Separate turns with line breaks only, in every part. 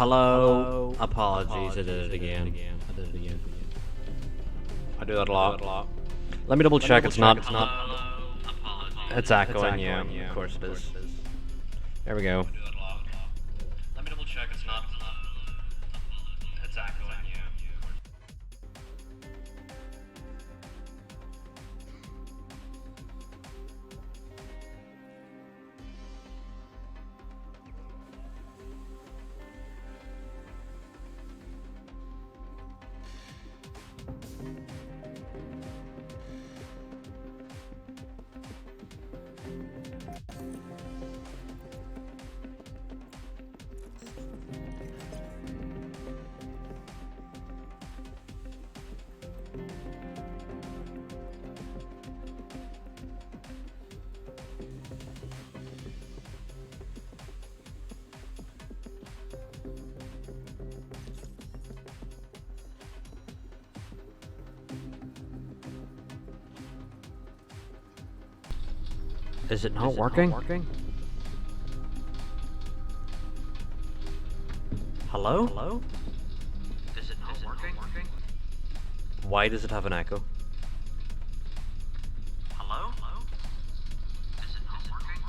Hello. Apologies, I did it again. I do that a lot. Let me double check. It's not. It's echoing. Yeah, of course it is. There we go. Let me double check. It's not. It's echoing. Yeah. Is it not working? Hello? Is it not working? Why does it have an echo? Hello? Is it not working?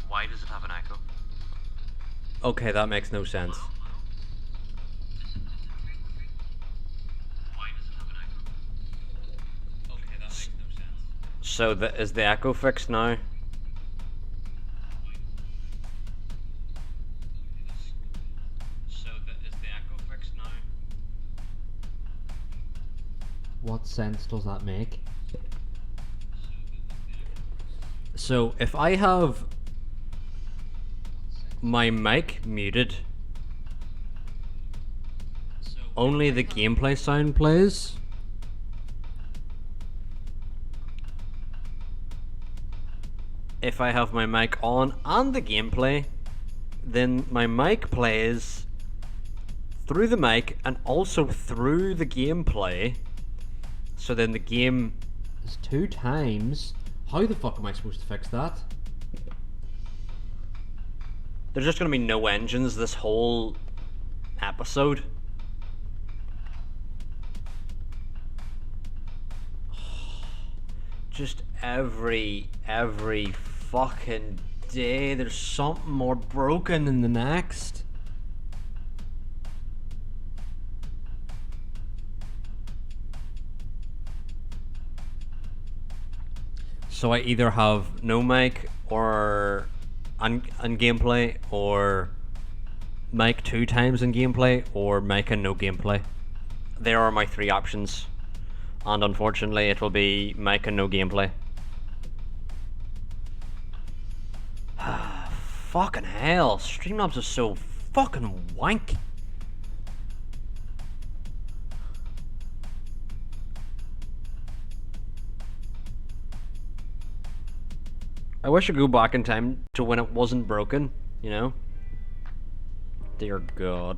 Why does it have an echo? Okay, that makes no sense. So is the echo fixed now?
What sense does that make?
So if I have my mic muted, only the gameplay sound plays. If I have my mic on and the gameplay, then my mic plays through the mic and also through the gameplay. So then the game...
It's 2 times. How the fuck am I supposed to fix that?
There's just gonna be no engines this whole episode. Just every fucking day there's something more broken than the next. So I either have no mic or on gameplay, or mic 2 times in gameplay, or mic and no gameplay. There are my 3 options. And unfortunately it will be mic and no gameplay. Fucking hell, Streamlabs is so fucking wank. I wish I could go back in time to when it wasn't broken, you know? Dear God.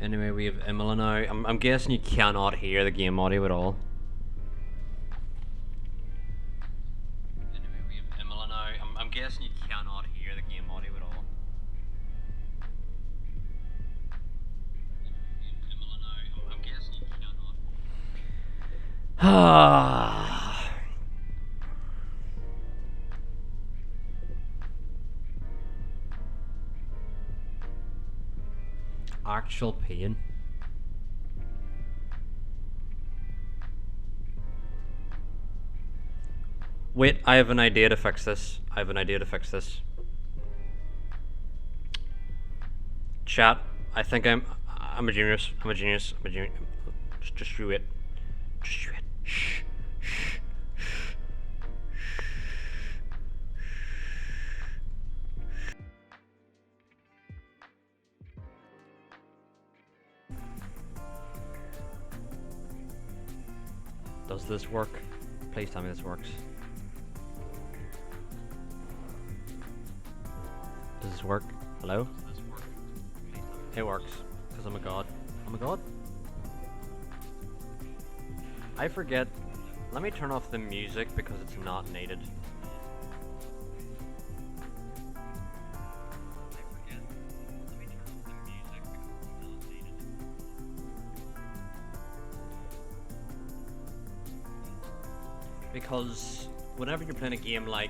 Anyway, we have IMOLA now. I'm guessing you cannot hear the game audio at all. Anyway, we have IMOLA now. I'm guessing you cannot hear the game audio at all. Anyway, we have IMOLA now. I'm guessing you cannot. Actual pain. Wait, I have an idea to fix this. Chat, I think I'm a genius. Just do it. Shh. Does this work? Please tell me this works. Does this work? Hello? It works. Because I'm a god. I forget. Let me turn off the music because it's not needed. because whenever you're playing a game like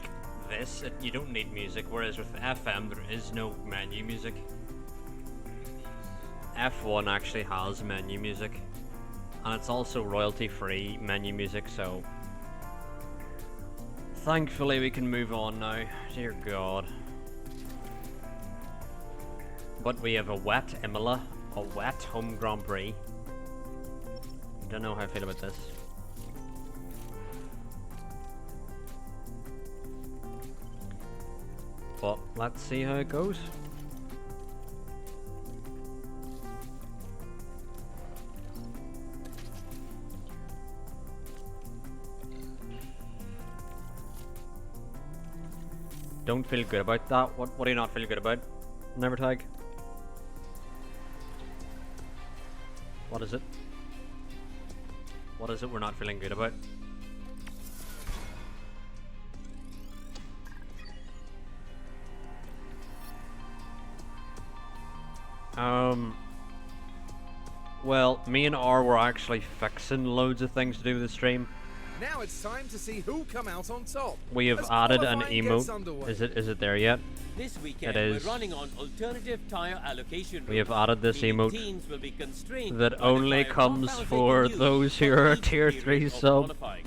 this, you don't need music, whereas with FM there is no menu music. F1 actually has menu music, and it's also royalty-free menu music, so thankfully we can move on now. Dear God. But we have a wet Imola, a wet home Grand Prix. Don't know how I feel about this. But let's see how it goes. Don't feel good about that. What do you not feel good about? Never tag. What is it? What is it we're not feeling good about? Well, me and R were actually fixing loads of things to do with the stream.
Now it's time to see who'll come out on top.
We have
As
added an
qualifying gets
emote.
underway.
Is it there yet?
This weekend,
It is.
we're running on alternative tire allocation.
We have
rules.
added this
Meaning
emote
teams will be constrained
that
by the
only
tire
comes
compounds they
for
can use
those who
for
are
each
tier
period
3
of
sub.
qualifying.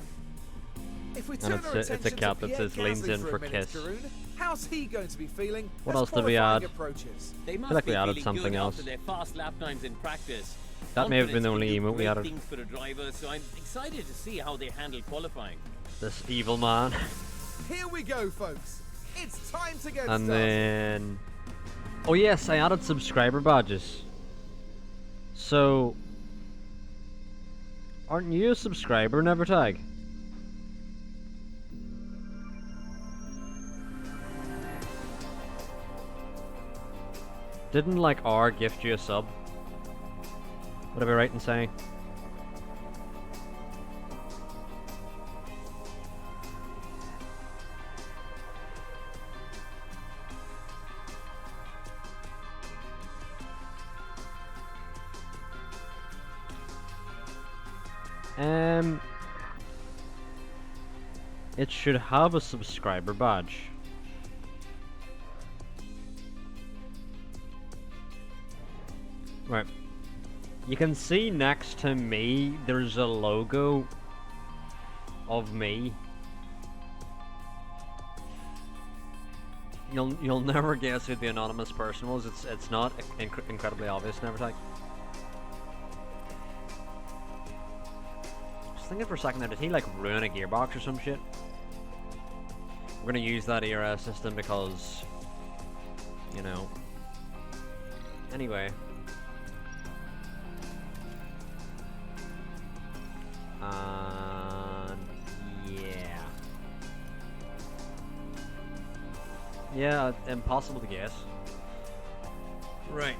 If we
And
turn
it's
our
a- it's a
attention
cat
to
that
Pierre
says leans
Gasly
in
for
for
a minute,
kiss.
Karun, how's he going to be feeling?
What
as
else did we
qualifying
add?
approaches?
They must
feel like
be
we added
feeling
something
good
else.
after their fast lap times in practice.
That may have been the only
Confidence
emote
can
we
do
added.
great things for a driver, so I'm excited to see how they handle qualifying.
This evil man.
Here we go, folks. It's time to get
And
started.
then... Oh yes, I added subscriber badges. So... Aren't you a subscriber, Nevertag? Didn't like R gift you a sub? Would I be right in saying? It should have a subscriber badge. Right. You can see next to me, there's a logo of me. You'll never guess who the anonymous person was. It's not incredibly obvious. Never take. Just thinking for a second there, did he like ruin a gearbox or some shit? We're gonna use that ERS system because, you know. Anyway. Yeah. Yeah, impossible to guess. Right.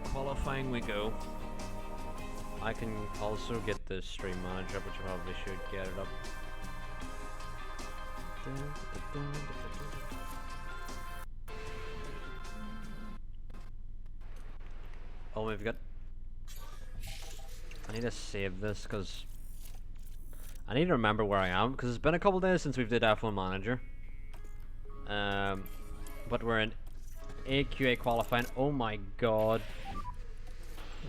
Qualifying we go. I can also get the stream manager up, which I probably should get it up. Oh, we've got... I need to save this because I need to remember where I am because it's been a couple days since we've did F1 Manager. But we're in AQA qualifying. Oh my god.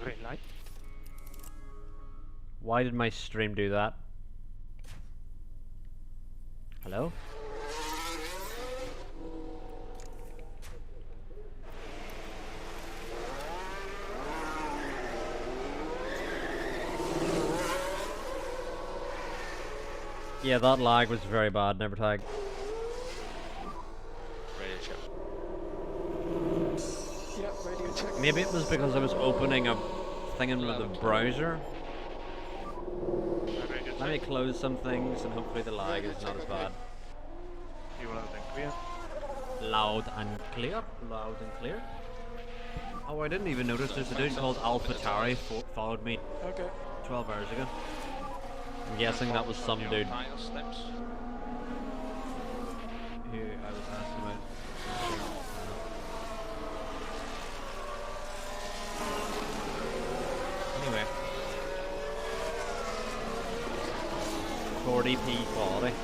Green light.
Why did my stream do that? Hello? Yeah, that lag was very bad, never tag.
Radio check. Yep, radio check.
Maybe it was because I was opening a thing in the browser.
Radio
Let me
check.
close some things and hopefully the lag is not as bad.
You want everything clear?
Loud and clear. Loud and clear. Oh, I didn't even notice there's a dude called AlphaTari followed me
Okay.
12 hours ago. I'm guessing that was some dude who I was asking about. Anyway. 40p quality.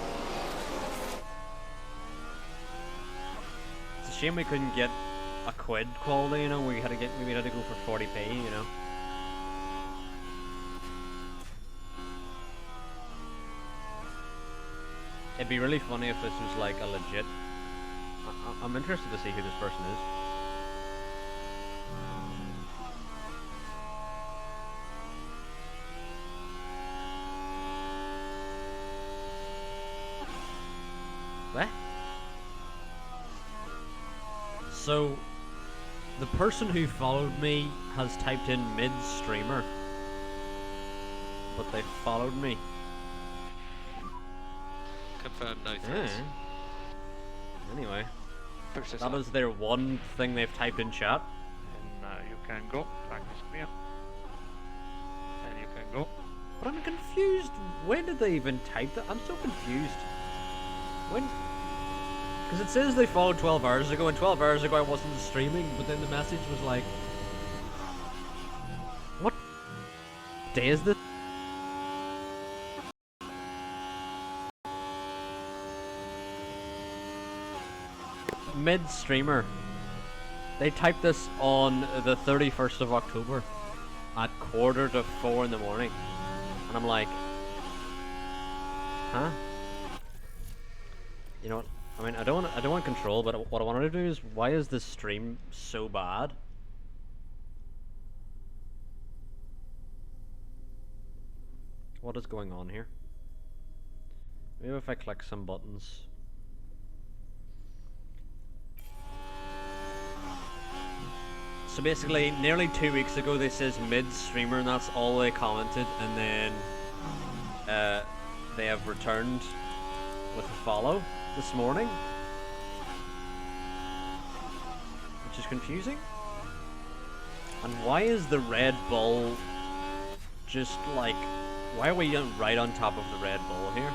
It's a shame we couldn't get a quid quality, you know, we had to go for 40p, you know. It'd be really funny if this was like a legit. I'm interested to see who this person is. What? So, the person who followed me has typed in mid-streamer, but they followed me.
Confirm no threats.
Anyway,
Process
that
up.
is their one thing they've typed in chat.
And you can go. Track is clear. And you can go.
But I'm confused. When did they even type that? I'm so confused. When? Because it says they followed 12 hours ago, and 12 hours ago I wasn't streaming, but then the message was like... What day is this? Mid-streamer. They typed this on the 31st of October at 3:45 in the morning. And I'm like... Huh? You know what? I mean, I don't want control, but what I wanted to do is, why is this stream so bad? What is going on here? Maybe if I click some buttons. So basically, nearly 2 weeks ago, they says mid-streamer, and that's all they commented, and then they have returned with a follow this morning, which is confusing. And why is the Red Bull just like, why are we right on top of the Red Bull here?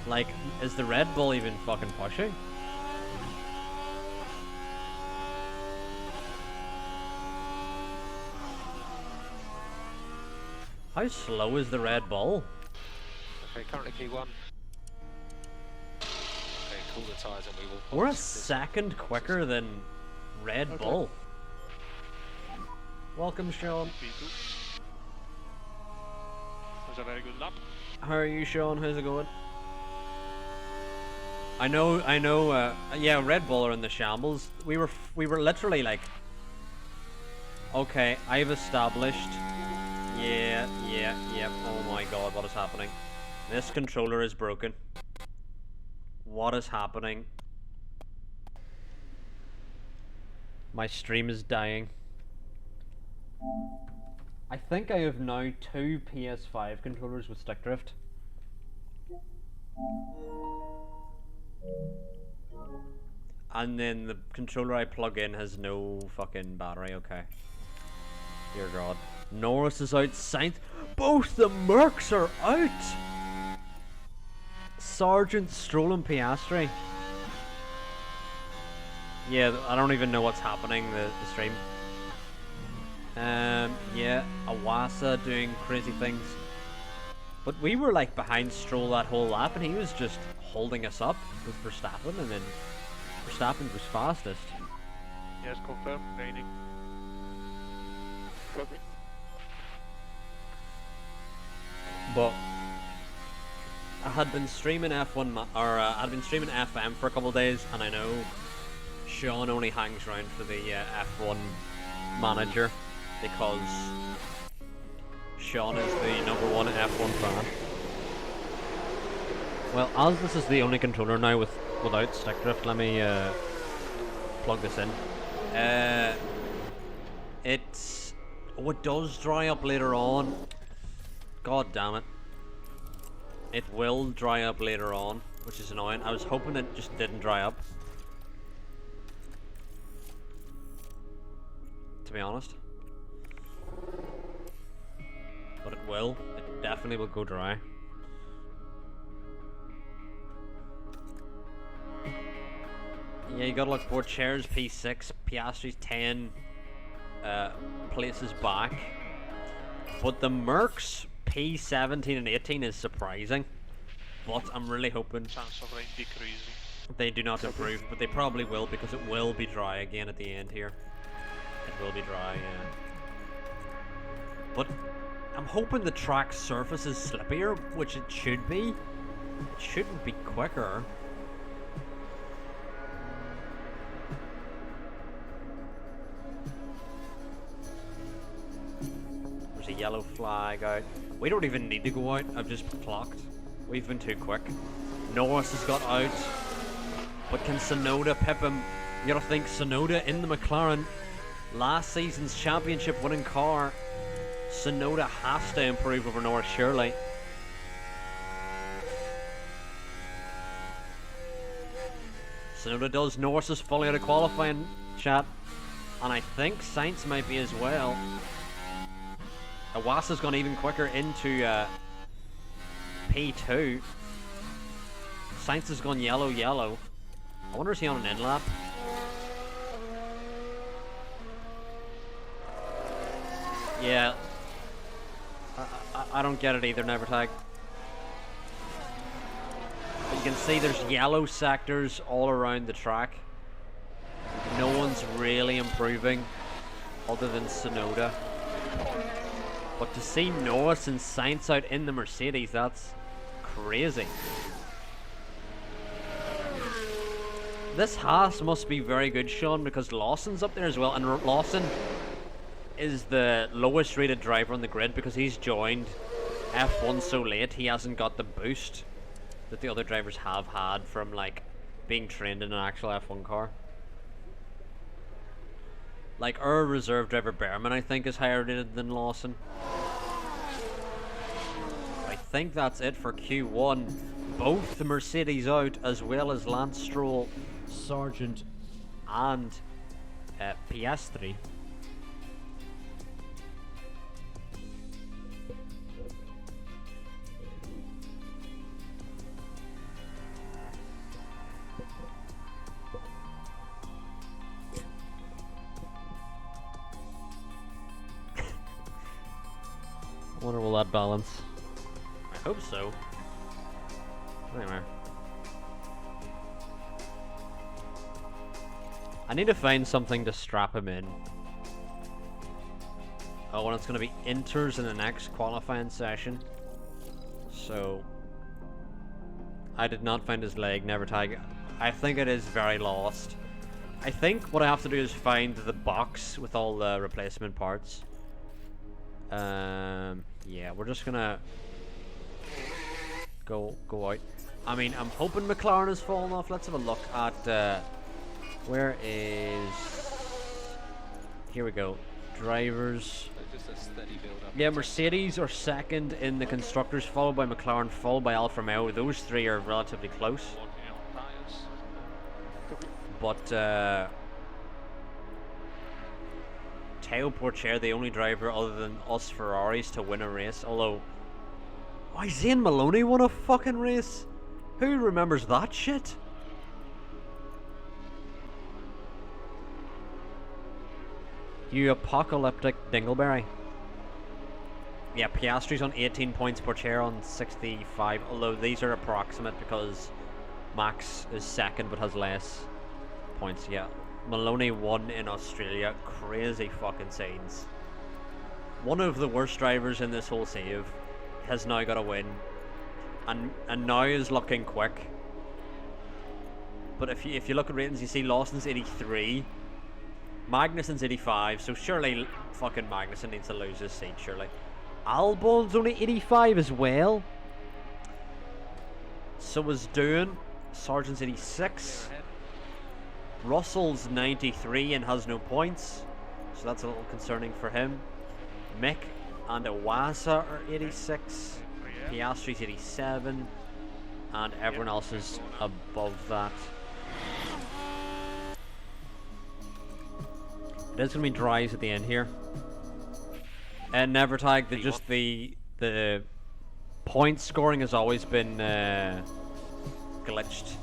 Like, is the Red Bull even fucking pushing? How slow is the Red Bull?
Okay, currently P1. Okay, cool the tyres and we will...
We're a
pause this-
second quicker than Red Bull. Welcome, Sean.
P2. Was a very good lap.
How are you, Sean? How's it going? I know, yeah, Red Bull are in the shambles. We were literally like, okay, I've established, yeah, oh my god, what is happening? This controller is broken. What is happening? My stream is dying. I think I have now 2 PS5 controllers with stick drift. And then the controller I plug in has no fucking battery, okay. Dear god. Norris is out, Sainz. Both the Mercs are out! Sergeant, Stroll and Piastri. Yeah, I don't even know what's happening, the stream. Yeah, Awasa doing crazy things. But we were like behind Stroll that whole lap, and he was just holding us up with Verstappen, and then Verstappen was fastest.
Yes, confirm. Gaining. Copy.
But I had been streaming F1, I'd been streaming FM for a couple of days, and I know Sean only hangs around for the F1 manager because Sean is the #1 F1 fan. Well, as this is the only controller now without stick drift, let me plug this in. It does dry up later on. God damn it. It will dry up later on, which is annoying. I was hoping it just didn't dry up, to be honest. But it will. It definitely will go dry. Yeah, you gotta look for chairs P6, Piastri's 10 places back. But the Mercs P17 and 18 is surprising. But I'm really hoping
Chance of rain decreasing.
they do not improve, but they probably will because it will be dry again at the end here. It will be dry, yeah. But I'm hoping the track surface is slippier, which it should be. It shouldn't be quicker. There's a yellow flag out. We don't even need to go out, I've just clocked. We've been too quick. Norris has got out. But can Tsunoda pip him? You gotta think Tsunoda in the McLaren, last season's championship winning car. Tsunoda has to improve over Norris, surely. Tsunoda does. Norris is fully out of qualifying, chat. And I think Sainz might be as well. Iwasa's gone even quicker into P2. Sainz has gone yellow. I wonder is he on an in-lap? Yeah. I don't get it either, Nevertag. But you can see there's yellow sectors all around the track. No one's really improving other than Tsunoda. But to see Norris and Sainz out in the Mercedes, that's crazy. This Haas must be very good, Sean, because Lawson's up there as well, and Lawson is the lowest rated driver on the grid because he's joined F1 so late. He hasn't got the boost that the other drivers have had from like being trained in an actual F1 car. Like our reserve driver Behrman, I think, is higher rated than Lawson. I think that's it for Q1. Both the Mercedes out, as well as Lance Stroll, Sargent, and Piastri. I wonder will that balance? I hope so. Anyway. I need to find something to strap him in. Oh, and it's going to be inters in the next qualifying session. So, I did not find his leg, Nevertag. I think it is very lost. I think what I have to do is find the box with all the replacement parts. Yeah, we're just gonna go out. I mean, I'm hoping McLaren has fallen off. Let's have a look at where is. Here we go. Drivers.
Just a steady build up.
Yeah, Mercedes are second in the constructors, followed by McLaren, followed by Alfa Romeo. Those three are relatively close.
Working on tires.
But Teo Porcher, the only driver other than us Ferraris to win a race. Although, why Zane Maloney won a fucking race? Who remembers that shit? You apocalyptic dingleberry. Yeah, Piastri's on 18 points, Porcher on 65. Although these are approximate because Max is second but has less points. Yeah. Maloney won in Australia. Crazy fucking scenes. One of the worst drivers in this whole save has now got a win, and now is looking quick. But if you look at ratings, you see Lawson's 83, Magnussen's 85. So surely fucking Magnussen needs to lose his seat. Surely Albon's only 85 as well. So is Doohan. Sargent's 86. Russell's 93 and has no points, so that's a little concerning for him. Mick and Iwasa are 86, Piastri's 87, and everyone else is above that. It is going to be dries at the end here. And Nevertag, the point scoring has always been glitched.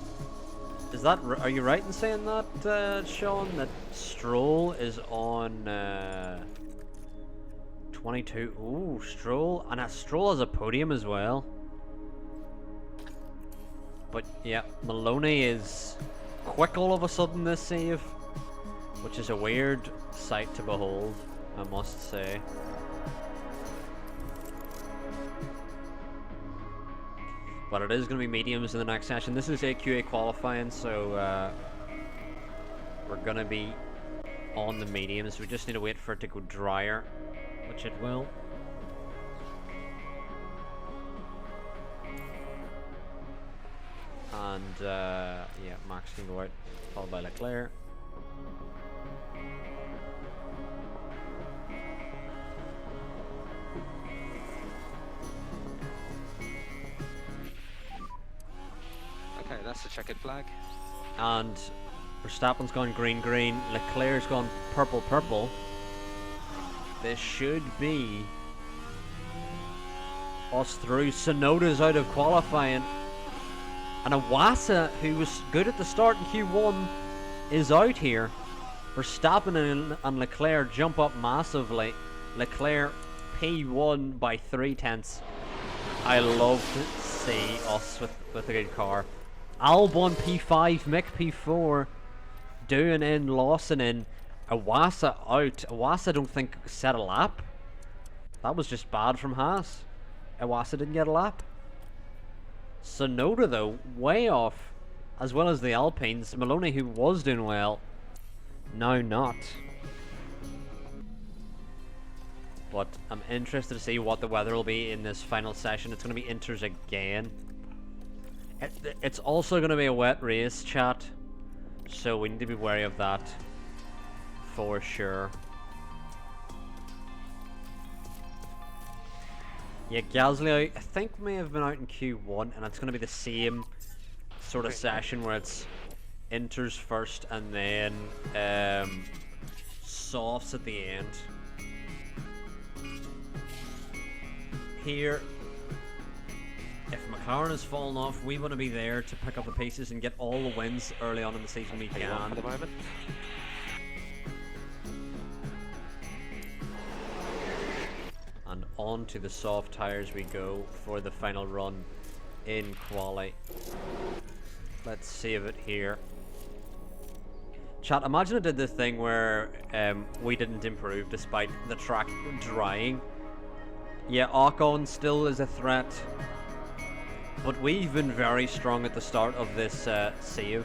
Is that? Are you right in saying that, Sean? That Stroll is on 22. Ooh, Stroll. And Stroll has a podium as well. But yeah, Maloney is quick all of a sudden this save, which is a weird sight to behold, I must say. But it is going to be mediums in the next session. This is AQA qualifying, so we're going to be on the mediums. We just need to wait for it to go drier, which it will. And yeah, Max can go out, followed by Leclerc.
Okay, that's the checkered flag.
And Verstappen's gone green green, Leclerc's gone purple purple. This should be us through. Sonoda's out of qualifying. And Iwasa, who was good at the start in Q1, is out here. Verstappen and Leclerc jump up massively. Leclerc P1 by 3/10. I love to see us with a good car. Albon P5, Mick P4, Doohan in, Lawson in, Iwasa out. Iwasa don't think set a lap. That was just bad from Haas. Iwasa didn't get a lap. Sonoda though, way off, as well as the Alpines. Maloney, who was doing well, now not. But I'm interested to see what the weather will be in this final session. It's going to be inters again. It's also going to be a wet race, chat, so we need to be wary of that for sure. Yeah, Gasly, I think, may have been out in Q1, and it's going to be the same sort of session where it's inters first and then softs at the end. Here, if McLaren has fallen off, we want to be there to pick up the pieces and get all the wins early on in the season we can.
For the moment.
And on to the soft tyres we go for the final run in quali. Let's save it here. Chat, imagine I did this thing where we didn't improve despite the track drying. Yeah, Ocon still is a threat, but we've been very strong at the start of this save,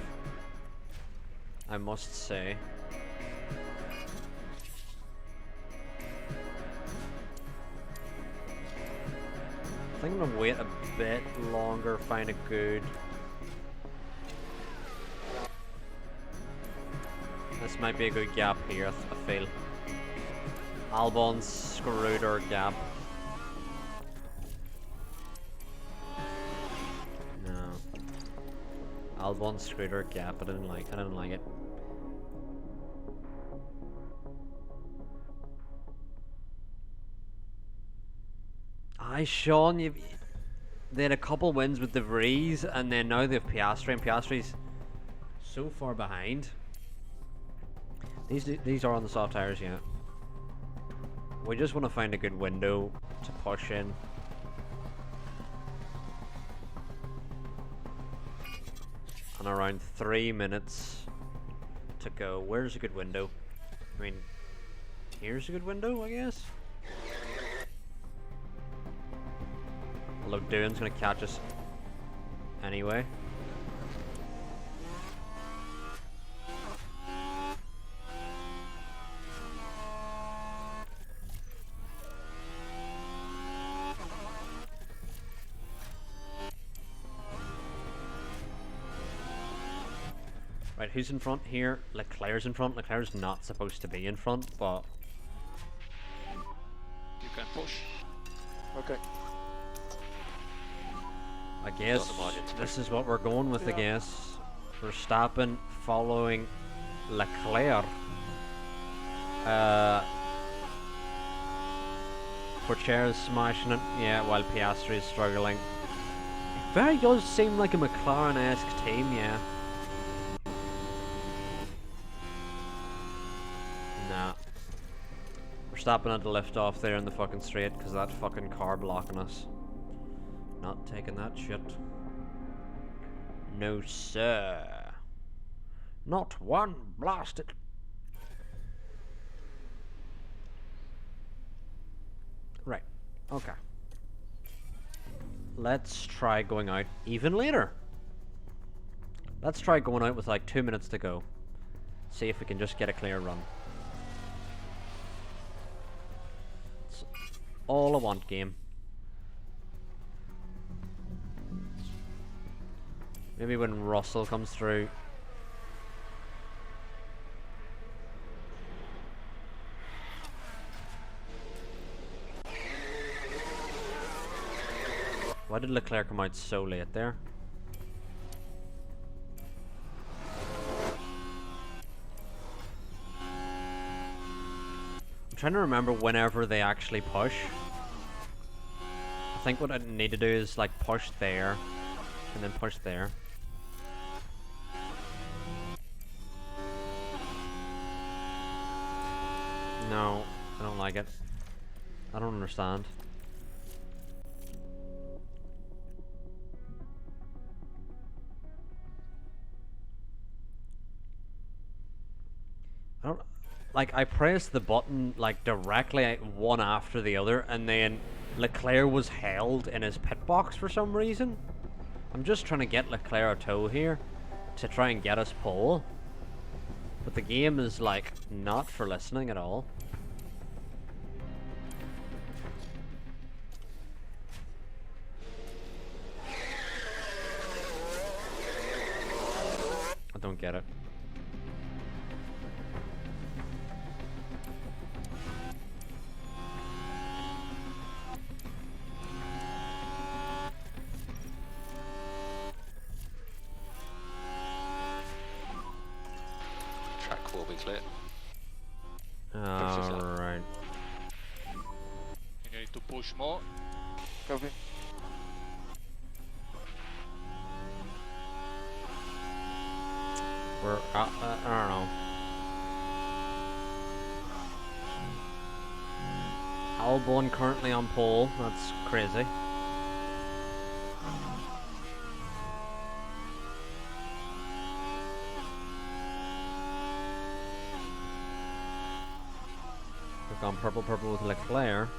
I must say. I think I'm gonna wait a bit longer, find a good. This might be a good gap here, I feel. Albon's screwed our gap. No. Albon screwed our gap, I didn't like it. Aye, Sean, they had a couple wins with De Vries, and then now they have Piastri, and Piastri's so far behind. These are on the soft tires, yeah. We just want to find a good window to push in. And around 3 minutes to go. Where's a good window? I mean, here's a good window, I guess. Although Doohan's gonna catch us anyway. Right, who's in front here? Leclerc's in front. Leclerc's not supposed to be in front, but
You can push. Okay.
I guess this is what we're going with, I guess. Verstappen following Leclerc. Porchera's smashing it, yeah, while Piastri is struggling. It very does seem like a McLaren-esque team, yeah. stopping at the lift off there in the fucking straight because that fucking car blocking us. Not taking that shit. No, sir. Not one blasted. Right. Okay. Let's try going out even later. Let's try going out with like 2 minutes to go. See if we can just get a clear run. That's all I want, game. Maybe when Russell comes through. Why did Leclerc come out so late there? I'm trying to remember whenever they actually push. I think what I need to do is like push there and then push there. No, I don't like it. I don't understand. I don't... Like, I pressed the button, like, directly one after the other, and then Leclerc was held in his pit box for some reason. I'm just trying to get Leclerc a tow here to try and get us pole. But the game is, like, not for listening at all. I don't get it.
Track will be clear.
Alright.
You need to push more.
Copy.
We're, I don't know. Albon currently on pole. That's crazy. We've gone purple with Leclerc.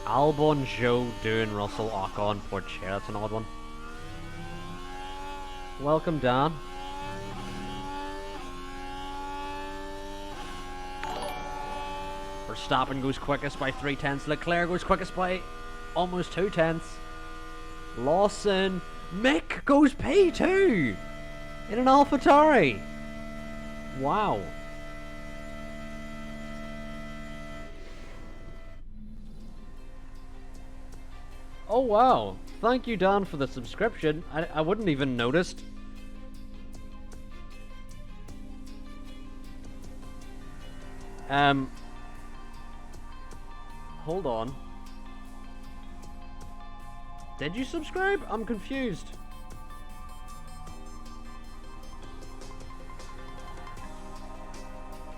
Albon, Joe, doing Russell, Ocon, Porsche. That's an odd one. Welcome, Dan. Verstappen goes quickest by 3/10. Leclerc goes quickest by almost 2/10. Lawson. Mick goes P2 in an AlphaTauri. Wow. Oh wow, thank you Dan for the subscription. I wouldn't even noticed. Hold on. Did you subscribe? I'm confused.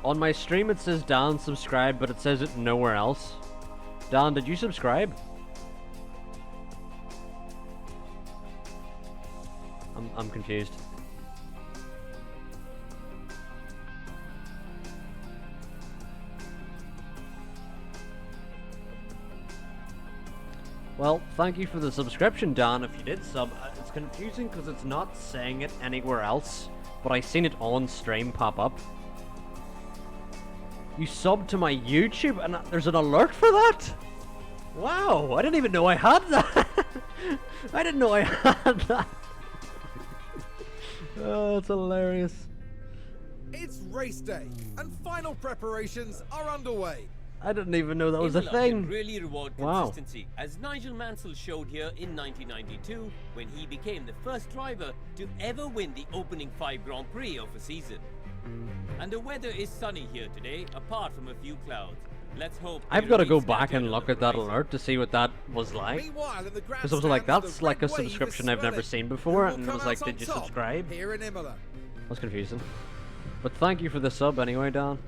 On my stream it says Dan subscribed, but it says it nowhere else. Dan, did you subscribe? I'm confused. Well, thank you for the subscription, Dan, if you did sub. It's confusing because it's not saying it anywhere else, but I seen it on stream pop up. You subbed to my YouTube and there's an alert for that? Wow, I didn't even know I had that. I didn't know I had that. Oh, that's hilarious.
It's race day, and final preparations are underway.
I didn't even know that was a
Imola
thing.
can really reward
Wow.
consistency, as Nigel Mansell showed here in 1992 when he became the first driver to ever win the opening 5 Grand Prix of a season. And the weather is sunny here today, apart from a few clouds. Let's hope.
I've
they
got to go
remain
back and
standard
look
on
at
the
that
horizon.
alert to see what that was like.
Meanwhile, in the
Because I was like,
grandstands,
that's
the
like a
red wave is
subscription I've never
swelling.
seen before,
Who will
and it
come
was
out
like,
on
did you
top
subscribe?
Here in Imola.
That's confusing. But thank you for the sub anyway, Dan.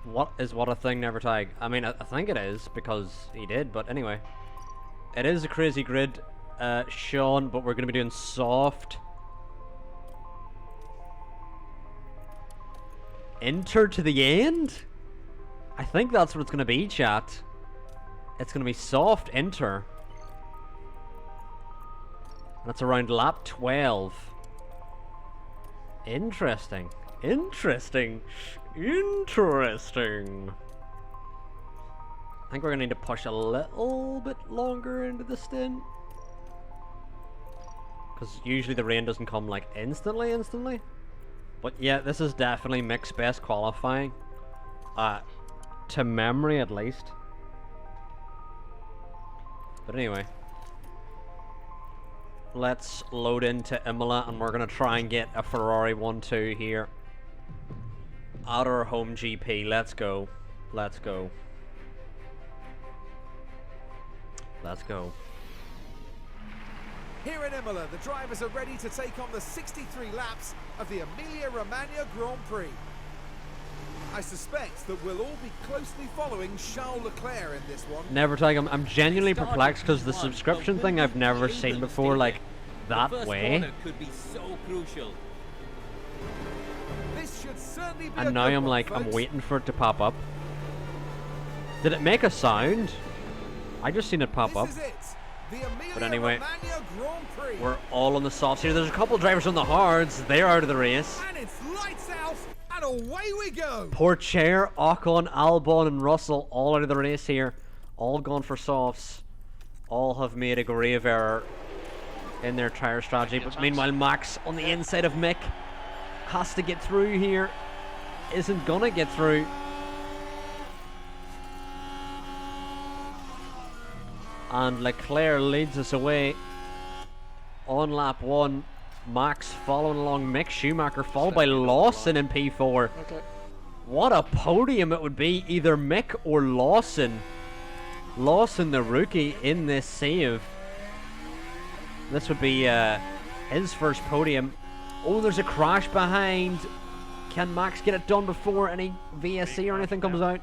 What a thing never tag? I mean, I think it is because he did, but anyway. It is a crazy grid, Sean, but we're going to be doing soft. Enter to the end? I think that's what it's going to be, chat. It's going to be soft enter. That's around lap 12. Interesting. Interesting. Interesting. I think we're going to need to push a little bit longer into the stint. Because usually the rain doesn't come like instantly. But yeah, this is definitely Mick's best qualifying. To memory at least. But anyway. Let's load into Imola and we're going to try and get a Ferrari 1-2 here. At our home GP. Let's go. Let's go. Let's go.
Here in Imola, the drivers are ready to take on the 63 laps of the Emilia-Romagna Grand Prix. I suspect that we'll all be closely following Charles Leclerc in this one.
Never tag him. I'm genuinely perplexed because the subscription thing I've never seen before, like that
The first
way.
corner could be so crucial.
This should certainly be a
And now
good
I'm
one,
like, I'm
folks.
waiting for it to pop up. Did it make a sound? I just seen it pop
This
up.
is it. The
But anyway,
Emilia-Romagna Grand Prix.
we're all on the softs here. There's a couple drivers on the hards. They're out of the race.
And it's lights out, and away we go.
Porcher, Ocon, Albon, and Russell all out of the race here. All gone for softs. All have made a grave error in their tyre strategy. But meanwhile, Max on the inside of Mick has to get through here. Isn't gonna get through. And Leclerc leads us away on lap 1. Max following along Mick Schumacher, followed by Lawson in P4.
Okay.
What a podium it would be, either Mick or Lawson. Lawson, the rookie, in this save. This would be his first podium. Oh, there's a crash behind. Can Max get it done before any VSC or anything comes out?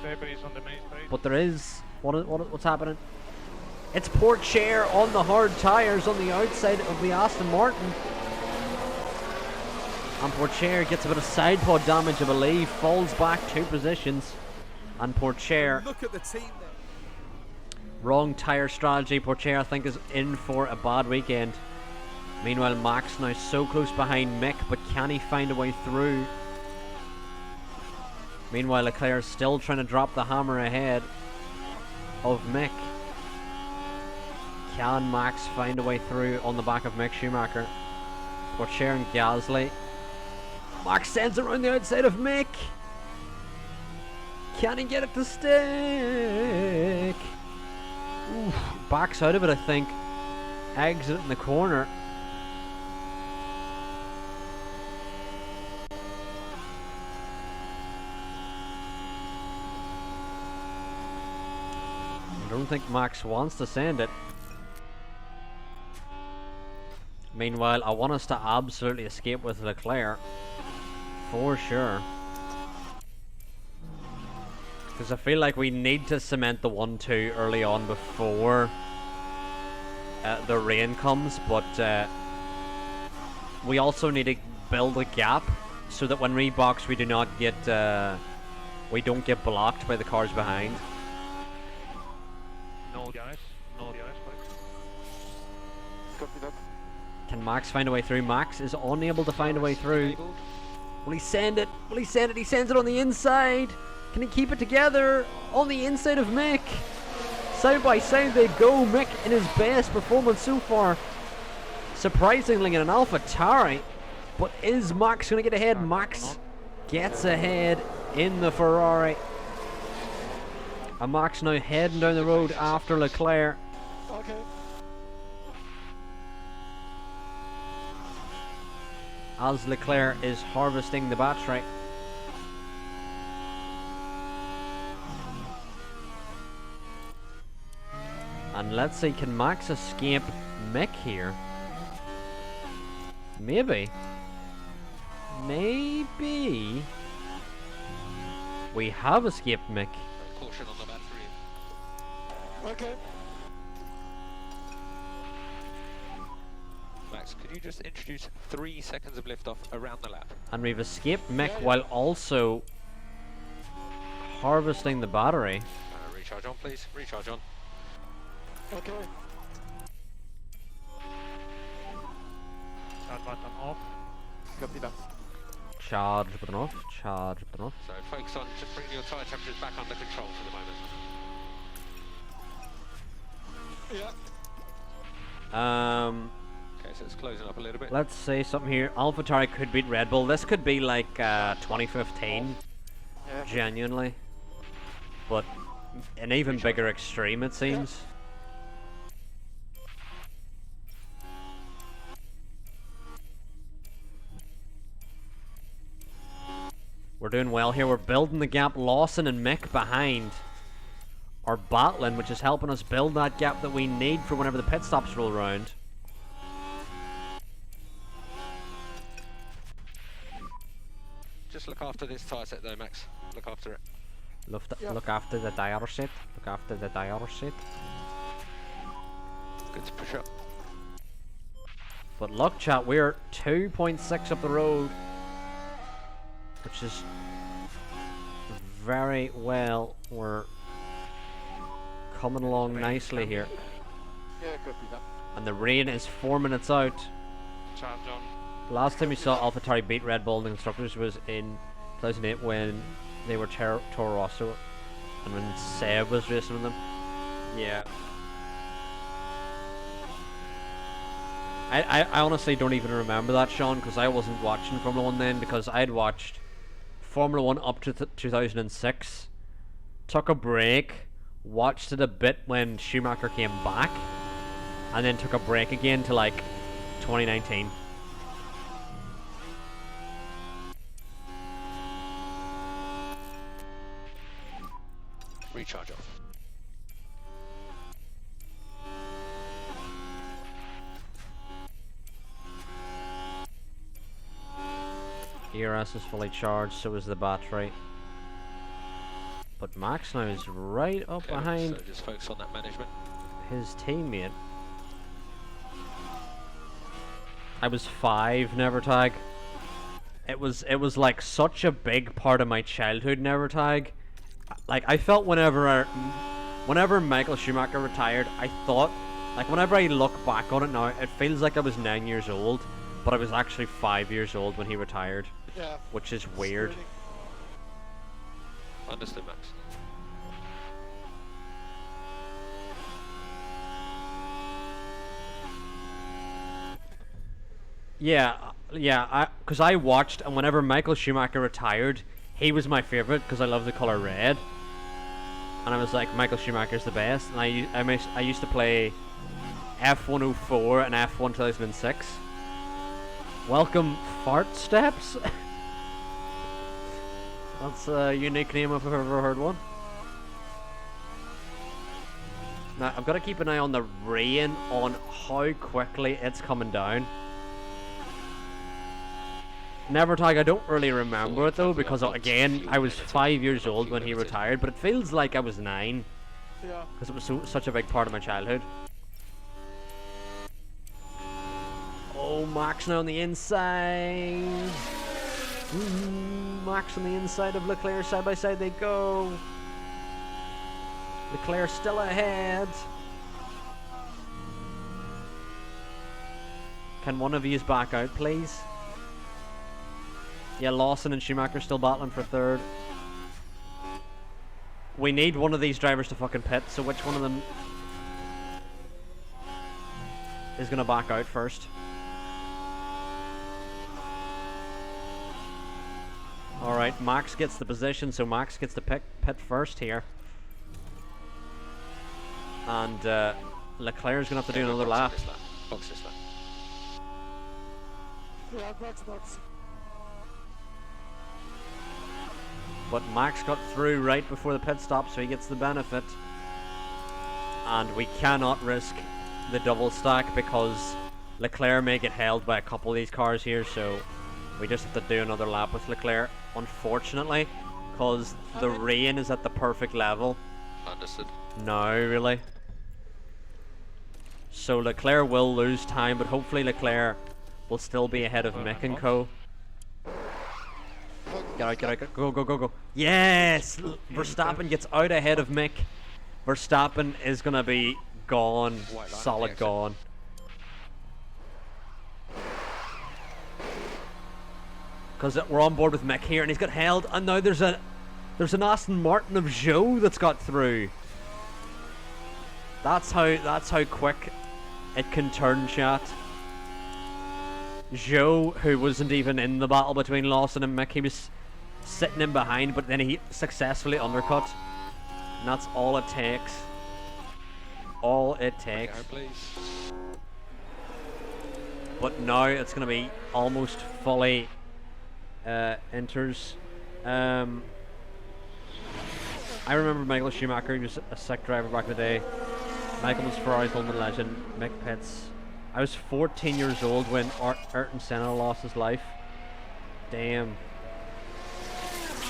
Debris on the main straight.
But there is. What's happening? It's Porcher on the hard tyres on the outside of the Aston Martin. And Porcher gets a bit of side pod damage, I believe. Falls back 2 positions. And Porcher,
Look at the team there.
wrong tyre strategy. Porcher, I think, is in for a bad weekend. Meanwhile, Max now so close behind Mick, but can he find a way through? Meanwhile, Leclerc is still trying to drop the hammer ahead of Mick. Can Max find a way through on the back of Mick Schumacher? Porcher and Gasly. Max sends it around the outside of Mick. Can he get it to stick? Oof, backs out of it, I think. Exit in the corner. I don't think Max wants to send it. Meanwhile, I want us to absolutely escape with Leclerc. For sure. Because I feel like we need to cement the 1-2 early on before the rain comes. But we also need to build a gap so that when we box we do not get... we don't get blocked by the cars behind.
No DRS. No DRS, Max.
Copy that.
Can Max find a way through? Max is unable to find a way through.
Enabled.
Will he send it? Will he send it? He sends it on the inside. Can he keep it together? On the inside of Mick. Side by side they go. Mick in his best performance so far. Surprisingly in an AlphaTauri. But is Max going to get ahead? Max gets ahead in the Ferrari. And Max now heading down the road after Leclerc.
Okay.
as Leclerc is harvesting the battery. And let's see, can Max escape Mick here? Maybe. Maybe. We have escaped Mick.
Caution on the battery.
Okay.
Max, could you just introduce 3 seconds of liftoff around the lap?
And we've escaped Mick while also harvesting the battery.
Recharge on, please. Recharge on.
Okay.
Start button off.
Copy that.
Charge button off. Charge button off.
So focus on just bringing your tyre temperatures back under control for the moment.
Yeah.
Okay, so it's closing up a little bit.
Let's say something here. AlphaTauri could beat Red Bull. This could be like 2015,
Yeah.
genuinely. But an even bigger extreme, it seems. We're doing well here. We're building the gap. Lawson and Mick behind are battling, which is helping us build that gap that we need for whenever the pit stops roll around.
Just look after this tyre set though, Max. Look after it.
Look after the tire set. Look after the tire set.
Good to push up.
But look, chat, we're 2.6 up the road, which is very well. We're coming along nicely here.
Yeah, copy that.
And the rain is 4 minutes out.
Charge on.
Last time we saw AlphaTauri beat Red Bull in the Constructors was in 2008 when they were Toro Rosso and when Seb was racing with them. Yeah. I honestly don't even remember that, Sean, because I wasn't watching Formula 1 then, because I'd watched Formula 1 up to 2006, took a break, watched it a bit when Schumacher came back, and then took a break again to like 2019.
Recharge off.
ERS is fully charged, so is the battery. But Max now is right up
Okay,
behind
so just focus on that management.
his teammate. I was 5, never tag. It was like such a big part of my childhood, never tag. Like I felt whenever Michael Schumacher retired, I thought, like whenever I look back on it now, it feels like I was 9 years old, but I was actually 5 years old when he retired,
Yeah.
which is weird.
Understood, Max.
Yeah, because I watched, and whenever Michael Schumacher retired, he was my favourite because I love the colour red. And I was like, Michael Schumacher's the best. And I used to play F104 and F1 2006. Welcome, Fart Steps. That's a unique name if I've ever heard one. Now, I've got to keep an eye on the rain, on how quickly it's coming down. Never tag, I don't really remember it though, because again, I was 5 years old when he retired, but it feels like I was 9,
Yeah.
because it was such a big part of my childhood. Oh, Max now on the inside. Max on the inside of Leclerc, side by side they go. Leclerc still ahead. Can one of yous back out, please? Yeah, Lawson and Schumacher still battling for third. We need one of these drivers to fucking pit, so which one of them is gonna back out first? Alright, Max gets the position, so Max gets to pit first here. And Leclerc's gonna have to do another lap.
Box this lap.
Yeah, Max.
But Max got through right before the pit stop, so he gets the benefit. And we cannot risk the double stack because Leclerc may get held by a couple of these cars here, so we just have to do another lap with Leclerc, unfortunately, because the rain is at the perfect level.
Understood.
No, really. So Leclerc will lose time, but hopefully Leclerc will still be ahead of Mick and co. Get out, go. Yes! Verstappen gets out ahead of Mick. Verstappen is going to be gone, solid gone. Because we're on board with Mick here, and he's got held, and now there's an Aston Martin of Joe that's got through. That's how quick it can turn, chat. Joe, who wasn't even in the battle between Lawson and Mick, he was sitting in behind, but then he successfully undercut. And that's all it takes. All it takes.
Okay, please.
But now it's going to be almost fully enters. I remember Michael Schumacher. He was a sick driver back in the day. Michael was Ferrari's London legend. Mick Pitts. I was 14 years old when Ayrton Senna lost his life. Damn.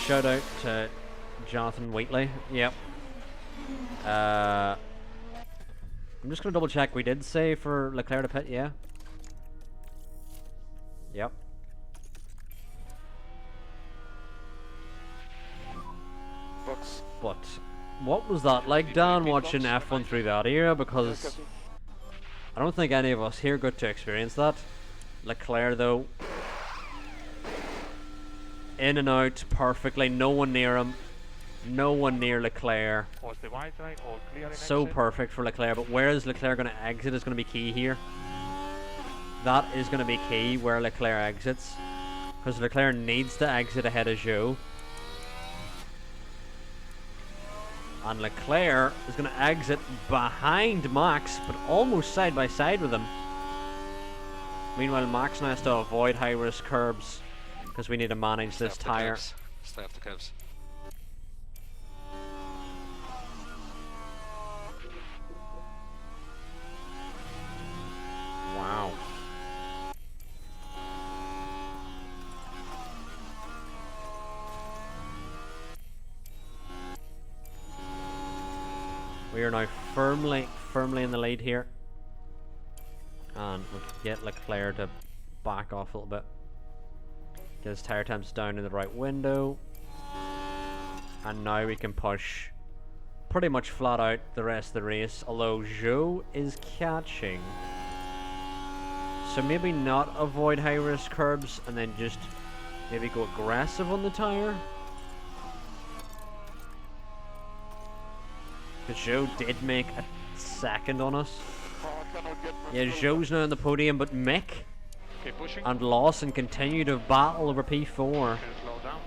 Shout out to Jonathan Wheatley. Yep. I'm just gonna double check. We did say for Leclerc to pit, yeah. Yep.
Box.
But what was that like, Dan, watching F1 through that era? Because I don't think any of us here got to experience that. Leclerc, though, in and out perfectly. No one near him. No one near Leclerc.
Was the white line all clear in
So
exit?
perfect for Leclerc. But where is Leclerc going to exit is going to be key here. That is going to be key, where Leclerc exits. Because Leclerc needs to exit ahead of Zhou. And Leclerc is going to exit behind Max, but almost side by side with him. Meanwhile, Max now has to avoid high-risk curbs because we need to manage this tyre.
Stay off the curves.
Wow. We are now firmly in the lead here. And we can get Leclerc to back off a little bit. Get his tyre temps down in the right window. And now we can push pretty much flat out the rest of the race. Although Zhou is catching. So maybe not avoid high risk curbs and then just maybe go aggressive on the tyre. Because Zhou did make a second on us. Yeah, Zhou's now on the podium, but Mick
Keep pushing.
and Lawson continue to battle over P4.
Slow down.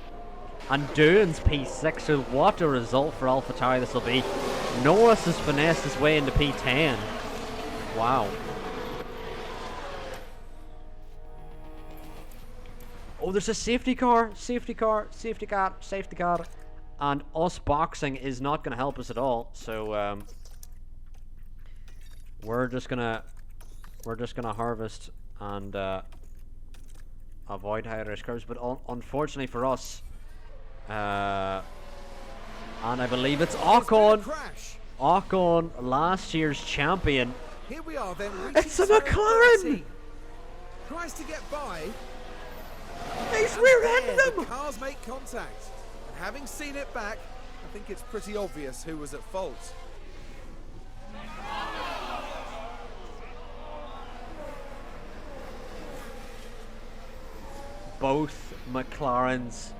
And Doohan's P6, so what a result for AlphaTauri this will be. Norris has finessed his way into P10. Wow. Oh, there's a safety car. And us boxing is not going to help us at all. So we're just gonna harvest and avoid high risk curves. But unfortunately for us, and I believe it's Ocon.
Crash.
Ocon, last year's champion.
Here we are then.
It's a
reaching turn
McLaren!
13. Tries to get by.
He's
And
rear-ended
there, the
him!
cars make contact. And having seen it back, I think it's pretty obvious who was at fault.
Both McLarens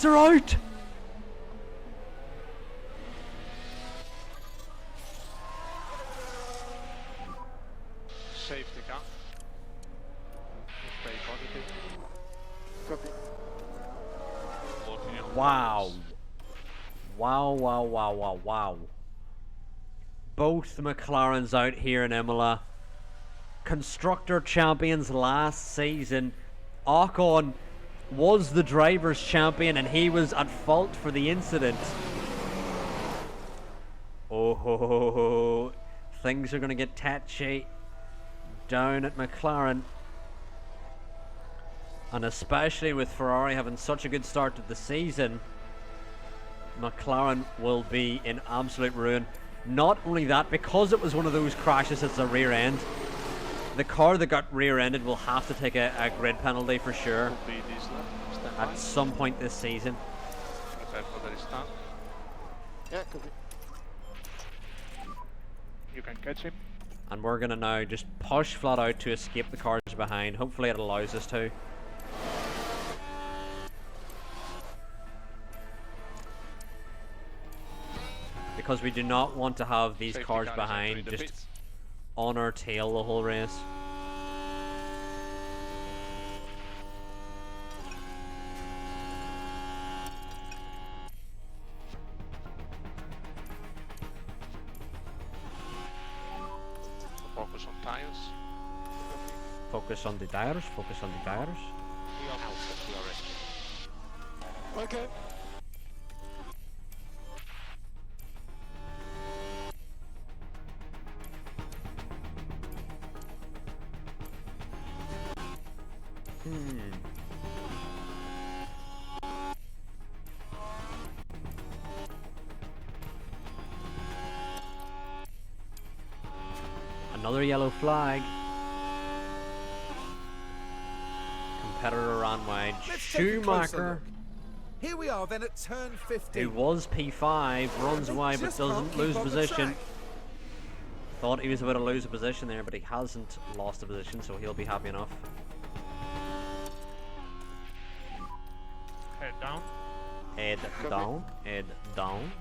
are out!
Safety car. Stay positive.
Copy.
Looking out.
Wow. Wow. Both McLarens out here in Imola. Constructor Champions last season. Ocon was the driver's champion and he was at fault for the incident. Oh, things are going to get touchy down at McLaren. And especially with Ferrari having such a good start to the season, McLaren will be in absolute ruin. Not only that, because it was one of those crashes at the rear end, the car that got rear-ended will have to take a grid penalty for sure
Could be this lap. Stand
at
by.
some point this season.
Prepare for the restart.
Yeah, could be.
You can catch him.
And we're going to now just push flat out to escape the cars behind. Hopefully it allows us to. Because we do not want to have these
Safety
cars
car is
behind
entering the
just
pits.
on our tail the whole race.
Focus on tires.
Focus on the tires, focus on the tires.
We are out of DRS.
Okay.
Another yellow flag. Competitor ran wide.
Let's take a closer
Schumacher,
look. Here we are then at turn 15.
who was P5, runs
They
wide but
just can't
doesn't
keep
lose
on the
position.
track.
Thought he was about to lose a position there, but he hasn't lost a position, so he'll be happy enough.
Head down.
Head down, head down.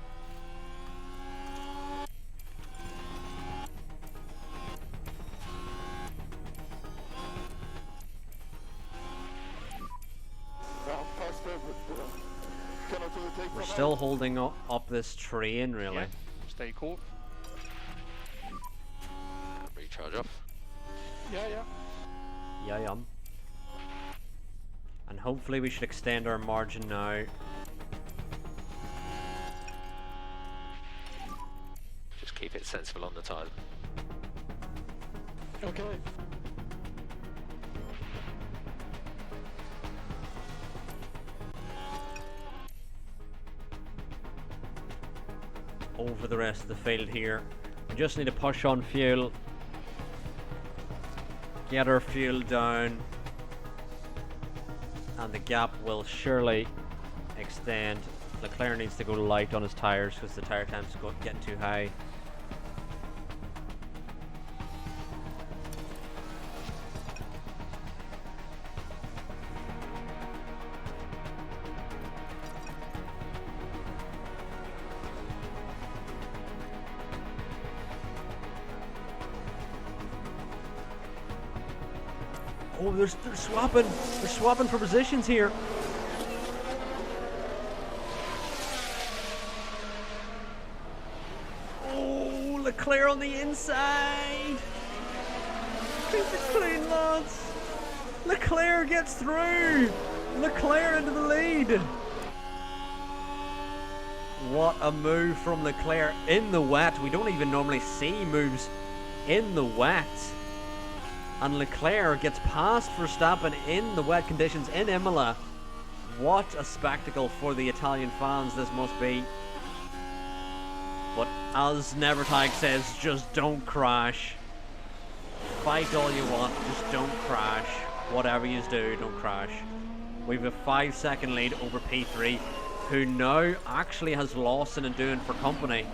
Now, fast favorite. Cannot really take
We're
from
still holding up this train, really.
Yeah. Stay cool.
Recharge off.
Yeah, yeah.
Yeah, yeah. And hopefully we should extend our margin now.
Just keep it sensible on the time.
Okay.
Over the rest of the field here. We just need to push on fuel. Get our fuel down. And the gap will surely extend. Leclerc needs to go light on his tyres because the tyre time's getting too high. Oh, they're swapping. They're swapping for positions here. Oh, Leclerc on the inside. Keep it clean, lads. Leclerc gets through. Leclerc into the lead. What a move from Leclerc in the wet. We don't even normally see moves in the wet. And Leclerc gets past Verstappen in the wet conditions in Imola. What a spectacle for the Italian fans this must be. But as Nevertag says, just don't crash. Fight all you want, just don't crash. Whatever you do, don't crash. We have a 5-second lead over P3, who now actually has Lawson and doing for company.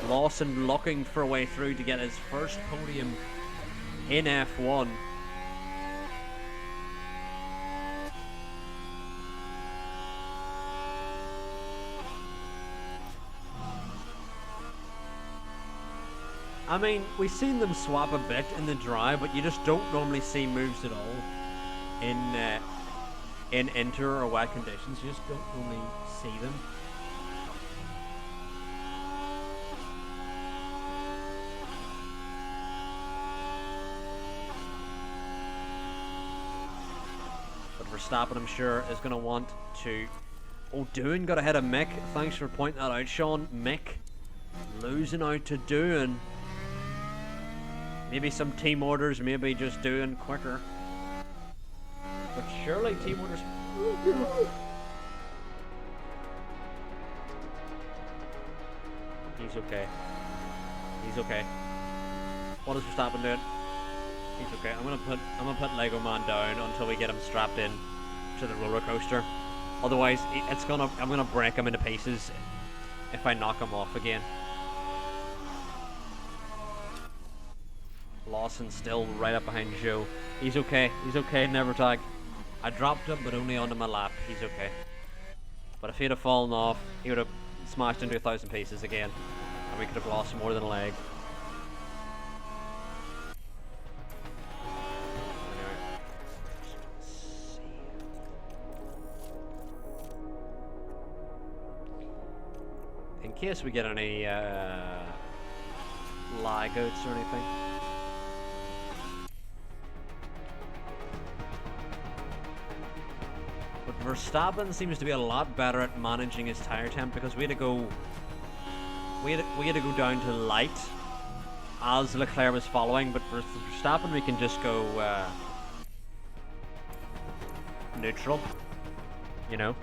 Lawson looking for a way through to get his first podium in F1. I mean, we've seen them swap a bit in the drive, but you just don't normally see moves at all in inter or wet conditions. You just don't normally see them. Verstappen, I'm sure, is going to want to... Oh, Doohan got ahead of Mick. Thanks for pointing that out, Sean. Mick losing out to Doohan. Maybe some team orders, maybe just Doohan quicker. But surely team orders... He's okay. He's okay. What is Verstappen doing? He's okay. I'm gonna put Lego Man down until we get him strapped in to the roller coaster. Otherwise, I'm gonna break him into pieces if I knock him off again. Lawson still right up behind Joe. He's okay. He's okay. Never tag. I dropped him, but only onto my lap. He's okay. But if he'd have fallen off, he would have smashed into 1,000 pieces again, and we could have lost more than a leg. In case we get any lag outs or anything. But Verstappen seems to be a lot better at managing his tire temp, because we had to go down to light as Leclerc was following, but for Verstappen we can just go neutral, you know.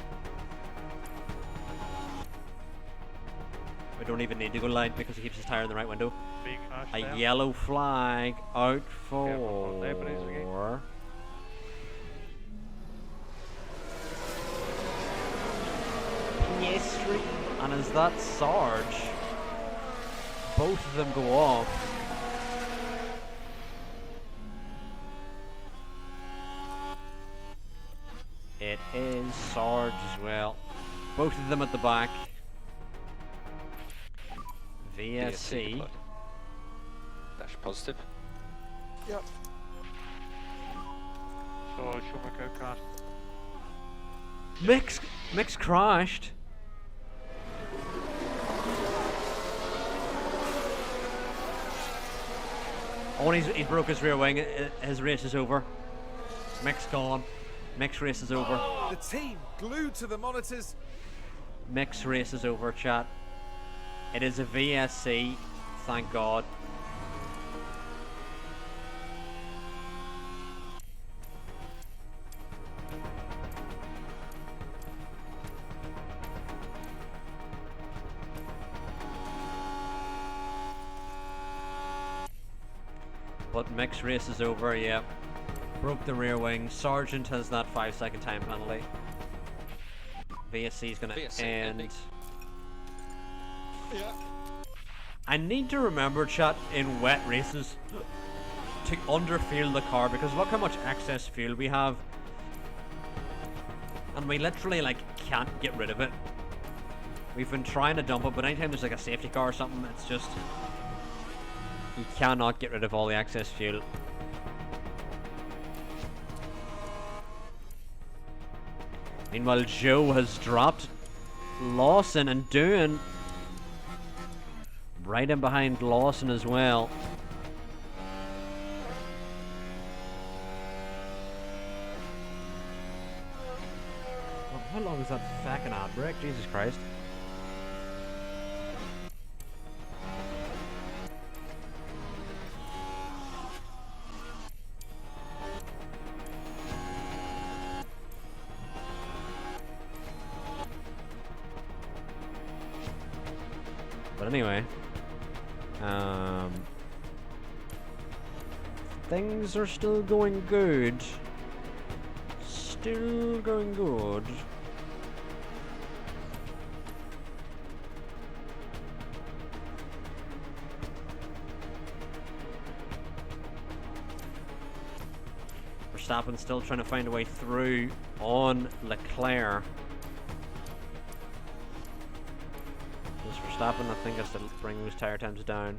We don't even need to go light because he keeps his tire in the right window. A yellow flag out for... Piastri, and is that Sarge? Both of them go off. It is Sarge as well. Both of them at the back. VSC.
Dash positive.
Yep.
So Schumacher crashed.
Mick's crashed. Oh, and he's broke his rear wing. His race is over. Mick's gone. Mick's race is over.
The team glued to the monitors.
Mick's race is over, chat. It is a VSC, thank God. But Mick's race is over, yep. Broke the rear wing. Sargent has that 5-second time penalty. VSC is going to end.
Yeah.
I need to remember, chat, in wet races to underfuel the car, because look how much excess fuel we have, and we literally like can't get rid of it. We've been trying to dump it, but anytime there's like a safety car or something, it's just you cannot get rid of all the excess fuel. Meanwhile, Joe has dropped Lawson and Doohan right in behind Lawson as well. Well, how long is that fucking ad break? Jesus Christ. But anyway, things are still going good. Still going good. Verstappen still trying to find a way through on Leclerc. Verstappen, I think, has to bring those tire times down.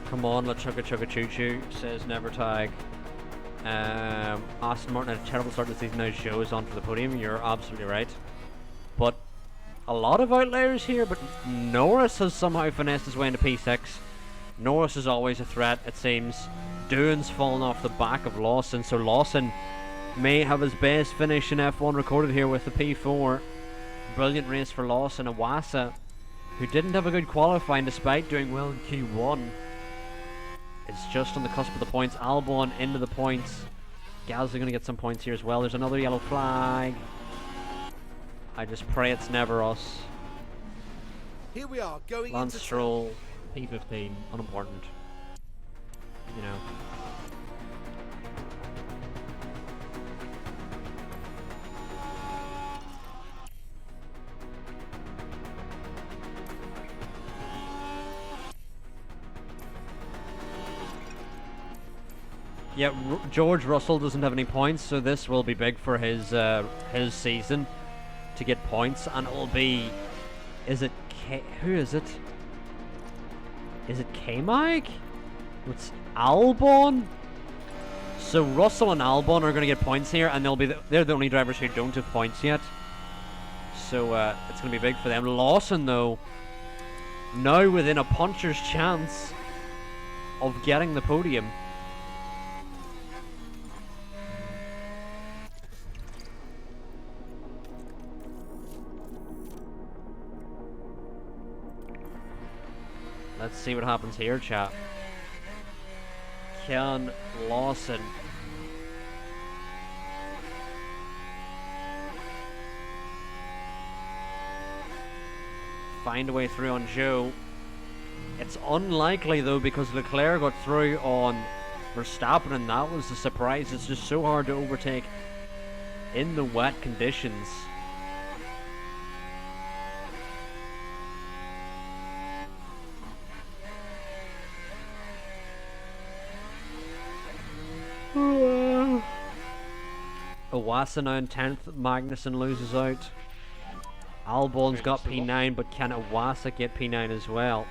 Come on, let's chugga chugga choo choo, says Never Tag. Aston Martin had a terrible start to the season, now Joe is on for the podium. You're absolutely right. But a lot of outliers here, but Norris has somehow finessed his way into P6. Norris is always a threat, it seems. Doohan's fallen off the back of Lawson, so Lawson may have his best finish in F1 recorded here with the P4. Brilliant race for Lawson. Iwasa, who didn't have a good qualifying despite doing well in Q1, is just on the cusp of the points. Albon into the points. Gasly going to get some points here as well. There's another yellow flag. I just pray it's never us.
Here we are going
Lance
into
Stroll, P15, unimportant. You know. Yeah, George Russell doesn't have any points, so this will be big for his season to get points, and it'll be, is it K? Who is it? Is it K-Mike? What's Albon? So Russell and Albon are going to get points here, and they're the only drivers who don't have points yet. So it's going to be big for them. Lawson, though, now within a puncher's chance of getting the podium. Let's see what happens here, chat. Can Lawson find a way through on Joe? It's unlikely though, because Leclerc got through on Verstappen, and that was the surprise. It's just so hard to overtake in the wet conditions. Iwasa now in 10th, Magnussen loses out. Albon's got P9, but can Iwasa get P9 as well?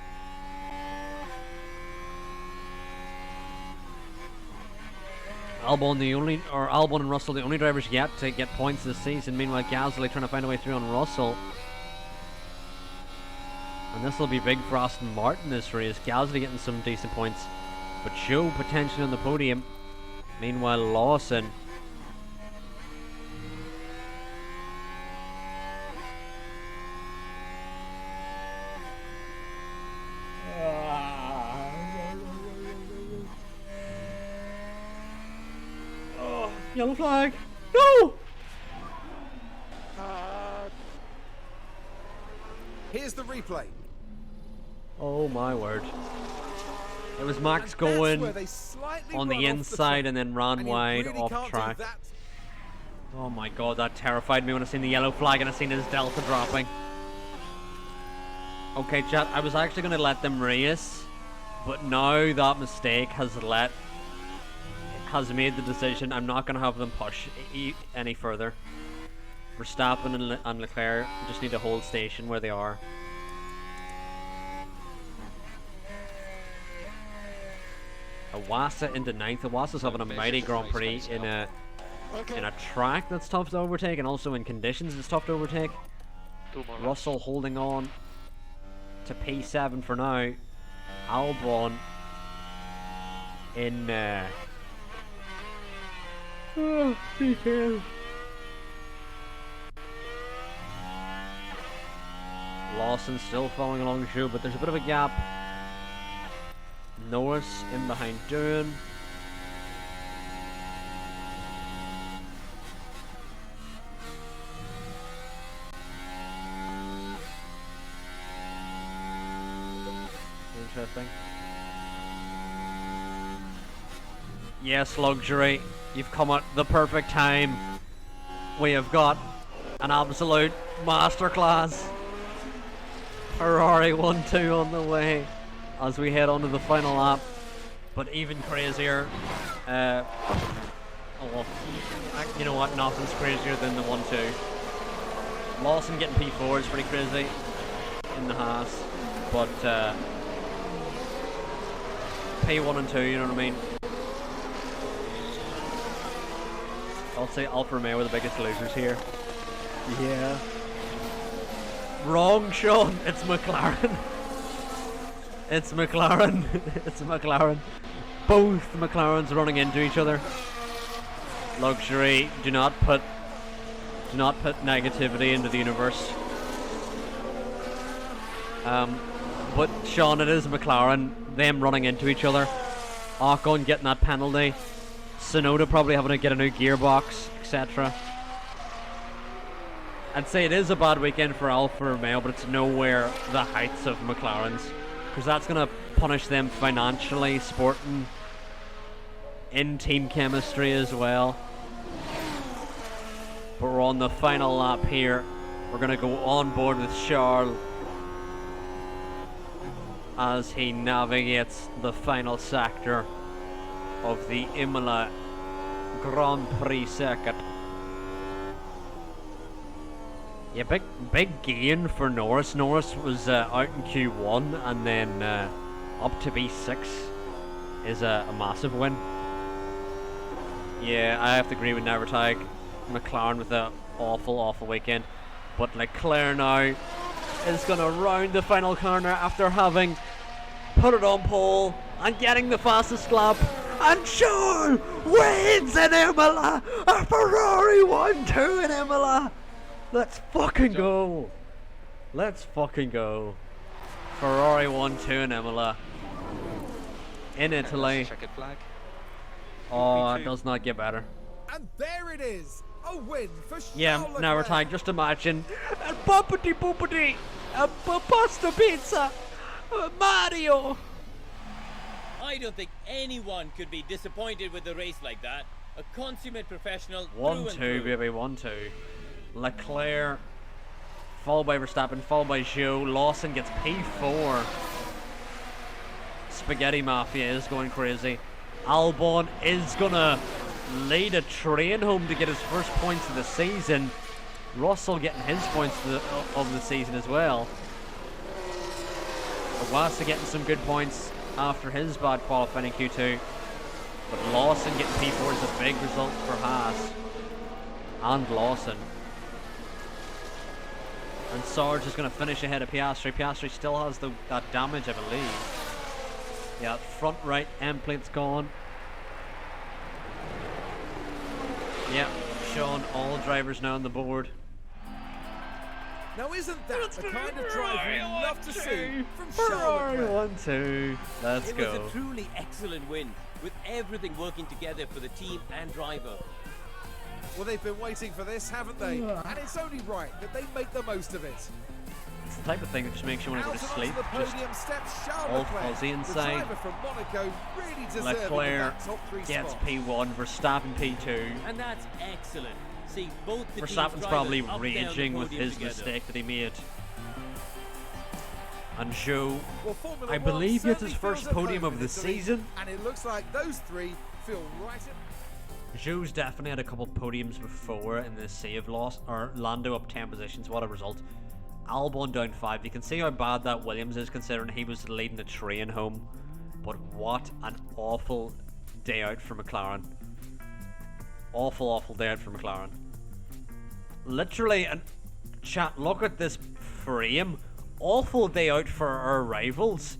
Albon and Russell the only drivers yet to get points this season. Meanwhile, Gasly trying to find a way through on Russell. And this will be big for Aston Martin this race. Gasly getting some decent points, but Joe potentially on the podium. Meanwhile, Lawson. Oh, yellow flag. No!
Here's the replay.
Oh my word. It was Max
And
going
that's where they slightly
on
run
the
off
inside
track.
and then ran
And you
wide
really
off
can't do
track.
that.
Oh my god, that terrified me when I seen the yellow flag and I seen his delta dropping. Okay, chat, I was actually going to let them race, but now that mistake has made the decision. I'm not going to have them push any further. Verstappen and Leclerc just need to hold station where they are. Iwasa into 9th. Iwasa's having a mighty Grand Prix in a track that's tough to overtake, and also in conditions it's tough to overtake. Russell holding on to P7 for now. Albon in P10. Lawson still following along the show, but there's a bit of a gap. Norris in behind Doohan. Interesting. Yes, Luxury, you've come at the perfect time. We have got an absolute masterclass. Ferrari 1-2 on the way as we head on to the final lap. But even crazier, oh well, you know what, nothing's crazier than the 1-2. Lawson getting P4 is pretty crazy in the Haas, but P1 and 2, you know what I mean? I'll say Alfa Romeo are the biggest losers here. Yeah. Wrong, Sean. It's McLaren. It's McLaren. It's McLaren. Both McLarens running into each other. Luxury. Do not put negativity into the universe. But Sean, it is McLaren. Them running into each other. Ocon getting that penalty. Tsunoda probably having to get a new gearbox, etc. I'd say it is a bad weekend for Alfa Romeo, but it's nowhere the heights of McLaren's, because that's going to punish them financially, sporting, in team chemistry as well. But we're on the final lap here. We're going to go on board with Charles as he navigates the final sector of the Imola Grand Prix circuit. Yeah, big gain for Norris. Norris was out in Q1 and then up to B6 is a massive win. Yeah, I have to agree with Nevertag. McLaren with an awful weekend. But Leclerc now is going to round the final corner after having put it on pole and getting the fastest lap. And Charles wins in Imola! A Ferrari 1-2 in Imola! Let's fucking go! Let's fucking go. Ferrari 1-2 in Imola. In Italy.
Checkered flag.
Oh, it does not get better.
And there it is. A win for Charles
Yeah,
Leclerc.
now we're tied. Just imagine. Boopity boopity. Pasta pizza. Mario.
I don't think anyone could be disappointed with a race like that. A consummate professional.
1-2, baby, 1-2. Leclerc, followed by Verstappen, followed by Zhou. Lawson gets P4. Spaghetti Mafia is going crazy. Albon is gonna lead a train home to get his first points of the season. Russell getting his points of the season as well. Wassa getting some good points after his bad qualifying in Q2. But Lawson getting P4 is a big result for Haas. And Lawson. And Sarge is going to finish ahead of Piastri. Piastri still has that damage, I believe. Yeah, front right end plate's gone. Yeah, Sean, all drivers now on the board.
Now isn't that the kind of drive we love to see from
Ferrari
Charles Leclerc?
1-2. Let's
It
go.
was a truly excellent win, with everything working together for the team and driver.
Well, they've been waiting for this, haven't they? And it's only right that they make the most of it.
It's the type of thing that just makes you want to go to
Out and
sleep.
onto the
Just
podium steps Charles
all
Leclerc,
fuzzy
the
inside.
driver from Monaco, really deserving of
Leclerc
that top three
gets
spot.
P1, Verstappen P2.
And that's excellent. See, both the team's
Verstappen's
drivers
probably
up down the
raging with
podium
his
together.
mistake that he made. And Zhou,
Well, Formula
I
One
believe it's
certainly
his first
feels at
podium
home
of
in
the
Italy,
season.
and it looks like those three feel right at
Zhou's definitely had a couple podiums before in the save loss, or Lando up 10 positions, what a result. Albon down 5. You can see how bad that Williams is considering he was leading the train home. But what an awful day out for McLaren. Awful day out for McLaren. Literally, and chat, look at this frame. Awful day out for our rivals.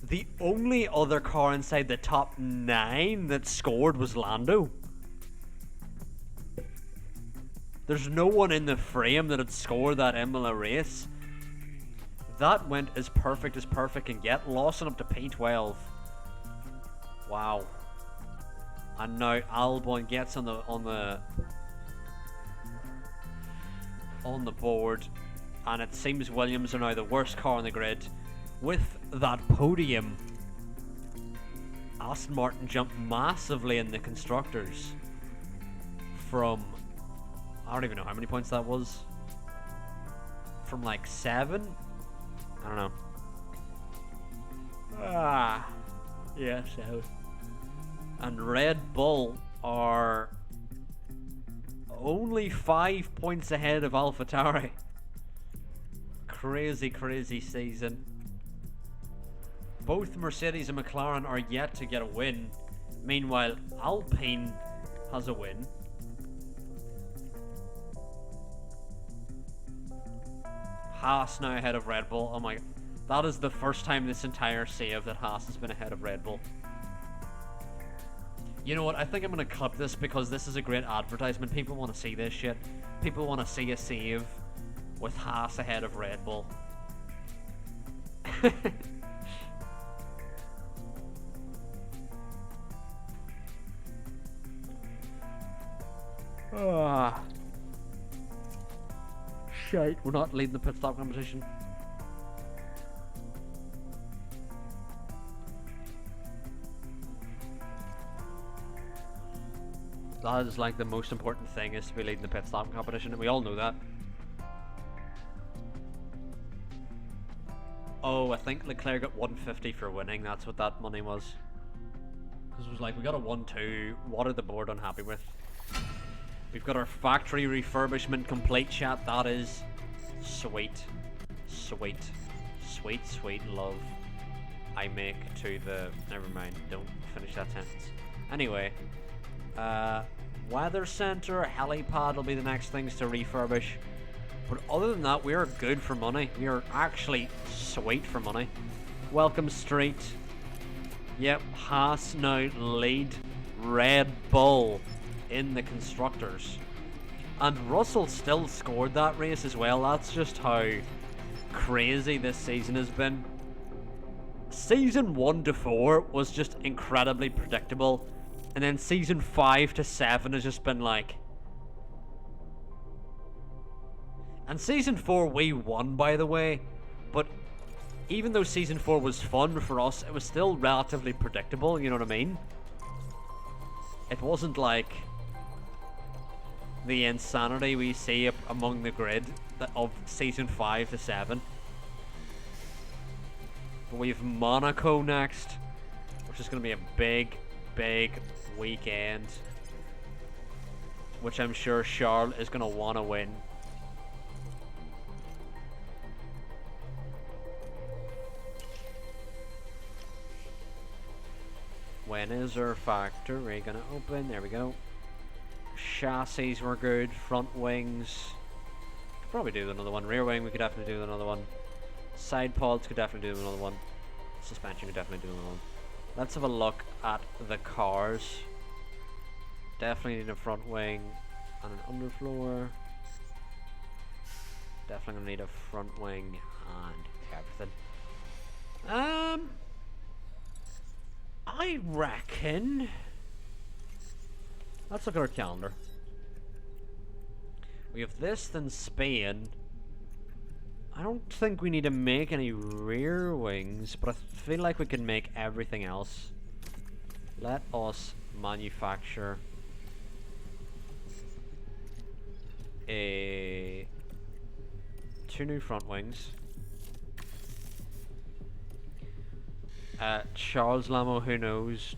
The only other car inside the top 9 that scored was Lando. There's no one in the frame that had scored that Imola race. That went as perfect can get. Lawson up to P12. Wow. And now Albon gets on the board, and it seems Williams are now the worst car on the grid. With that podium, Aston Martin jumped massively in the constructors from, I don't even know how many points that was, from like 7? I don't know. Yeah, 7. And Red Bull are only 5 points ahead of AlphaTauri. Crazy season. both Mercedes and McLaren are yet to get a win. Meanwhile, Alpine has a win. Haas now ahead of Red Bull. Oh my, that is the first time this entire save that Haas has been ahead of Red Bull. You know what, I think I'm going to clip this because this is a great advertisement. People want to see this shit. People want to see a save with Haas ahead of Red Bull. Ah, shite, we're not leading the pit stop competition. That is like the most important thing, is to be leading the pit stop competition, and we all know that. Oh, I think Leclerc got 150 for winning, that's what that money was. Because it was like, we got a 1-2, what are the board unhappy with? We've got our factory refurbishment complete, chat. That is sweet. Sweet. Sweet, sweet love I make to the... Never mind, don't finish that sentence. Anyway, weather center, helipad will be the next things to refurbish. But other than that, we are good for money. We are actually sweet for money. Welcome Street. Yep, Haas now lead Red Bull in the constructors, and Russell still scored that race as well. That's just how crazy this season has been. Season 1 to 4 was just incredibly predictable, and then season 5 to 7 has just been like... And season 4 we won, by the way, but even though season 4 was fun for us, it was still relatively predictable, you know what I mean? It wasn't like the insanity we see among the grid of season 5 to 7. But we have Monaco next, which is going to be a big, big weekend, which I'm sure Charles is going to want to win. When is our factory going to open? There we go. Chassis were good. Front wings. Could probably do another one. Rear wing, we could definitely do another one. Side pods could definitely do another one. Suspension could definitely do another one. Let's have a look at the cars. Definitely need a front wing and an underfloor. Definitely gonna need a front wing and everything. I reckon... Let's look at our calendar. We have this, then Spain. I don't think we need to make any rear wings, but I feel like we can make everything else. Let us manufacture two new front wings. Charles Lamo, who knows?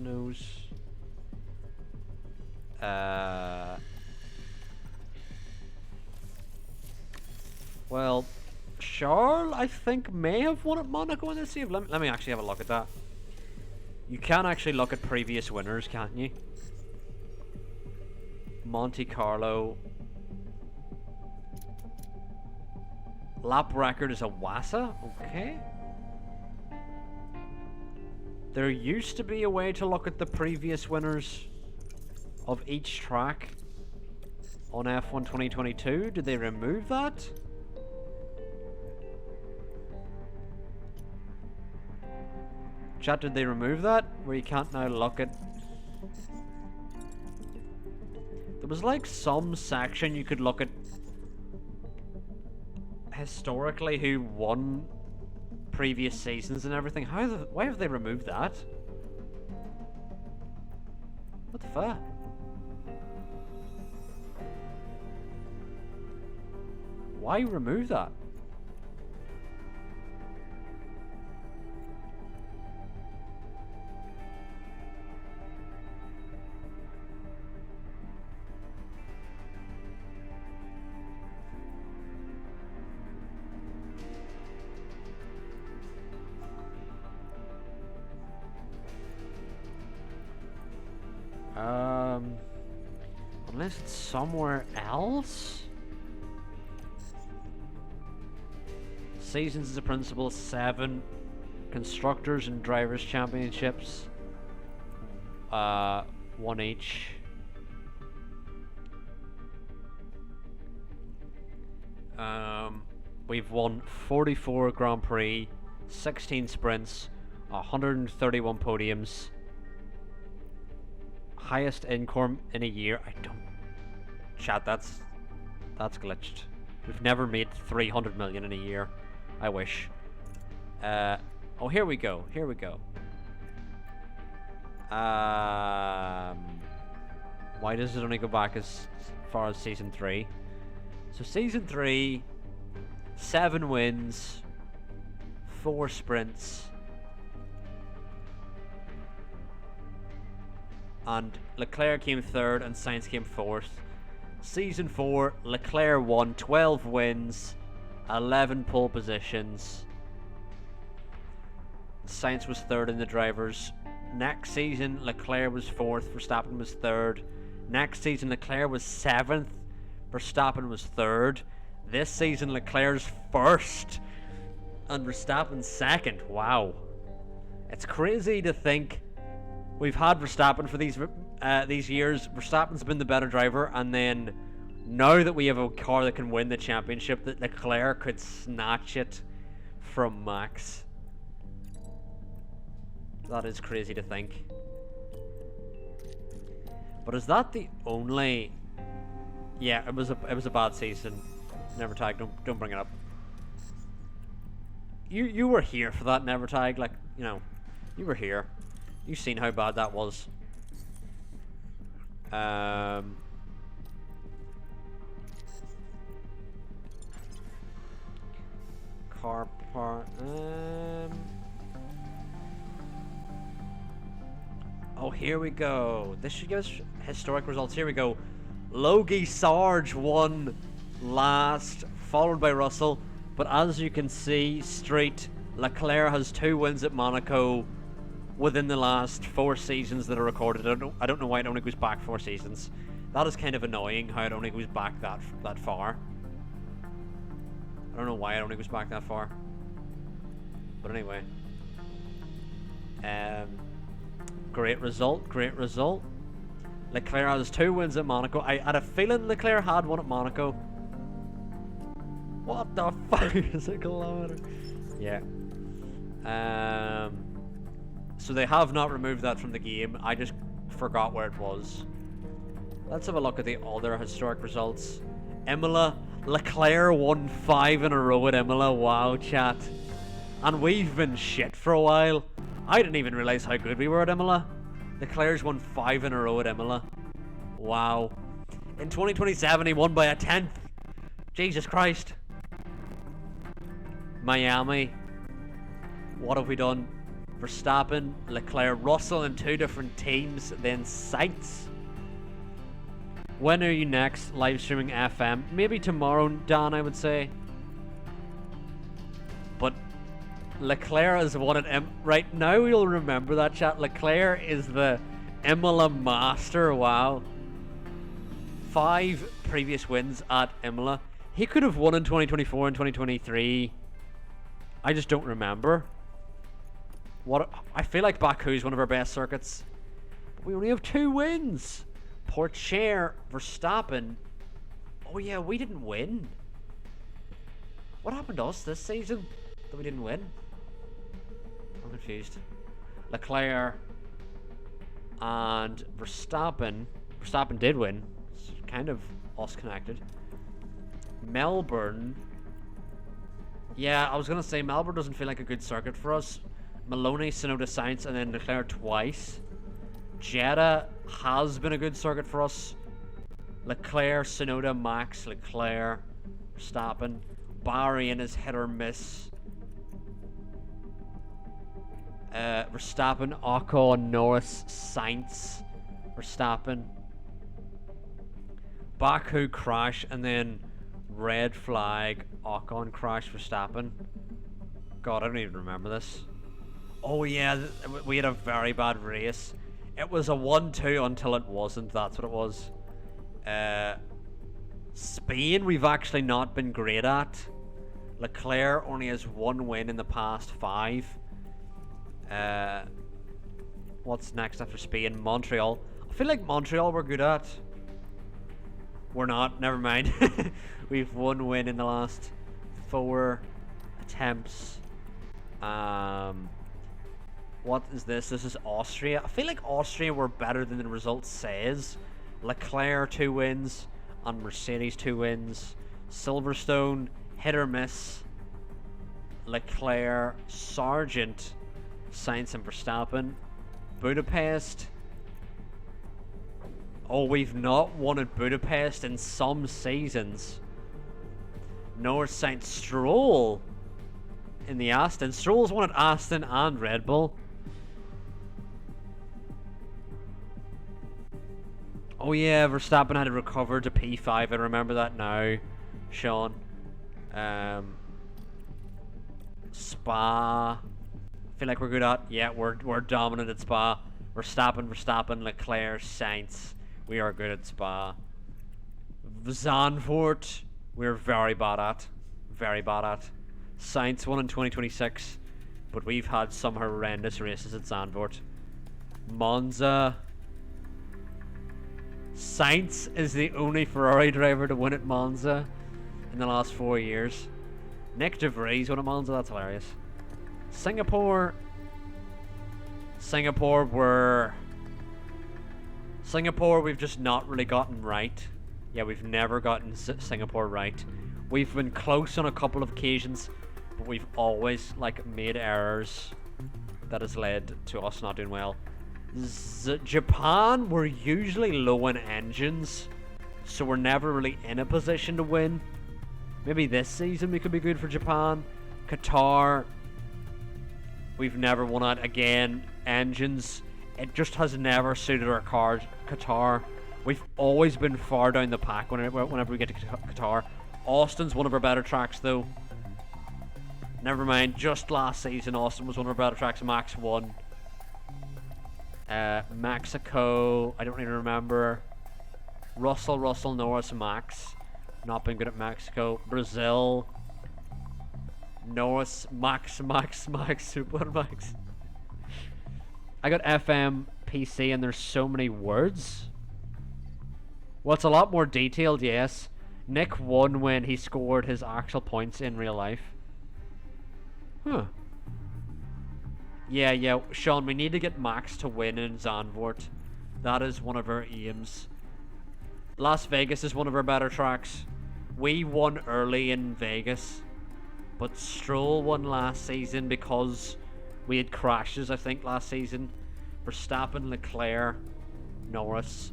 Well, Charles, I think, may have won at Monaco in this save. Let me actually have a look at that. You can actually look at previous winners, can't you? Monte Carlo. Lap record is a Wassa. Okay. There used to be a way to look at the previous winners of each track on F1 2022. Did they remove that? Chat, did they remove that? Where you can't now look at... There was like some section you could look at historically who won previous seasons and everything. Why have they removed that? What the fuck? Why remove that? Unless it's somewhere else? Seasons as a principal, 7. Constructors and Drivers' Championships. 1 each. We've won 44 Grand Prix, 16 sprints, 131 podiums. Highest income in a year. I don't... Chat, that's glitched. We've never made 300 million in a year. I wish. Oh, here we go. Here we go. Why does it only go back as far as Season 3? So Season 3, 7 wins, 4 sprints, and Leclerc came 3rd and Sainz came 4th. Season 4, Leclerc won 12 wins, 11 pole positions. Sainz was 3rd in the drivers. Next season, Leclerc was 4th, Verstappen was 3rd. Next season, Leclerc was 7th, Verstappen was 3rd. This season, Leclerc's 1st and Verstappen's 2nd. Wow. It's crazy to think we've had Verstappen for these years. Verstappen's been the better driver, and then now that we have a car that can win the championship, that Leclerc could snatch it from Max. That is crazy to think. But is that the only... Yeah, it was a bad season. Never tag, don't bring it up. You were here for that never tag, like, you know, you were here. You've seen how bad that was. Car part. Oh, here we go. This should give us historic results. Here we go. Logie Sarge won last, followed by Russell. But as you can see, Street, Leclerc has 2 wins at Monaco within the last 4 seasons that are recorded. I don't know why it only goes back 4 seasons. That is kind of annoying, how it only goes back that far. I don't know why it only goes back that far. But anyway. Great result, great result. Leclerc has 2 wins at Monaco. I had a feeling Leclerc had one at Monaco. What the fuck is a kilometer? Yeah. So they have not removed that from the game. I just forgot where it was. Let's have a look at the other historic results. Imola. Leclerc won 5 in a row at Imola. Wow, chat. And we've been shit for a while. I didn't even realize how good we were at Imola. Leclerc's won 5 in a row at Imola. Wow. In 2027, he won by a 10th. Jesus Christ. Miami. What have we done? Verstappen, Leclerc, Russell in 2 different teams, then Sainz. When are you next? Live streaming FM. Maybe tomorrow, Dan, I would say. But Leclerc has won it. Right now, you'll remember that, chat. Leclerc is the Imola master. Wow. 5 previous wins at Imola. He could have won in 2024 and 2023. I just don't remember. I feel like Baku is one of our best circuits. But we only have 2 wins. Pourchaire, Verstappen. Oh yeah, we didn't win. What happened to us this season that we didn't win? I'm confused. Leclerc and Verstappen. Verstappen did win. It's kind of us connected. Melbourne. Yeah, I was going to say Melbourne doesn't feel like a good circuit for us. Maloney, Tsunoda, Sainz, and then Leclerc twice. Jeddah has been a good circuit for us. Leclerc, Tsunoda, Max, Leclerc, Verstappen. Bahrain is hit or miss. Verstappen, Ocon, Norris, Sainz, Verstappen. Baku crash, and then red flag, Ocon crash, Verstappen. God, I don't even remember this. Oh yeah, we had a very bad race. It was a 1-2 until it wasn't. That's what it was. Spain, we've actually not been great at. Leclerc only has 1 win in the past 5. What's next after Spain? Montreal. I feel like Montreal we're good at. We're not. Never mind. We've 1 win in the last 4 attempts. What is this? This is Austria. I feel like Austria were better than the result says. Leclerc 2 wins and Mercedes 2 wins. Silverstone, hit or miss. Leclerc, Sargent, Sainz and Verstappen. Budapest. Oh, we've not won at Budapest in some seasons. Norris, Sainz, Stroll in the Aston. Stroll's won at Aston and Red Bull. Oh yeah, Verstappen had to recover to P5. I remember that now, Sean. Spa. I feel like we're good at. Yeah, we're dominant at Spa. Verstappen, Leclerc, Sainz. We are good at Spa. Zandvoort, we're very bad at. Very bad at. Sainz won in 2026, but we've had some horrendous races at Zandvoort. Monza. Sainz is the only Ferrari driver to win at Monza in the last 4 years. Nick De Vries won at Monza, that's hilarious. Singapore, we've just not really gotten right. Yeah, we've never gotten Singapore right. We've been close on a couple of occasions, but we've always made errors that has led to us not doing well. Japan, we're usually low on engines, so we're never really in a position to win. Maybe this season we could be good for Japan. Qatar, we've never won at. Again, engines, it just has never suited our cars. Qatar, we've always been far down the pack whenever we get to Qatar. Austin's one of our better tracks though. Never mind, just last season Austin was one of our better tracks. Max won. Mexico, I don't even remember. Russell, Norris, Max. Not been good at Mexico. Brazil. Norris, Max, Super Max. I got FM, PC, and there's so many words. Well, it's a lot more detailed, yes. Nick won when he scored his actual points in real life. Huh. Yeah, Sean, we need to get Max to win in Zandvoort. That is one of our aims. Las Vegas is one of our better tracks. We won early in Vegas, but Stroll won last season because we had crashes, I think, last season. Verstappen, Leclerc, Norris,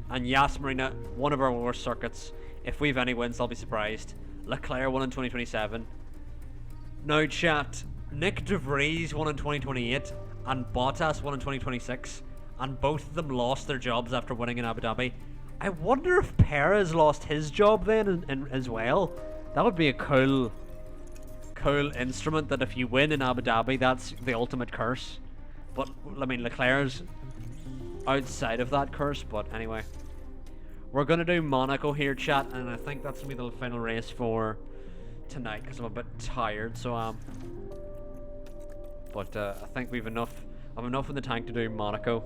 and Yas Marina, one of our worst circuits. If we have any wins, I'll be surprised. Leclerc won in 2027. Now, chat. Nick De Vries won in 2028 and Bottas won in 2026, and both of them lost their jobs after winning in Abu Dhabi. I wonder if Perez lost his job then as well. That would be a cool instrument, that if you win in Abu Dhabi, that's the ultimate curse. But I mean, Leclerc's outside of that curse. But anyway, we're gonna do Monaco here, chat, and I think that's gonna be the final race for tonight because I'm a bit tired. So but I think we've enough in the tank to do Monaco.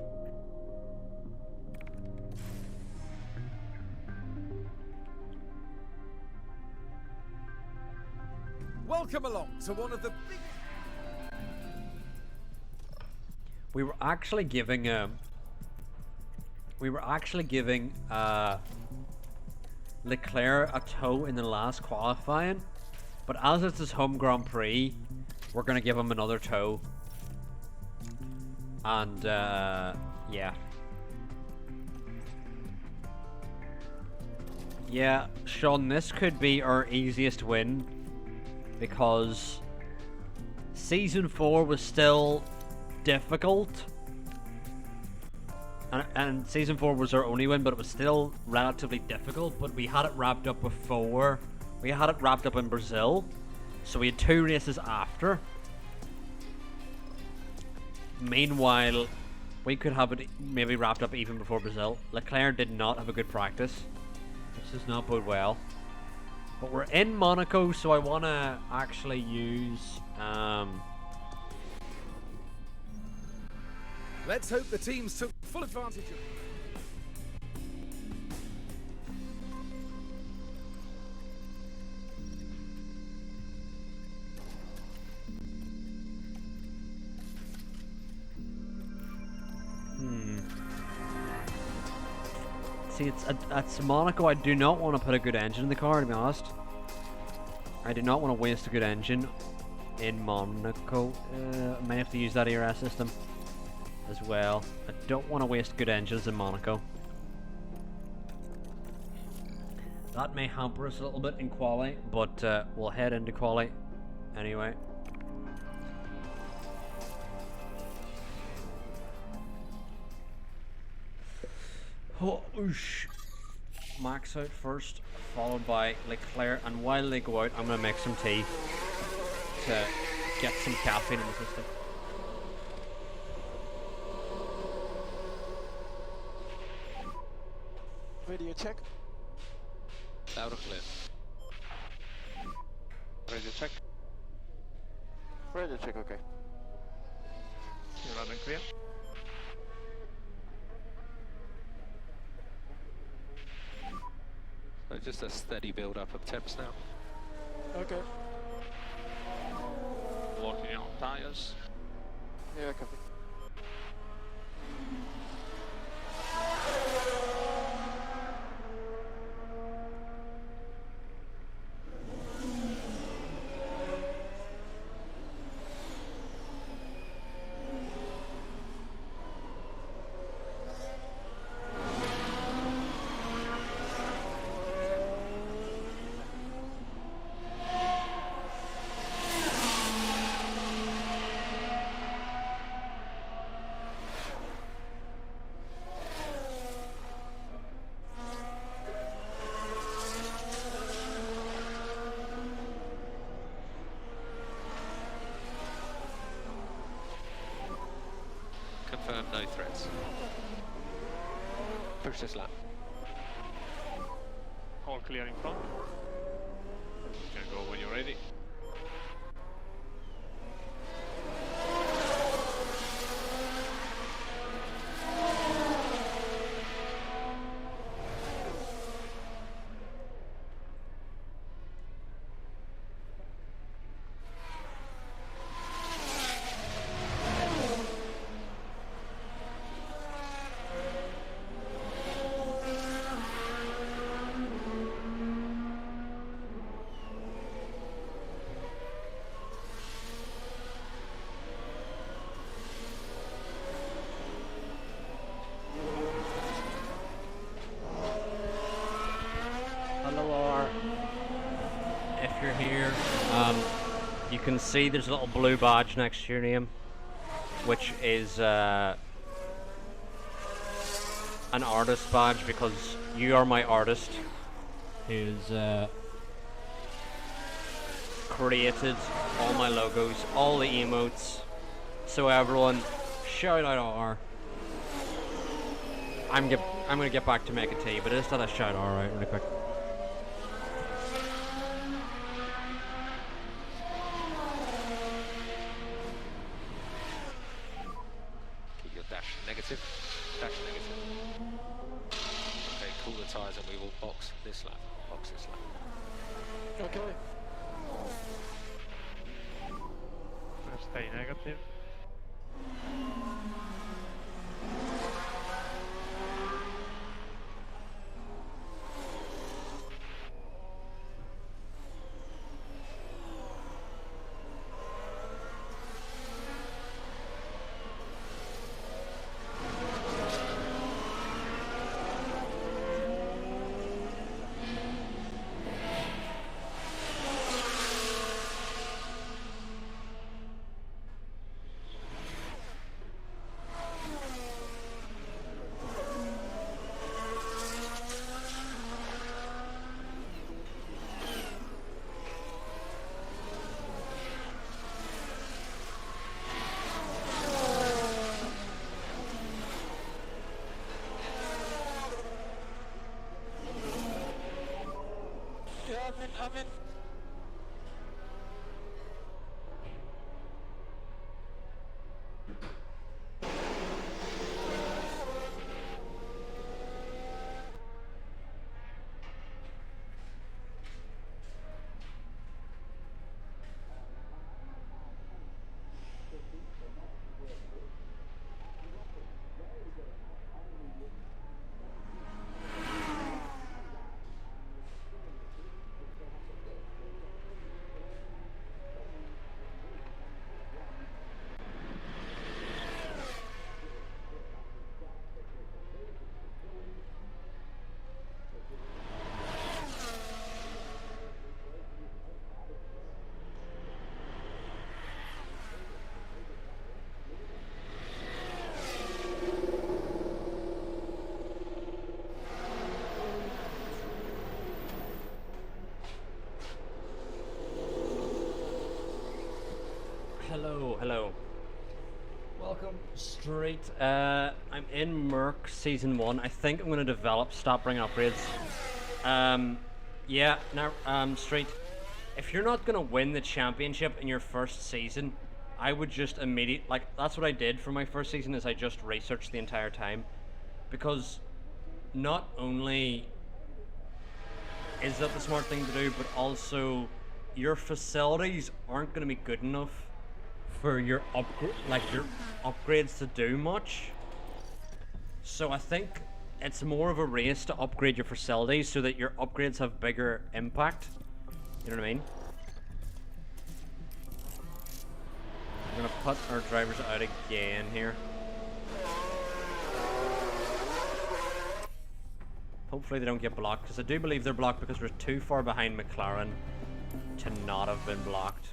Welcome along to one of the big...
We were actually giving Leclerc a tow in the last qualifying, but as it's his home Grand Prix, we're gonna give him another tow. And yeah, Sean, this could be our easiest win because Season 4 was still difficult, and Season 4 was our only win, but it was still relatively difficult. But we had it wrapped up before. We had it wrapped up in Brazil, so we had 2 races after. Meanwhile, We could have it maybe wrapped up even before Brazil. Leclerc did not have a good practice, which does not bode well. But we're in Monaco, so I want to actually use...
Let's hope the teams took full advantage of.
See, it's Monaco. I do not want to put a good engine in the car, to be honest. I do not want to waste a good engine in Monaco. I might have to use that ERS system as well. I don't want to waste good engines in Monaco. That may hamper us a little bit in quali, but we'll head into quali anyway. Oh, oosh. Max out first, followed by Leclerc, and while they go out, I'm going to make some tea to get some caffeine in the system.
Radio check.
Loud and clear.
Radio check.
Radio check, okay.
You're loud and clear.
So just a steady build up of temps now.
Okay.
Working on tires.
Yeah, copy.
Confirm no threats. Push this lap.
All clear in front. You can go when you're ready.
If you're here, you can see there's a little blue badge next to your name, which is an artist badge, because you are my artist who's created all my logos, all the emotes. So everyone, shout out R. I'm gonna get back to making tea, but I just thought I'd shout R out really quick.
Keep your dash negative. Dash negative. Okay, cool the tyres and we will box this lap. Box this lap.
Okay.
Stay negative.
I'm in.
Hello. Welcome, Street. I'm in Merc Season 1. I think I'm going to develop Stop Bringing Upgrades. Yeah, now, Street, if you're not going to win the championship in your first season, I would just that's what I did for my first season, is I just researched the entire time. Because not only is that the smart thing to do, but also your facilities aren't going to be good enough for your upgrades to do much. So I think it's more of a race to upgrade your facilities so that your upgrades have bigger impact. You know what I mean? We're gonna put our drivers out again here. Hopefully they don't get blocked, because I do believe they're blocked because we're too far behind McLaren to not have been blocked.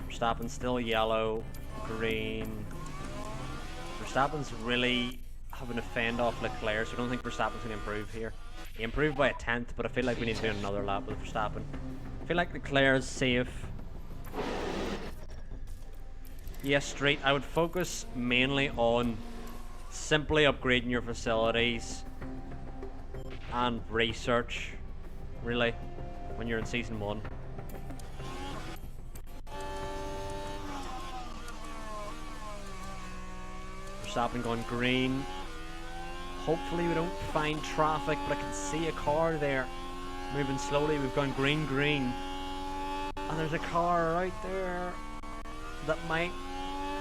Verstappen's still yellow, green. Verstappen's really having to fend off Leclerc, so I don't think Verstappen's going to improve here. He improved by a 10th, but I feel like we need to do another lap with Verstappen. I feel like Leclerc is safe. Yes, Street, I would focus mainly on simply upgrading your facilities and research, really, when you're in Season 1. Verstappen going green. Hopefully we don't find traffic, but I can see a car there moving slowly. We've gone green, green. And there's a car right there that might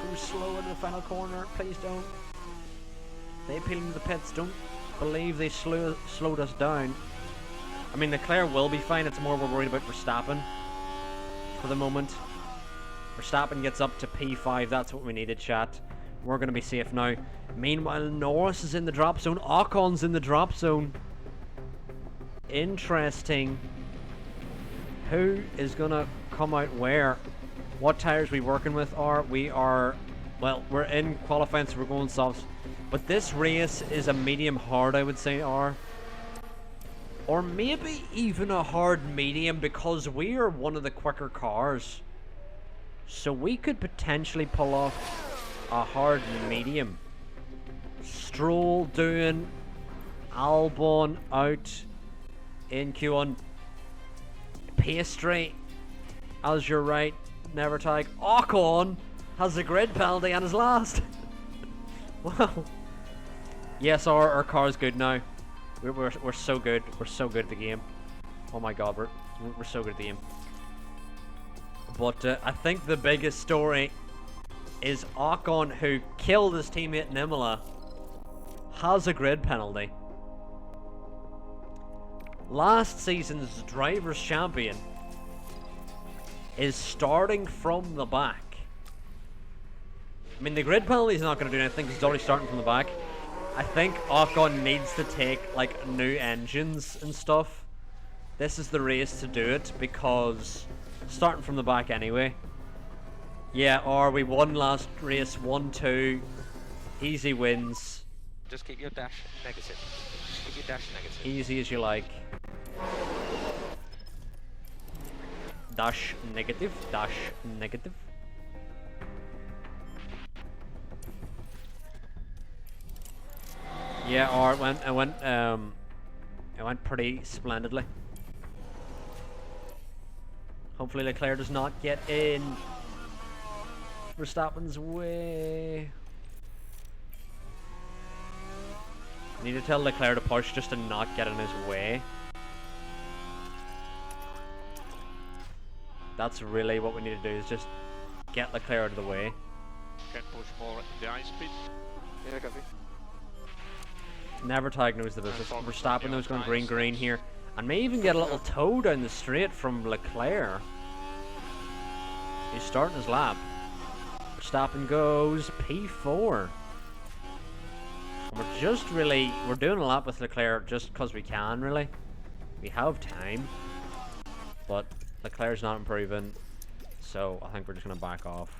go slow in the final corner. Please don't. They appeal into the pits. Don't believe they slowed us down. I mean, Leclerc will be fine. It's more we're worried about Verstappen for the moment. Verstappen gets up to P5. That's what we needed, chat. We're going to be safe now. Meanwhile, Norris is in the drop zone. Ocon's in the drop zone. Interesting. Who is going to come out where? What tires we working with are? We are... Well, we're in qualifying, so we're going softs. But this race is a medium hard, I would say, or maybe even a hard medium, because we are one of the quicker cars. So we could potentially pull off a hard medium. Stroll doing Albon out in Q1. Pastry, as you're right, never tag. Ocon has a grid penalty and is last. Well, yes, our car's good now. We're so good. We're so good at the game. Oh my god, we're so good at the game. But I think the biggest story is Ocon, who killed his teammate in Imola, has a grid penalty. Last season's Drivers' Champion is starting from the back. I mean, the grid penalty is not going to do anything because he's already starting from the back. I think Ocon needs to take, like, new engines and stuff. This is the race to do it, because starting from the back anyway. Yeah, or we won last race, 1-2. Easy wins.
Just keep your dash negative. Keep your dash negative.
Easy as you like. Dash negative, dash negative. Yeah, or it went pretty splendidly. Hopefully Leclerc does not get in Verstappen's way. I need to tell Leclerc to push just to not get in his way. That's really what we need to do, is just get Leclerc out of the way.
Can push more the high speed.
Yeah, copy.
Nevertag knows the business.
focus on
Verstappen
the
knows going
outside
green
steps.
here. And may even get a little toe down the straight from Leclerc. He's starting his lap. Verstappen goes P4. And we're just really, we're doing a lot with Leclerc just because we can, really. We have time. But Leclerc's not improving. So I think we're just going to back off.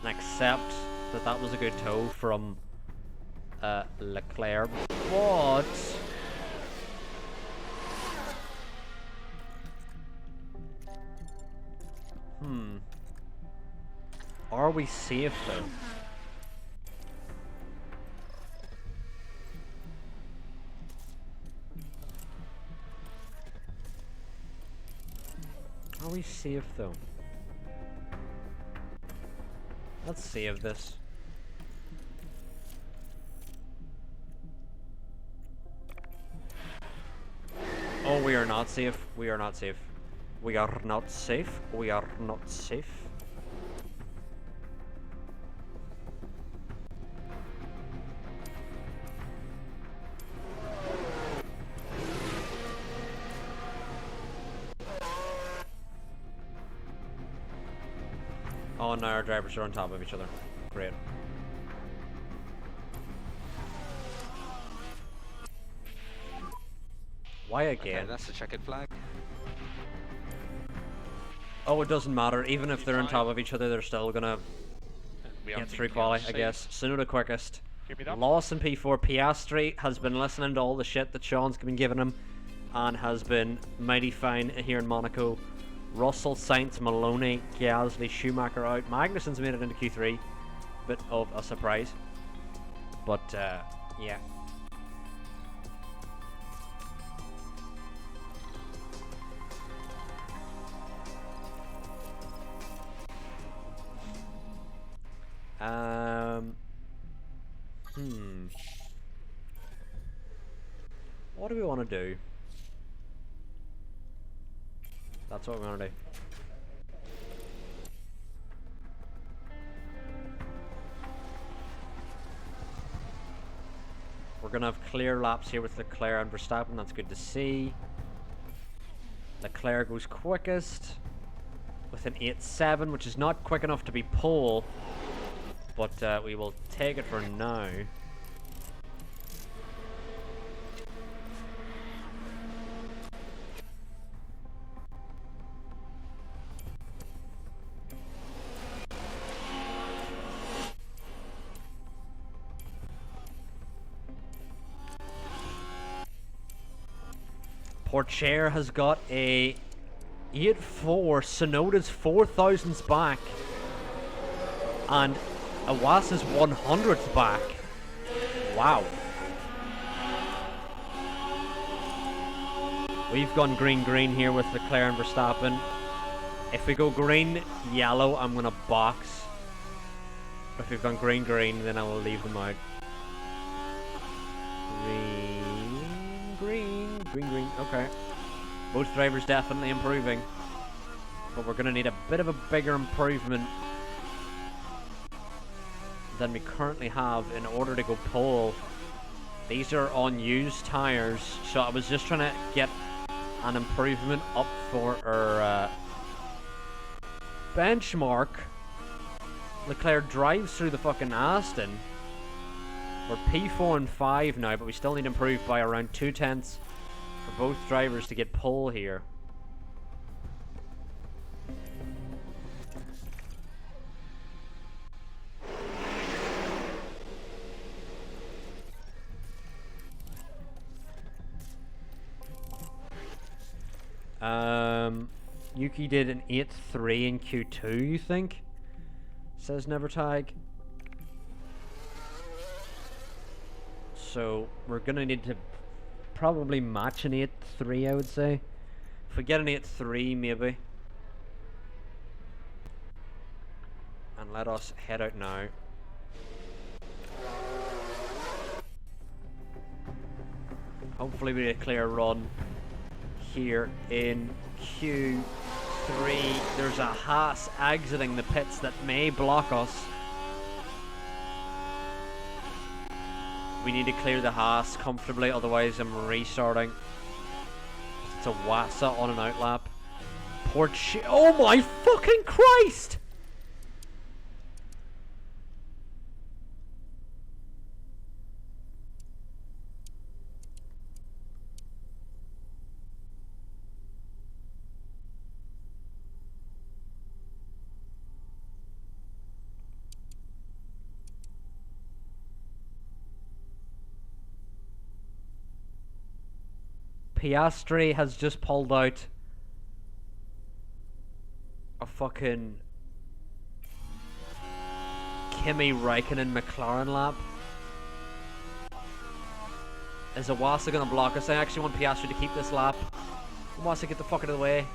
And accept that that was a good toe from Leclerc, but are we safe though? Are we safe though? Let's save this. Oh, we are not safe. We are not safe. We are not safe. We are not safe. Oh, now our drivers are on top of each other. Great. Why again?
Okay, that's the checkered flag.
Oh, it doesn't matter. Even if they're on top of each other, they're still gonna
We
get
are
through
thinking
quali, I
safe.
guess. Tsunoda quickest.
Keep it up.
Loss in P4. Piastri has been listening to all the shit that Sean's been giving him and has been mighty fine here in Monaco. Russell, Sainz, Maloney, Gasly, Schumacher out. Magnussen's made it into Q3. Bit of a surprise. But, yeah. What do we want to do? That's what we want to do. We're going to have clear laps here with Leclerc and Verstappen. That's good to see. Leclerc goes quickest with an 8.7, which is not quick enough to be pole. But we will take it for now. Porcher has got a 8.4, Sonoda's 4,000's back, and Awasa's 100th back. Wow. We've gone green here with Leclerc and Verstappen. If we go green yellow, I'm gonna box. If we've gone green then I will leave them out. Green. Okay. Both drivers definitely improving, but we're gonna need a bit of a bigger improvement than we currently have in order to go pole. These are unused tires, so I was just trying to get an improvement up for our benchmark. Leclerc drives through the fucking Aston. We're P4 and 5 now, but we still need to improve by around 0.2 for both drivers to get pole here. Yuki did an 8.3 in Q2, you think? Says Nevertag. So we're gonna need to probably match an 8-3, I would say. If we get an 8-3, maybe. And let us head out now. Hopefully we get a clear run here in Q3. There's a Haas exiting the pits that may block us. We need to clear the Haas comfortably, otherwise I'm restarting. It's a Wassa on an out lap. Oh my fucking Christ! Piastri has just pulled out a fucking Kimi Räikkönen McLaren lap. Is Iwasa gonna block us? I actually want Piastri to keep this lap. Iwasa, get the fuck out of the way.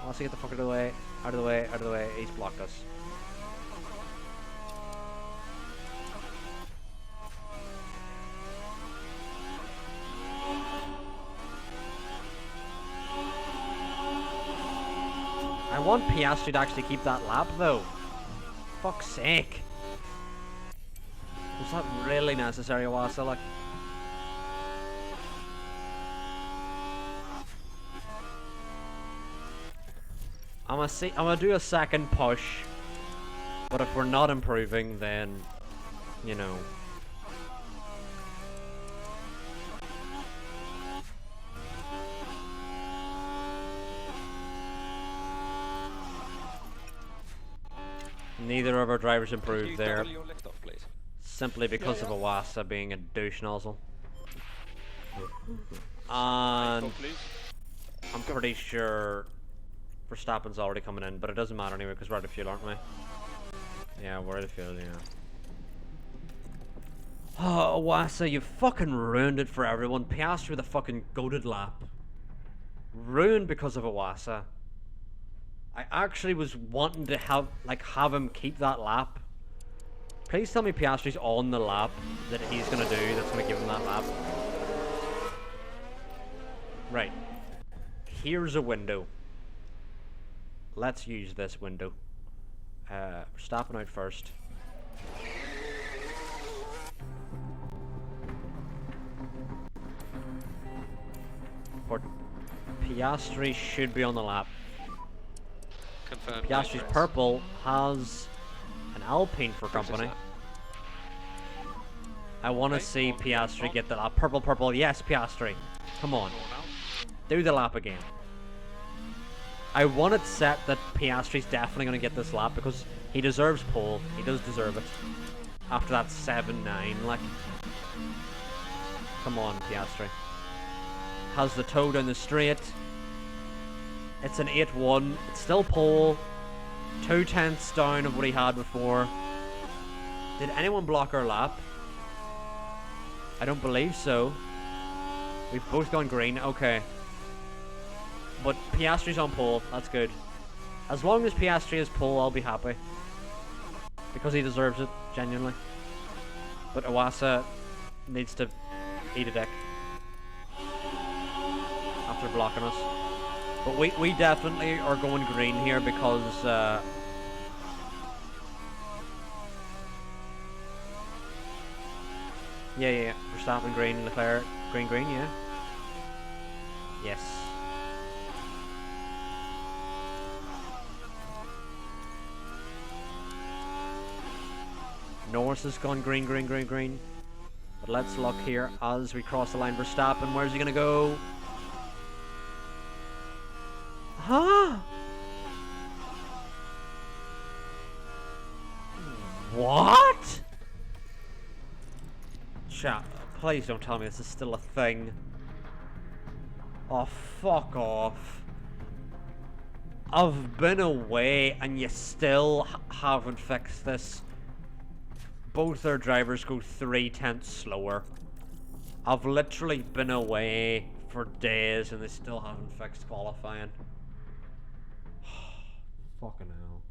Iwasa, get the fuck out of the way. Out of the way, out of the way. He's blocked us. I want Piastri to actually keep that lap though. Fuck's sake. Was that really necessary, Iwasa? Like, I'm gonna do a second push. But if we're not improving, then, you know. Neither of our drivers improved there, simply because of Iwasa being a douche nozzle. And I'm pretty sure Verstappen's already coming in, but it doesn't matter anyway because we're out of fuel, aren't we? Yeah, we're out of fuel, yeah. Oh, Iwasa, you fucking ruined it for everyone. Piastri with a fucking goated lap. Ruined because of Iwasa. I actually was wanting to have him keep that lap. Please tell me Piastri's on the lap that he's gonna do that's gonna give him that lap. Right. Here's a window. Let's use this window. Stopping out first. Piastri should be on the lap.
Confirmed.
Piastri's purple has an Alpine for company. I want to see Piastri get the lap. Purple, purple. Yes, Piastri. Come on. Do the lap again. I want it set that Piastri's definitely going to get this lap because he deserves pole. He does deserve it. After that 7-9, like. Come on, Piastri. Has the toe down the straight. It's an 8-1. It's still pole. 2/10 down of what he had before. Did anyone block our lap? I don't believe so. We've both gone green. Okay. But Piastri's on pole. That's good. As long as Piastri is pole, I'll be happy. Because he deserves it, genuinely. But Iwasa needs to eat a dick. After blocking us. But we definitely are going green here because yeah. Verstappen green, Leclerc green, yeah. Yes. Norris has gone green. But let's look here as we cross the line. Verstappen, where's he gonna go? Huh? What? Chat, please don't tell me this is still a thing. Oh, fuck off. I've been away and you still haven't fixed this. both their drivers go 3/10 slower. I've literally been away for days and they still haven't fixed qualifying.
Fucking hell.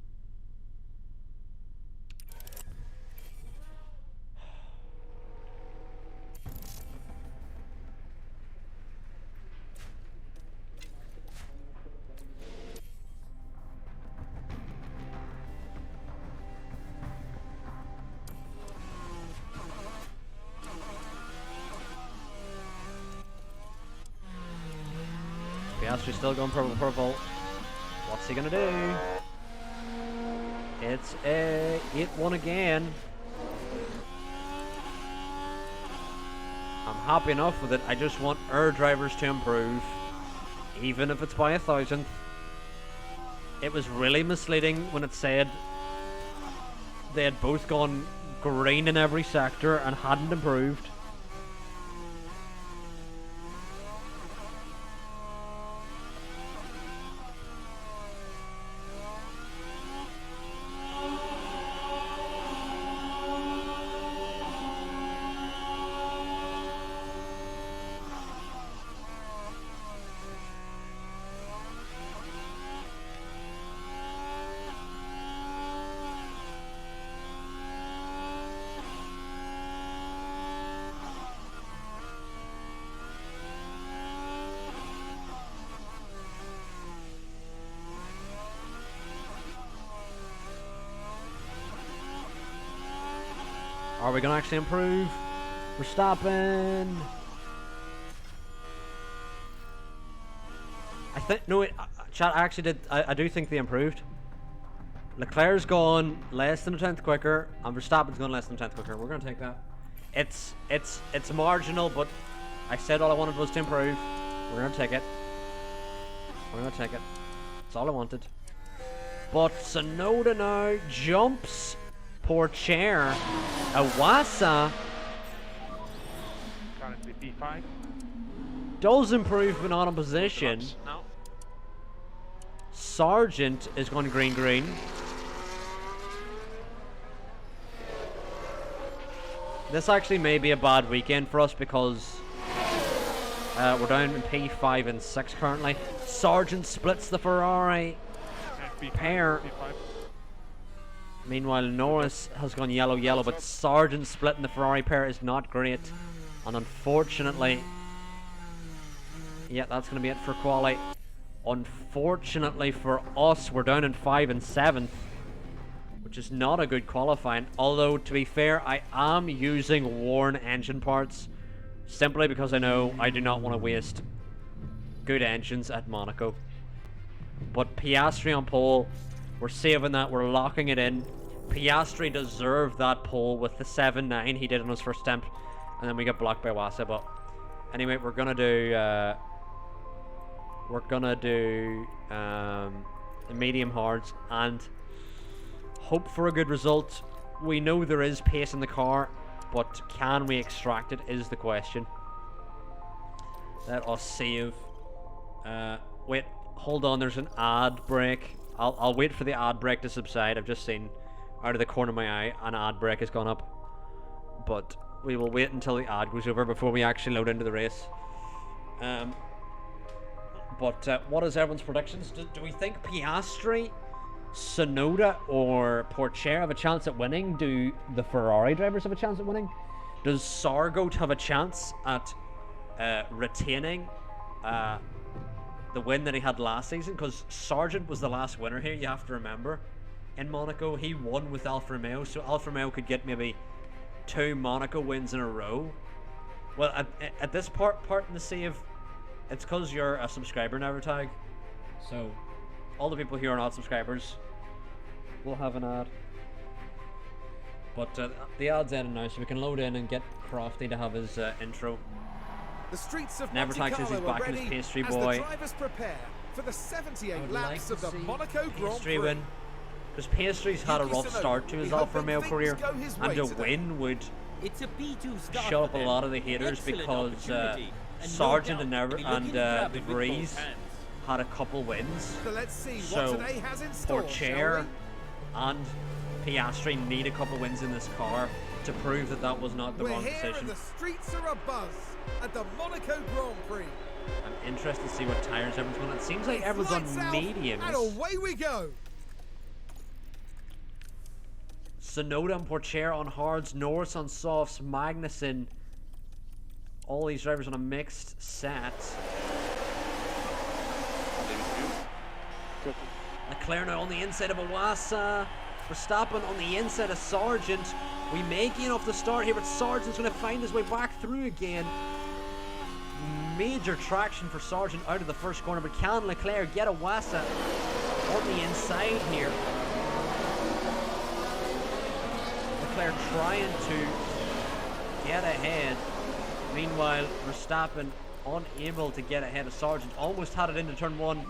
Piastri's still going purple. What's he gonna do? It's a 8-1 again. I'm happy enough with it. I just want our drivers to improve, even if it's by 1,000th. It was really misleading when it said they had both gone green in every sector and hadn't improved. Are we gonna actually improve? We're stopping. I think no. Chat. I actually did. I do think they improved. Leclerc's gone less than a 10th quicker, and Verstappen's gone less than a 10th quicker. We're gonna take that. It's marginal, but I said all I wanted was to improve. We're gonna take it. We're gonna take it. That's all I wanted. But Tsunoda now jumps. Poor chair. Awasa
Currently P5.
does improve but not in position.
No.
Sargent is going green. This actually may be a bad weekend for us because we're down in P5 and 6 currently. Sargent splits the Ferrari
P5,
pair.
P5.
Meanwhile, Norris has gone yellow, but Sargent splitting the Ferrari pair is not great. And unfortunately, yeah, that's going to be it for quali. Unfortunately for us, we're down in 5 and 7th, which is not a good qualifying. Although, to be fair, I am using worn engine parts simply because I know I do not want to waste good engines at Monaco. But Piastri on pole, we're saving that, we're locking it in. Piastri deserved that pole with the 7-9 he did on his first attempt, and then we get blocked by Wasa. But anyway, we're gonna do the medium hards and hope for a good result. We know there is pace in the car, but can we extract it is the question. Let us save. Wait, hold on, there's an ad break. I'll wait for the ad break to subside. I've just seen out of the corner of my eye an ad break has gone up, but we will wait until the ad goes over before we actually load into the race. But what is everyone's predictions? Do we think Piastri, Tsunoda, or Pourchaire have a chance at winning? Do the Ferrari drivers have a chance at winning? Does Sargot have a chance at retaining the win that he had last season? Because Sargent was the last winner here, you have to remember. In Monaco, he won with Alfa Romeo, so Alfa Romeo could get maybe 2 Monaco wins in a row. Well, at this part in the save, it's because you're a subscriber now, Tag. So, all the people here are not subscribers will have an ad. But the ad's ending now, so we can load in and get Crofty to have his intro.
The streets of
Never
Monte
taxes, he's
Carlo are
back in his
ready
pastry
as
boy.
the drivers prepare for the 78 laps of the Monaco Grand
Pastry
Prix.
win. Because Pastry's had a
Yuki
rough
Tsunoda
start to his
will be
Alfa
hoping
Romeo
things
career,
go his
and
way
a
today.
win would
It's a P2 start
shut up
for
a
them.
lot of the haters
Excellent
because
opportunity, and
Sargent
no doubt
and
they'll be looking to grab
De
it with both
Vries
hands.
had a couple wins.
So let's see
So,
what today has in store,
Pourchaire
shall
and Piastri need a couple wins in this car to prove that that was not the
We're
wrong
here
decision.
and the streets are abuzz at the Monaco Grand Prix.
I'm interested to see what tires everyone's on. It seems like everyone's
Lights
on
out,
mediums.
and away we go.
Sonoda and Porcher on hards, Norris on softs, Magnussen. All these drivers on a mixed set. Leclerc now on the inside of Iwasa. Verstappen on the inside of Sargent. We may gain off the start here, but Sargent's going to find his way back through again. Major traction for Sargent out of the first corner, but can Leclerc get Iwasa on the inside here? Leclerc trying to get ahead. Meanwhile, Verstappen unable to get ahead of Sargent. Almost had it into turn one,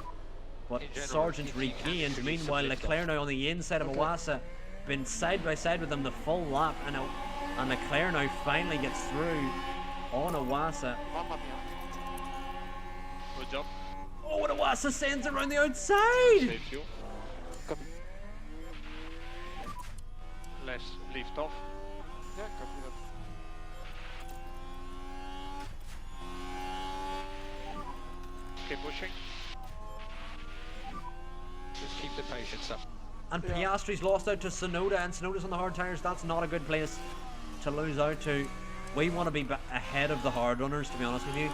but Sargent regained. Meanwhile, Leclerc now on the inside of Iwasa. Been side by side with them the full lap, and Leclerc now finally gets through on Iwasa.
Good job.
Oh, and Iwasa sends it around the outside!
Save fuel. Less lift off.
Yeah, copy that.
Keep pushing.
Just keep the patience up.
And Piastri's lost out to Sonoda, and Sonoda's on the hard tyres. That's not a good place to lose out to. We want to be ahead of the hard runners, to be honest with you.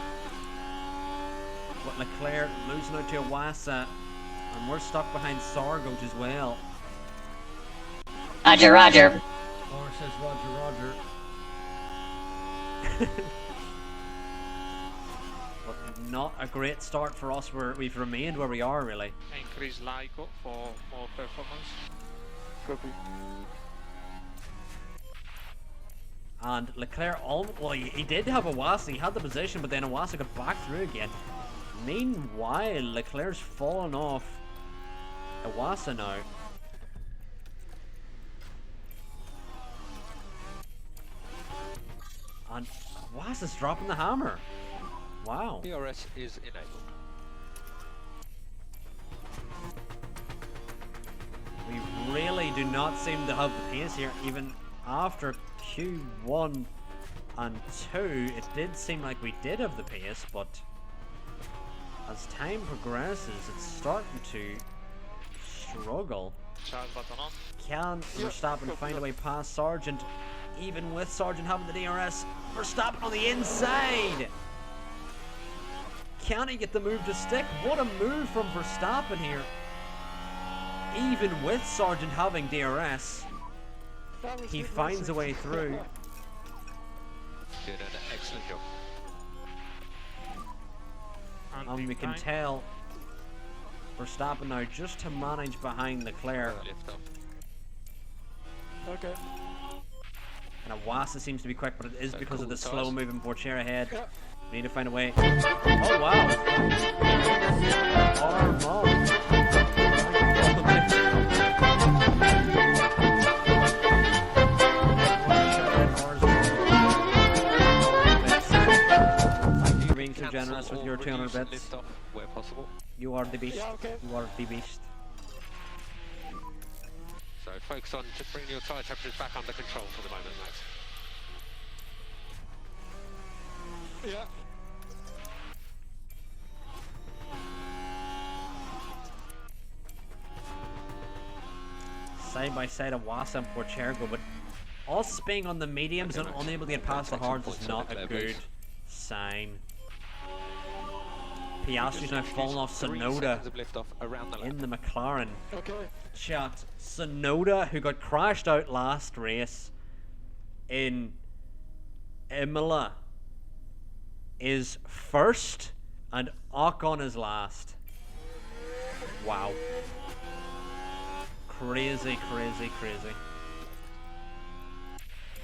But Leclerc losing out to Iwasa, and we're stuck behind Sargent as well.
Roger, Roger.
Or says Roger, Roger.
But not a great start for us. We've remained where we are, really.
Increase LICO for more performance.
Copy.
And Leclerc, well, he did have Iwasa. He had the position, but then Iwasa got back through again. Meanwhile, Leclerc's fallen off Iwasa now. And Iwasa's dropping the hammer. Wow.
DRS is enabled.
We really do not seem to have the pace here, even after Q1 and 2. It did seem like we did have the pace, but as time progresses, it's starting to struggle.
Charge button on.
Can Verstappen find a way past Sargent? Even with Sargent having the DRS, Verstappen on the inside! Can he get the move to stick? What a move from Verstappen here. Even with Sargent having DRS, he finds a way through.
Did an excellent job.
And we can tell Verstappen now just to manage behind Leclerc.
Lift off.
Okay.
And Iwasa seems to be quick, but it is because of the
cool
slow
tires.
moving Porcher ahead. We need to find a way. Oh wow! Armand. Thank you for being so generous with your 200 bits.
Lift off where possible.
You are the beast.
Yeah, okay.
You are the beast.
So focus on just bringing your tyre temperatures back under control for the moment, Max.
Yeah.
Side by side Iwasa and Porcher go, but us being on the mediums and unable to get past the hards is not a good sign. Piastri's now fallen off
3
Sonoda
seconds of lift off around the lap.
in the McLaren.
Okay.
Chat. Sonoda, who got crashed out last race in Imola, is first and Ocon is last. Wow. Crazy, crazy, crazy.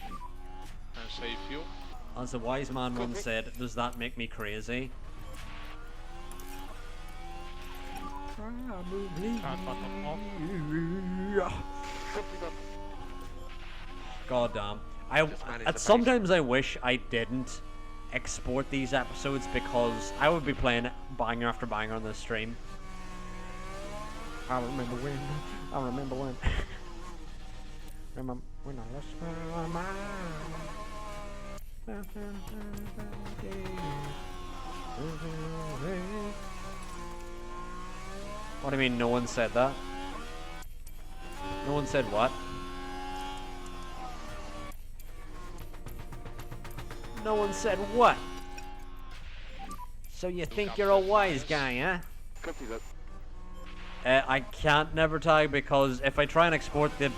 And save fuel.
As the wise man once said, does that make me crazy?
Charge button off.
Copy that.
God damn.
manage the pace.
Sometimes I wish I didn't export these episodes because I would be playing banger after banger on this stream. I remember when. Remember when I lost my mind. What do you mean no one said that? No one said what? No one said what? So you think you're a wise guy, huh?
Copy that.
I can't never tag because if I try and export the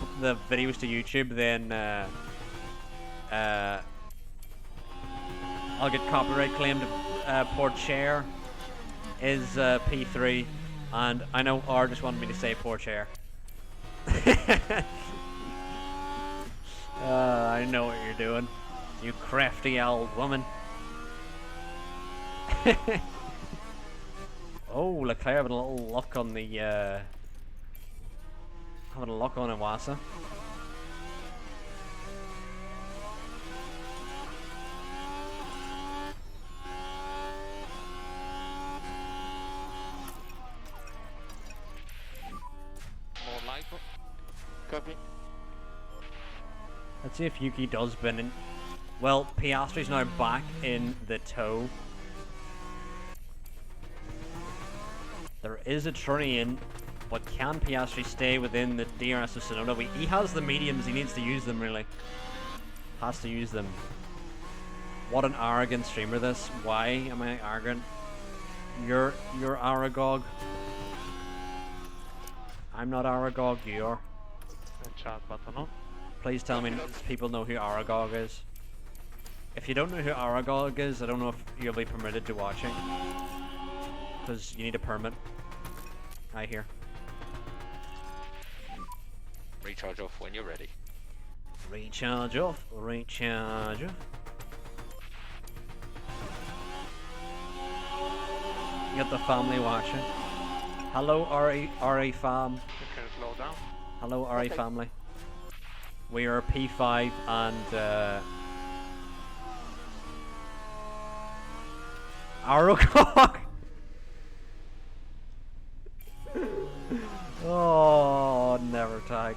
videos to YouTube, then I'll get copyright claimed. Port share is P3, and I know R just wanted me to say port share. I know what you're doing, you crafty old woman. Oh, Leclerc having a little luck on the having a luck on Iwasa.
More light.
Copy.
Let's see if Yuki does bin in. Well, Piastri's now back in the tow. There is a train, but can Piastri stay within the DRS of Sonoda? He has the mediums, he needs to use them really. Has to use them. What an arrogant streamer this. Why am I arrogant? You're Aragog. I'm not Aragog, you are.
Chat button on.
Please tell me people know who Aragog is. If you don't know who Aragog is, I don't know if you'll be permitted to watch it. Because you need a permit. I hear.
Recharge off when you're ready.
Recharge off, recharge off. You got the family watching. Hello, RA fam.
You can slow down.
Hello, RA family. We are P5 and Aragog. Oh, never tag.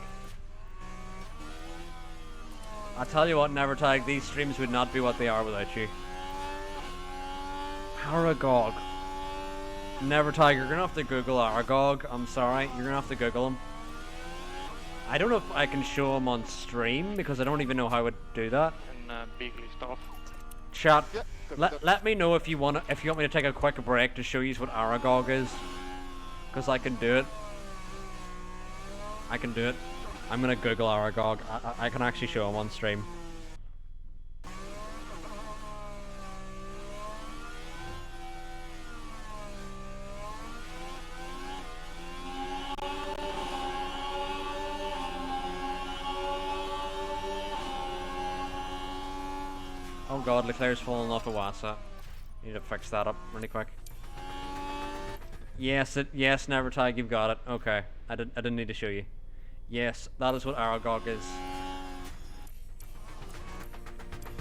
I tell you what, never tag. These streams would not be what they are without you. Aragog. Never tag. You're gonna have to Google Aragog. I'm sorry. You're gonna have to Google him. I don't know if I can show him on stream because I don't even know how I would do that.
And big list off.
Chat.
Yeah, copy that.
Let me know if you want me to take a quick break to show you what Aragog is, because I can do it. I can do it. I'm gonna Google Aragog. I can actually show him on stream. Oh god, Leclerc's falling off a Wasa. Need to fix that up really quick. Yes, yes, never tag, you've got it. Okay, I didn't need to show you. Yes, that is what Aragog is.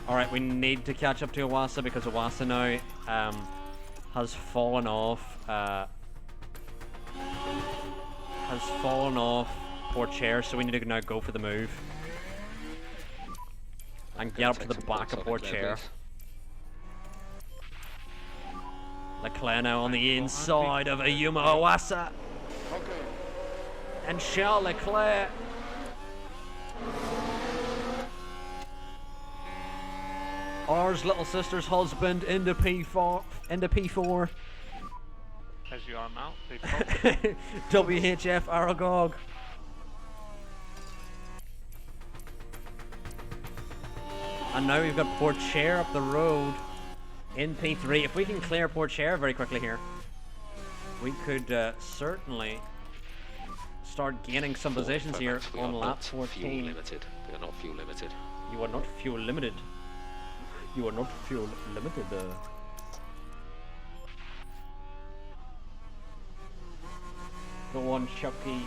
Alright, we need to catch up to Iwasa because Iwasa now has fallen off port chair, so we need to now go for the move. And get up to the back of port chair. Leclerc now on the inside of Ayuma Iwasa.
Okay.
And Charles Leclerc. R's little sister's husband into P4.
As you are now.
WHF Aragog. And now we've got Port Chair up the road in P3. If we can clear Port Chair very quickly here, we could certainly start gaining some positions here on lap 14.
Fuel limited. We are not fuel limited.
You are not fuel limited. You are not fuel limited. Go on, Chucky.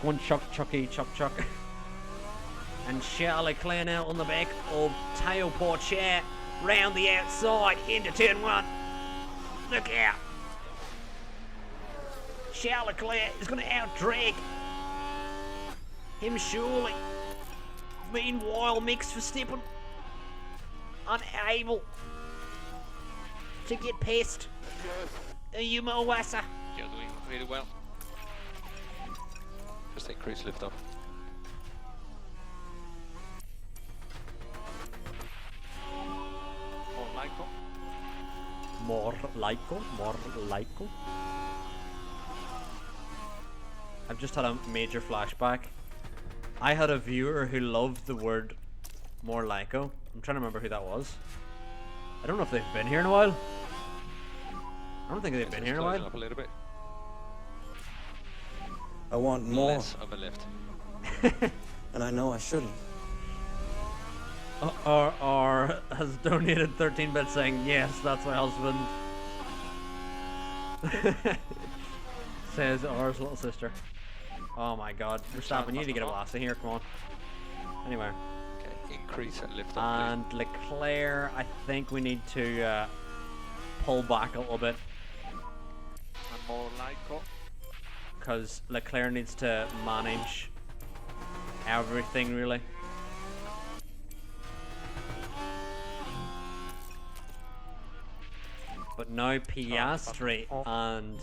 Go on, Chucky, Chuck. And Charles Leclerc now on the back of Tail Porcher, round the outside into turn 1. Look out! Charles Leclerc is going to out-drag him surely. Meanwhile, Max Verstappen unable to get past IMOLA.
You're doing really well. Just increase lift off. More Lyco.
More Lyco. I've just had a major flashback. I had a viewer who loved the word more Lyco. I'm trying to remember who that was. I don't know if they've been here in a while. I don't think they've been here in a while.
Up a little bit.
I want more,
Less of a lift.
and I know I shouldn't.
R has donated 13 bits saying, yes, that's my husband. Says R's little sister. Oh my god. Verstappen, you need to get a blast in here, come on. Anyway.
Okay, increase and lift up.
And Leclerc, I think we need to pull back a little bit.
And more Lyco.
Because Leclerc needs to manage everything, really. But now Piastri and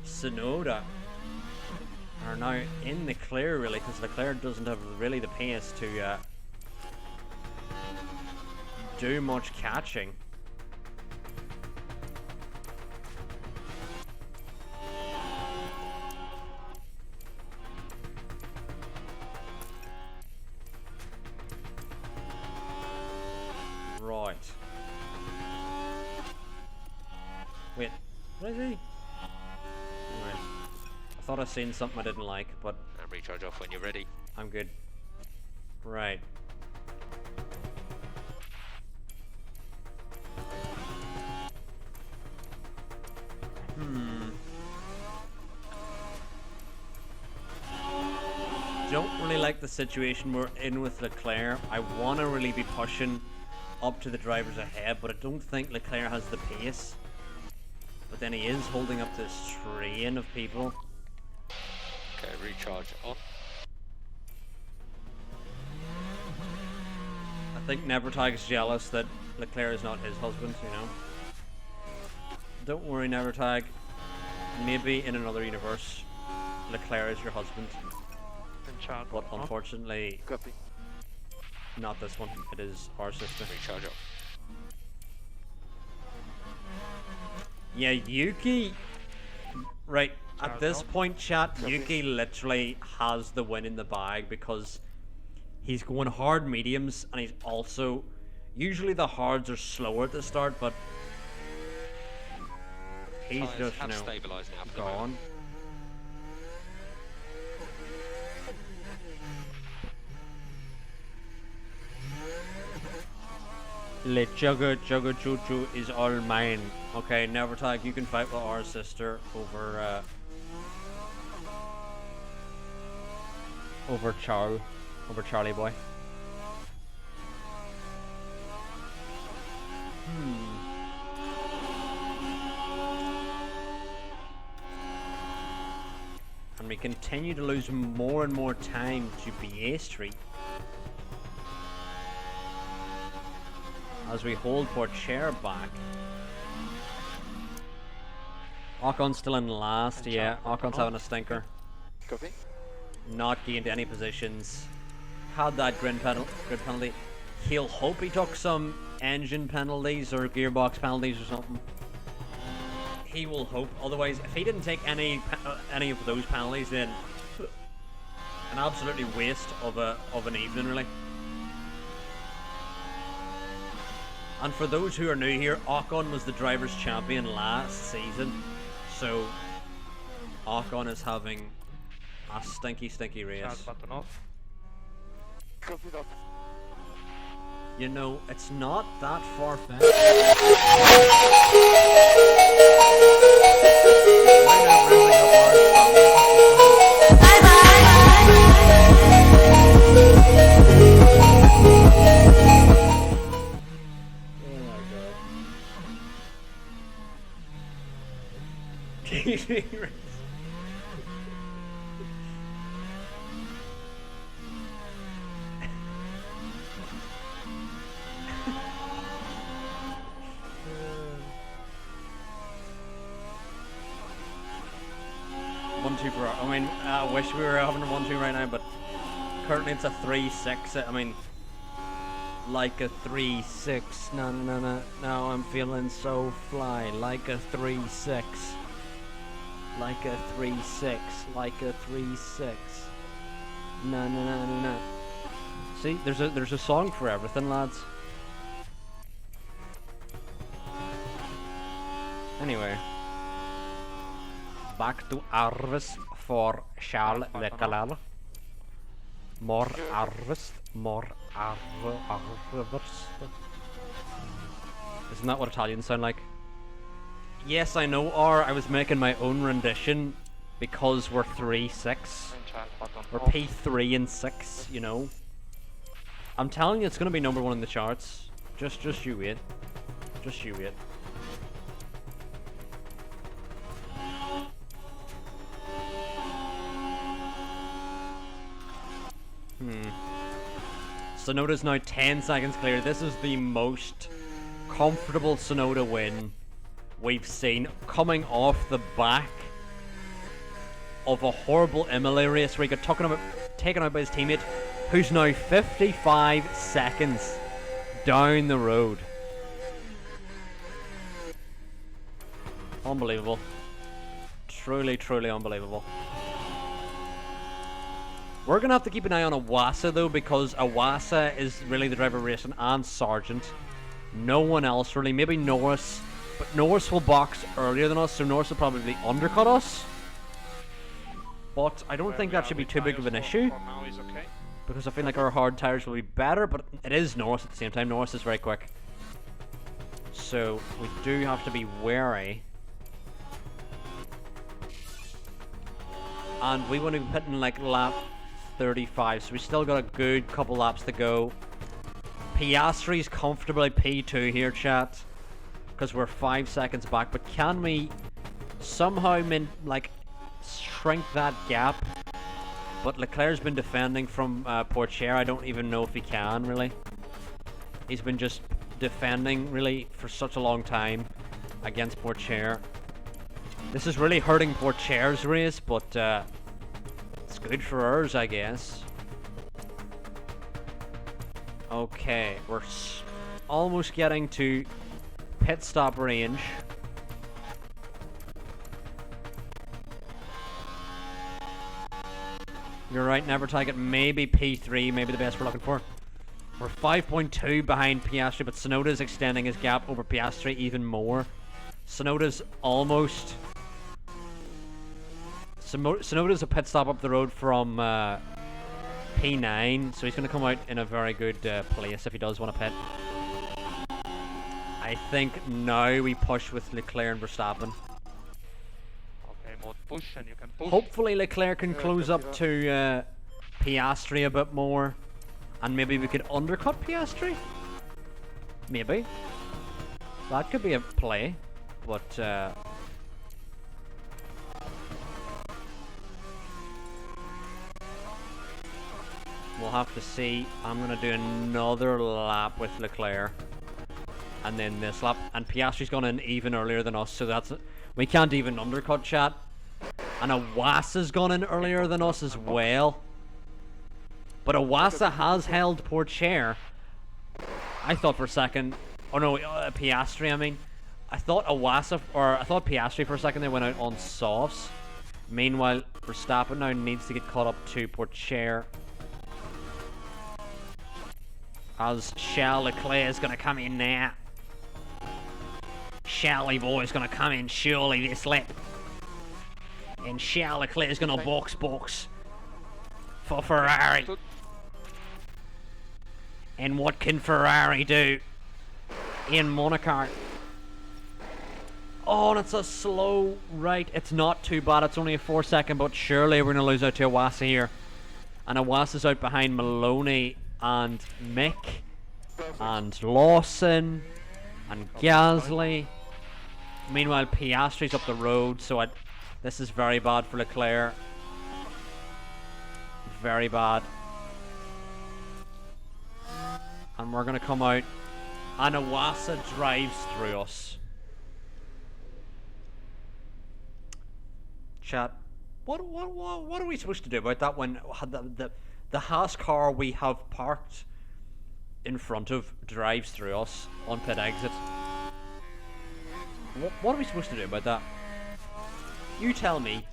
Tsunoda are now in the clear, really, because Leclerc doesn't have really the pace to do much catching. Right. Wait, what is he? Anyway, I thought I seen something I didn't like, but
And recharge off when you're ready.
I'm good. Right. Don't really like the situation we're in with Leclerc. I want to really be pushing up to the drivers ahead, but I don't think Leclerc has the pace. But then he is holding up this train of people.
Okay, recharge on.
I think Nevertag's jealous that Leclerc is not his husband, you know. Don't worry, Nevertag. Maybe in another universe, Leclerc is your husband.
Charge
But
on.
unfortunately,
Copy.
not this one. It is our sister.
Recharge off.
Yeah, Yuki. Right, at
Charge
this
on.
point, chat, Yuki literally has the win in the bag because he's going hard mediums and he's also. Usually the hards are slower at the start, but he's
Tyres
just,
have stabilised now for the moment.
gone. Le Jugga Jugga Choo Choo is all mine. Okay, Nevertag, you can fight with our sister over Charlie boy. And we continue to lose more and more time to BA Street as we hold for chair back. Ocon's still in last, yeah. Ocon's having a stinker.
Copy.
Not gained any positions. Had that grid penalty. He'll hope he took some engine penalties or gearbox penalties or something. He will hope. Otherwise, if he didn't take any of those penalties, then an absolutely waste of an evening, really. And for those who are new here, Ocon was the drivers' champion last season, so Ocon is having a stinky race.
Charge button off.
Copy that.
You know, it's not that far fetched. I mean, I wish we were having a 1-2 right now, but currently it's a 3-6. I mean, like a 3-6. No, no, no, no. Now I'm feeling so fly. Like a 3-6. Like a 3-6. Like a 3-6. No, no, no, no, no. See, there's a song for everything, lads. Anyway, back to harvest for Charles Leclerc. More harvest, more harvest. Isn't that what Italians sound like? Yes, I know, or I was making my own rendition because we're 3-6. We're P3 and 6, you know. I'm telling you, it's gonna be #1 in the charts. Just you wait. Just you wait. Sonoda's now 10 seconds clear. This is the most comfortable Sonoda win we've seen, coming off the back of a horrible Imola race where he got taken out by his teammate, who's now 55 seconds down the road. Unbelievable. Truly, truly unbelievable. We're going to have to keep an eye on Iwasa though, because Iwasa is really the driver racing, and Sargent. No one else really. Maybe Norris, but Norris will box earlier than us, so Norris will probably undercut us. But I don't think that should be too big of an issue, because I feel like our hard tires will be better, but it is Norris at the same time. Norris is very quick. So we do have to be wary. And we want to be hitting like lap 35, so we still got a good couple laps to go. Piastri's comfortably P2 here, chat, because we're 5 seconds back. But can we somehow shrink that gap? But Leclerc's been defending from Pourchaire. I don't even know if he can really. He's been just defending really for such a long time against Pourchaire. This is really hurting Pourchaire's race, but it's good for ours, I guess. Okay, we're almost getting to pit stop range. You're right, never target. Maybe P3, maybe the best we're looking for. We're 5.2 behind Piastri, but Sonoda's extending his gap over Piastri even more. Sonoda's almost... Sonoda's a pit stop up the road from P9, so he's going to come out in a very good place if he does want to pit. I think now we push with Leclerc and Verstappen.
Okay, mode push, and you can push.
Hopefully Leclerc can close up to Piastri a bit more, and maybe we could undercut Piastri? Maybe. That could be a play, but... we'll have to see. I'm going to do another lap with Leclerc. And then this lap. And Piastri's gone in even earlier than us, so that's... we can't even undercut, chat. And Iwasa's gone in earlier than us as well. But Iwasa has held Pourchaire. I thought for a second... oh no, Piastri, I mean. I thought Piastri for a second they went out on softs. Meanwhile, Verstappen now needs to get caught up to Pourchaire. As Charles Leclerc is going to come in now. Charlie boy is going to come in surely this lap. And Charles Leclerc is going to box for Ferrari. And what can Ferrari do in Monaco? Oh, and it's a slow right. It's not too bad. It's only a 4-second, but surely we're going to lose out to Iwasa here. And Iwasa's out behind Maloney and Mick and Lawson and Gasly. Meanwhile, Piastri's up the road, so this is very bad for Leclerc. Very bad. And we're going to come out, and Iwasa drives through us. Chat, What are we supposed to do about that when the Haas car we have parked in front of drives through us on pit exit? What are we supposed to do about that? You tell me.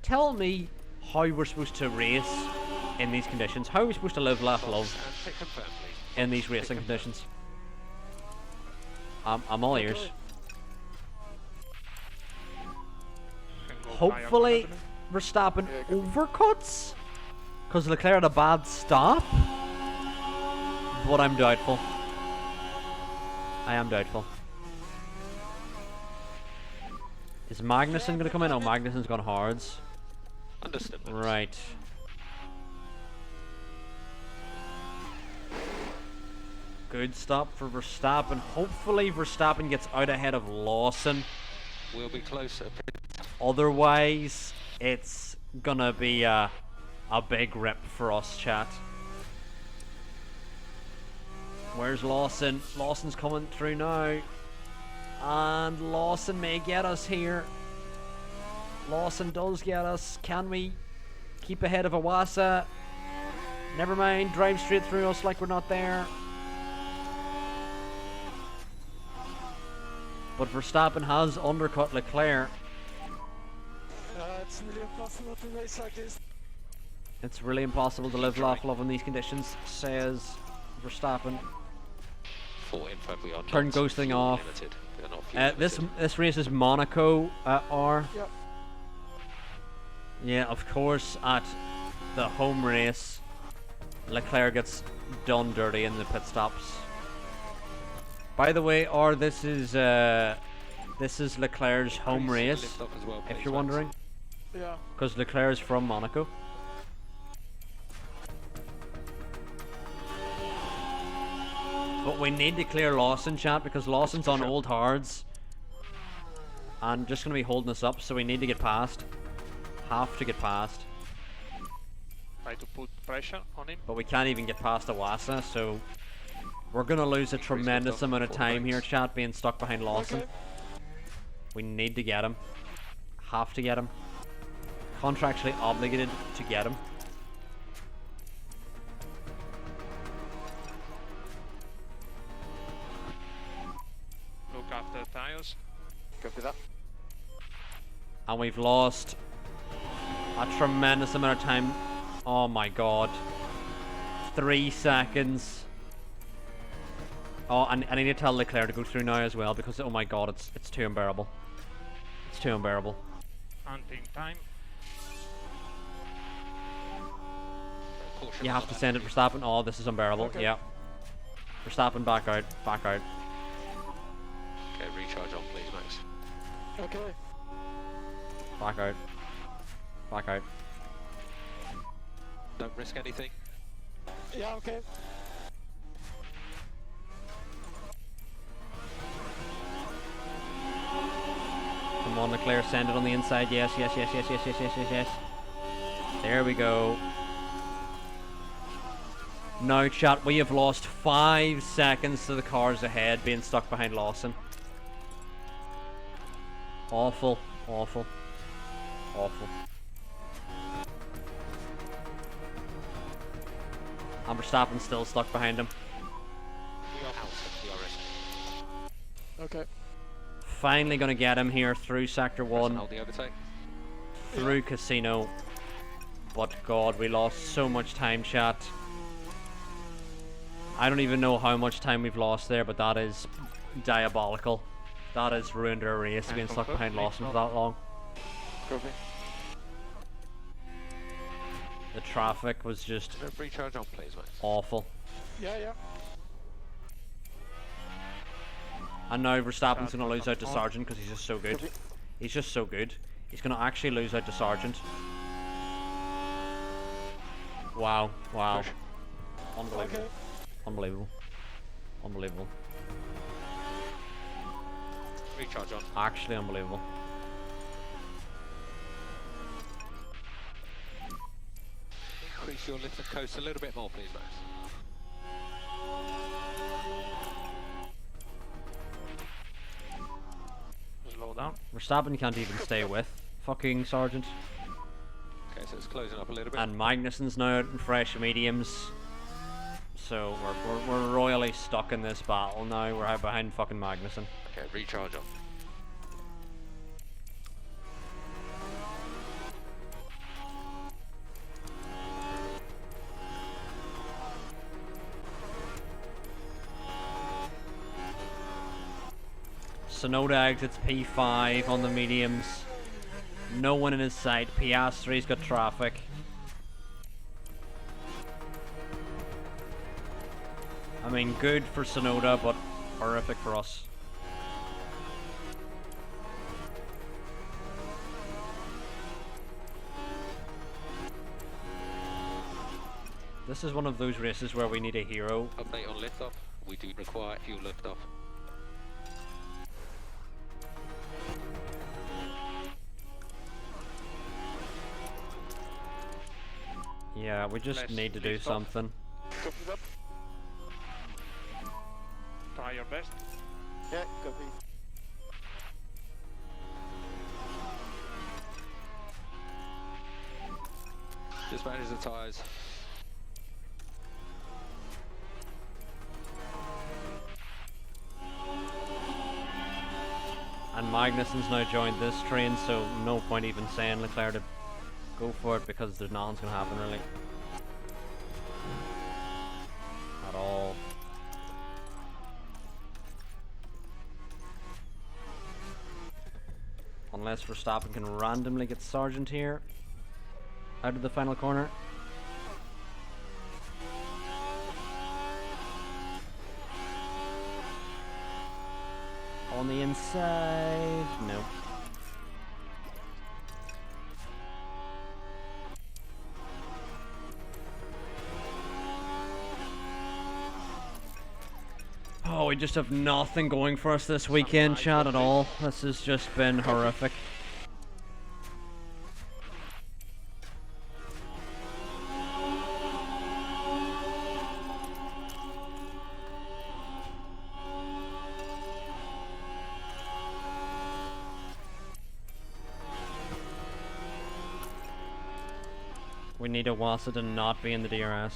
Tell me how we're supposed to race in these conditions. How are we supposed to live, laugh, love
And pick confirm, please.
in these racing conditions? I'm all ears.
Can go
Hopefully,
higher,
Verstappen overcuts because Leclerc had a bad stop. But I'm doubtful. I am doubtful. Is Magnussen going to come in? Oh, Magnussen's gone hards.
Understood.
Right. Good stop for Verstappen. Hopefully Verstappen gets out ahead of Lawson.
We'll be closer.
Otherwise, it's gonna be a big rip for us, chat. Where's Lawson? Lawson's coming through now. And Lawson may get us here. Lawson does get us. Can we keep ahead of Iwasa? Never mind, drive straight through us like we're not there. But Verstappen has undercut Leclerc.
It's really impossible to race like this.
It's really impossible to live, laugh, love in these conditions, says Verstappen.
For info, we are
Turn
not
ghosting
fuel
off.
limited. We are not fuel
This
limited.
race is Monaco R.
Yep.
Yeah, of course, at the home race, Leclerc gets done dirty in the pit stops. By the way, R, this is Leclerc's home
Please
race,
lift off as well,
if
please,
you're
Max.
wondering,
Yeah.
because Leclerc is from Monaco. But we need to clear Lawson, chat, because Lawson's on old hards. And just going to be holding us up, so we need to get past. Have to get past.
Try to put pressure on him.
But we can't even get past Iwasa, so we're going to lose a tremendous amount of time here, chat, being stuck behind Lawson.
Okay.
We need to get him. Have to get him. Contractually obligated to get him.
Look after the tires.
Copy that.
And we've lost a tremendous amount of time. Oh my god. 3 seconds. Oh, and I need to tell Leclerc to go through now as well, because oh my god, it's too unbearable. It's too unbearable.
Hunting time.
Caution
You
on
have
the
to send it Verstappen. Oh, this is unbearable.
Okay.
Yeah. Verstappen back out. Back out.
Okay, recharge on, please, Max.
Okay.
Back out. Back out.
Don't risk anything.
Yeah, okay.
Come on, Leclerc, send it on the inside. Yes, yes, yes, yes, yes, yes, yes, yes, yes. There we go. Now, chat, we have lost 5 seconds to the cars ahead, being stuck behind Lawson. Awful, awful, awful. And Verstappen's still stuck behind him.
We are out of DRS.
Okay.
Finally gonna get him here through Sector 1,
Hold the overtake.
through Casino. But God, we lost so much time, chat. I don't even know how much time we've lost there, but that is diabolical. That has ruined our race, being stuck behind Lawson for that long.
Copy.
The traffic was just
Recharge on, please, Max.
awful.
Yeah, yeah.
And now Verstappen's going to lose out to Sargent because he's just so good.
Copy.
He's just so good. He's going to actually lose out to Sargent. Wow, wow.
Push.
Unbelievable.
Okay.
Unbelievable. Unbelievable.
Recharge on.
Actually unbelievable.
Increase your lift and coast a little bit more, please, Max.
Slow down.
Verstappen can't even stay with fucking Sargent.
so it's closing up a little bit.
And Magnussen's now out in fresh mediums. So we're royally stuck in this battle now. We're out behind fucking Magnussen.
Okay, recharge on.
Sonoda exits P5 on the mediums. No one in his sight. Piastri's got traffic. I mean, good for Sonoda, but horrific for us. This is one of those races where we need a hero.
Update on liftoff. We do require fuel liftoff.
Yeah, we just
Less
need to do
liftoff.
something.
Copy that.
Try your best.
Yeah, copy.
Just manage the tyres.
And Magnussen's now joined this train, so no point even saying Leclerc to go for it because there's nothing's gonna happen really. At all. Unless Verstappen can randomly get Sargent here. Out of the final corner. On the inside, no. Oh, we just have nothing going for us this weekend, chat, at all. This has just been horrific. We need Iwasa to not be in the DRS.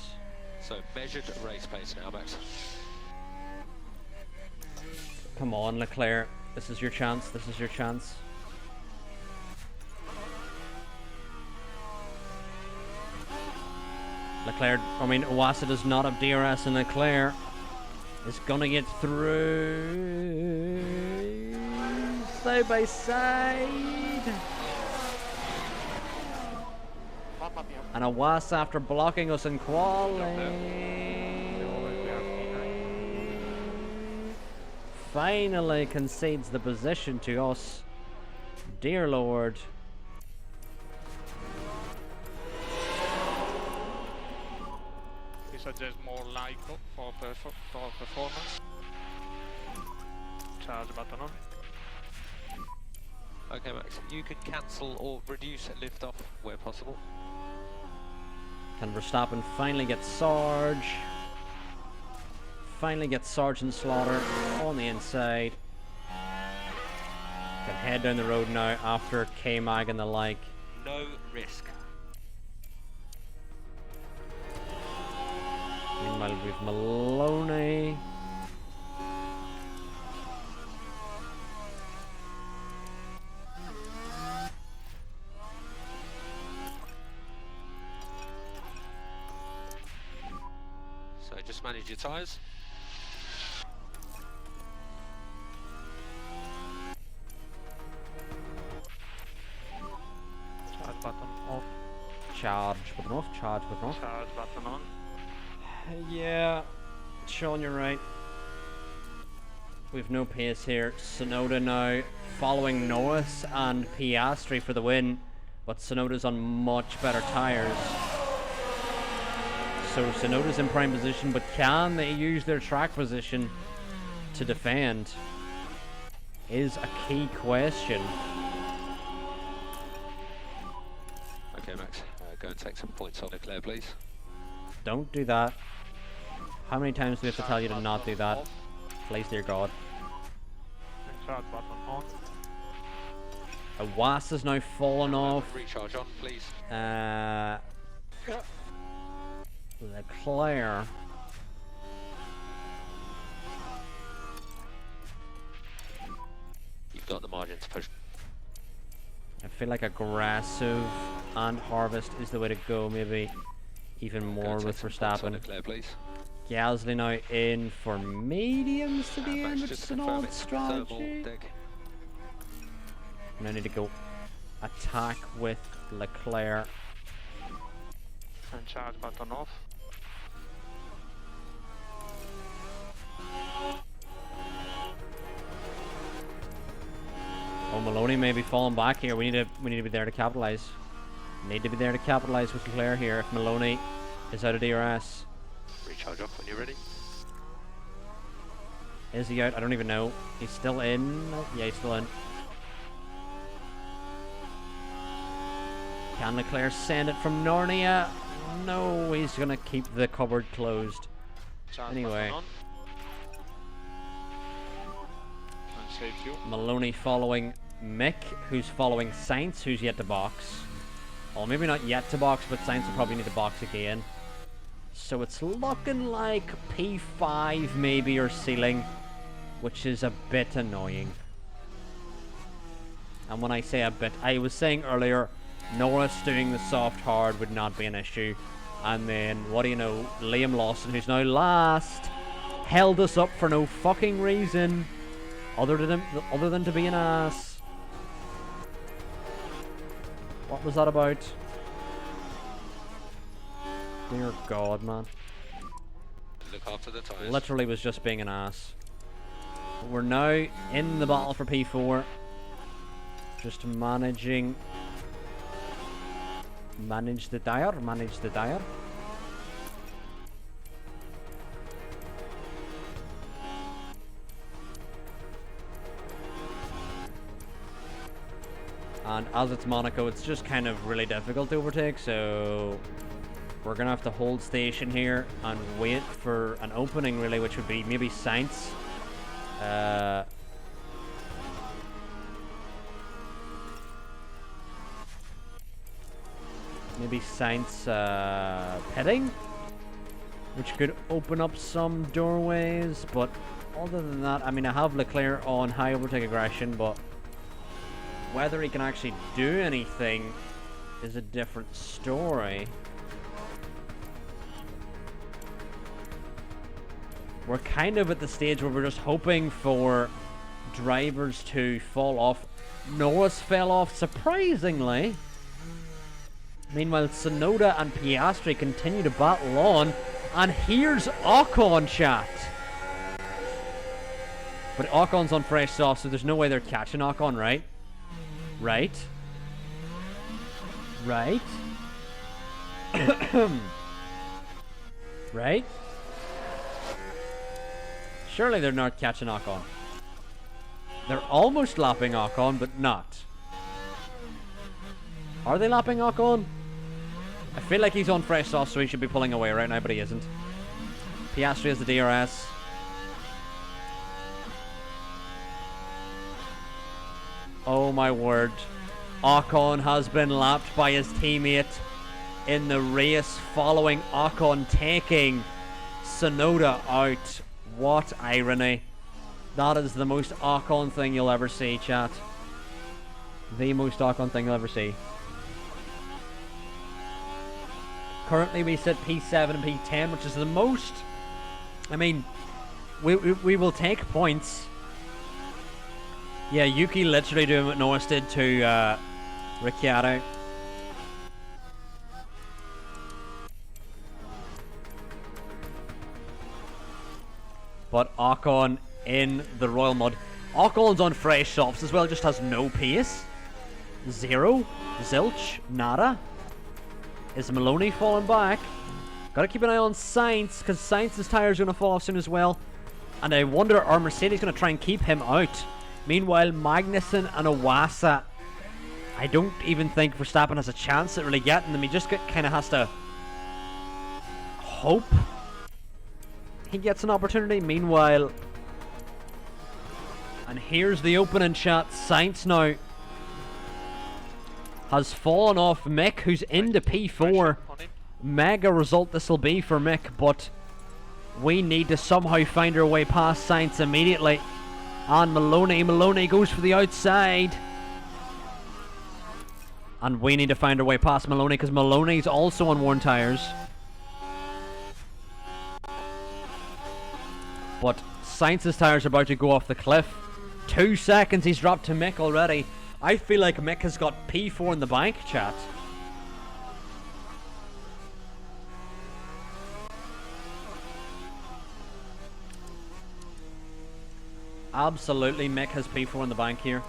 So measured race pace now, Max.
Come on, Leclerc. This is your chance. This is your chance. Leclerc, I mean, Iwasa does not have DRS, and Leclerc is gonna get through. Side by side. And Iwasa, after blocking us in quali, finally concedes the position to us. Dear Lord.
He suggests more LICO for performance. Charge button on.
Okay, Max, you can cancel or reduce liftoff where possible.
Can Verstappen finally get Sarge? Finally get Sarge and Slaughter on the inside. Can head down the road now after K-Mag and the like.
No risk.
Meanwhile, we've Maloney.
So just manage your tyres.
Charge button off.
Charge button off, charge button off.
Charge button on.
Yeah, Sean, you're right. We've no pace here. Sonoda now following Norris and Piastri for the win, but Sonoda's on much better tyres. So Sonoda's in prime position, but can they use their track position to defend? Is a key question.
Okay, Max, go and take some points off Leclerc, please.
Don't do that. How many times do we have to tell you to not do that? Please, dear God.
And charge button on.
Iwasa's now fallen off.
Recharge on, please.
Leclerc.
You've got the margin to push.
I feel like aggressive and harvest is the way to go, maybe even more with Verstappen.
Leclerc, please.
Gasly now in for mediums to the end, which is an odd strategy. And I need to go attack with Leclerc.
And charge button off.
Oh, Maloney may be falling back here. We need to be there to capitalize. Need to be there to capitalize with Leclerc here. If Maloney is out of DRS,
Recharge off when you're ready.
is he out? I don't even know. He's still in. Yeah, he's still in. Can Leclerc send it from Narnia? No, he's gonna keep the cupboard closed.
Charge
Anyway.
button on. And save fuel.
Maloney following Mick, who's following Sainz, who's yet to box. Well, maybe not yet to box, but Sainz will probably need to box again. So it's looking like P5 maybe or ceiling, which is a bit annoying. And when I say a bit, I was saying earlier, Norris doing the soft hard would not be an issue. And then, what do you know, Liam Lawson, who's now last, held us up for no fucking reason other than to be an ass. What was that about? Dear God, man.
Look after the tyres.
Literally was just being an ass. We're now in the battle for P4. Just managing. Manage the tire. And as it's Monaco, it's just kind of really difficult to overtake, so we're gonna have to hold station here and wait for an opening, really, which would be maybe Sainz. Maybe Sainz pitting, which could open up some doorways, but other than that, I mean, I have Leclerc on high overtake aggression, but whether he can actually do anything is a different story. We're kind of at the stage where we're just hoping for drivers to fall off. Norris fell off surprisingly. Meanwhile, Tsunoda and Piastri continue to battle on. And here's Ocon, chat. But Ocon's on fresh soft, so there's no way they're catching Ocon, right? Right? Right? Surely they're not catching Ocon. They're almost lapping Ocon, but not. Are they lapping Ocon? I feel like he's on fresh sauce, so he should be pulling away right now, but he isn't. Piastri has the DRS. Oh my word. Ocon has been lapped by his teammate in the race following Ocon taking Tsunoda out. What irony. That is the most Ocon thing you'll ever see, chat. The most Ocon thing you'll ever see. Currently we sit P7 and P10, which is the most. I mean, we will take points. Yeah, Yuki literally doing what Norris did to Ricciardo. But Ocon in the Royal Mud. Ocon's on fresh softs as well, just has no pace. Zero. Zilch. Nada. Is Maloney falling back? Gotta keep an eye on Sainz, because Sainz's tyres are going to fall off soon as well. And I wonder, are Mercedes going to try and keep him out? Meanwhile, Magnussen and Iwasa, I don't even think Verstappen has a chance at really getting them. He just kind of has to hope he gets an opportunity. Meanwhile, and here's the opening shot. Sainz now
has fallen off Mick, who's into P4.
On him.
Mega result this will be for Mick, but we need to somehow find our way past Sainz immediately. And Maloney goes for the outside. And we need to find our way past Maloney because Maloney's also on worn tyres. But Sainz's tyres are about to go off the cliff. 2 seconds he's dropped to Mick already. I feel like Mick has got P4 in the bank, chat. Absolutely, Mick has P4 in the bank here.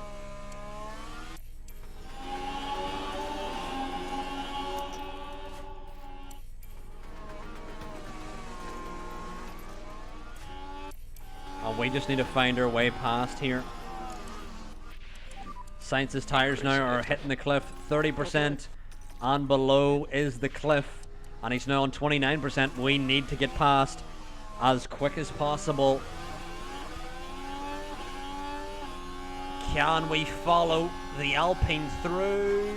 And we just need to find our way past here. Sainz's tyres now are hitting the cliff. 30% and below is the cliff. And he's now on 29%. We need to get past as quick as possible. Can we follow the Alpine through?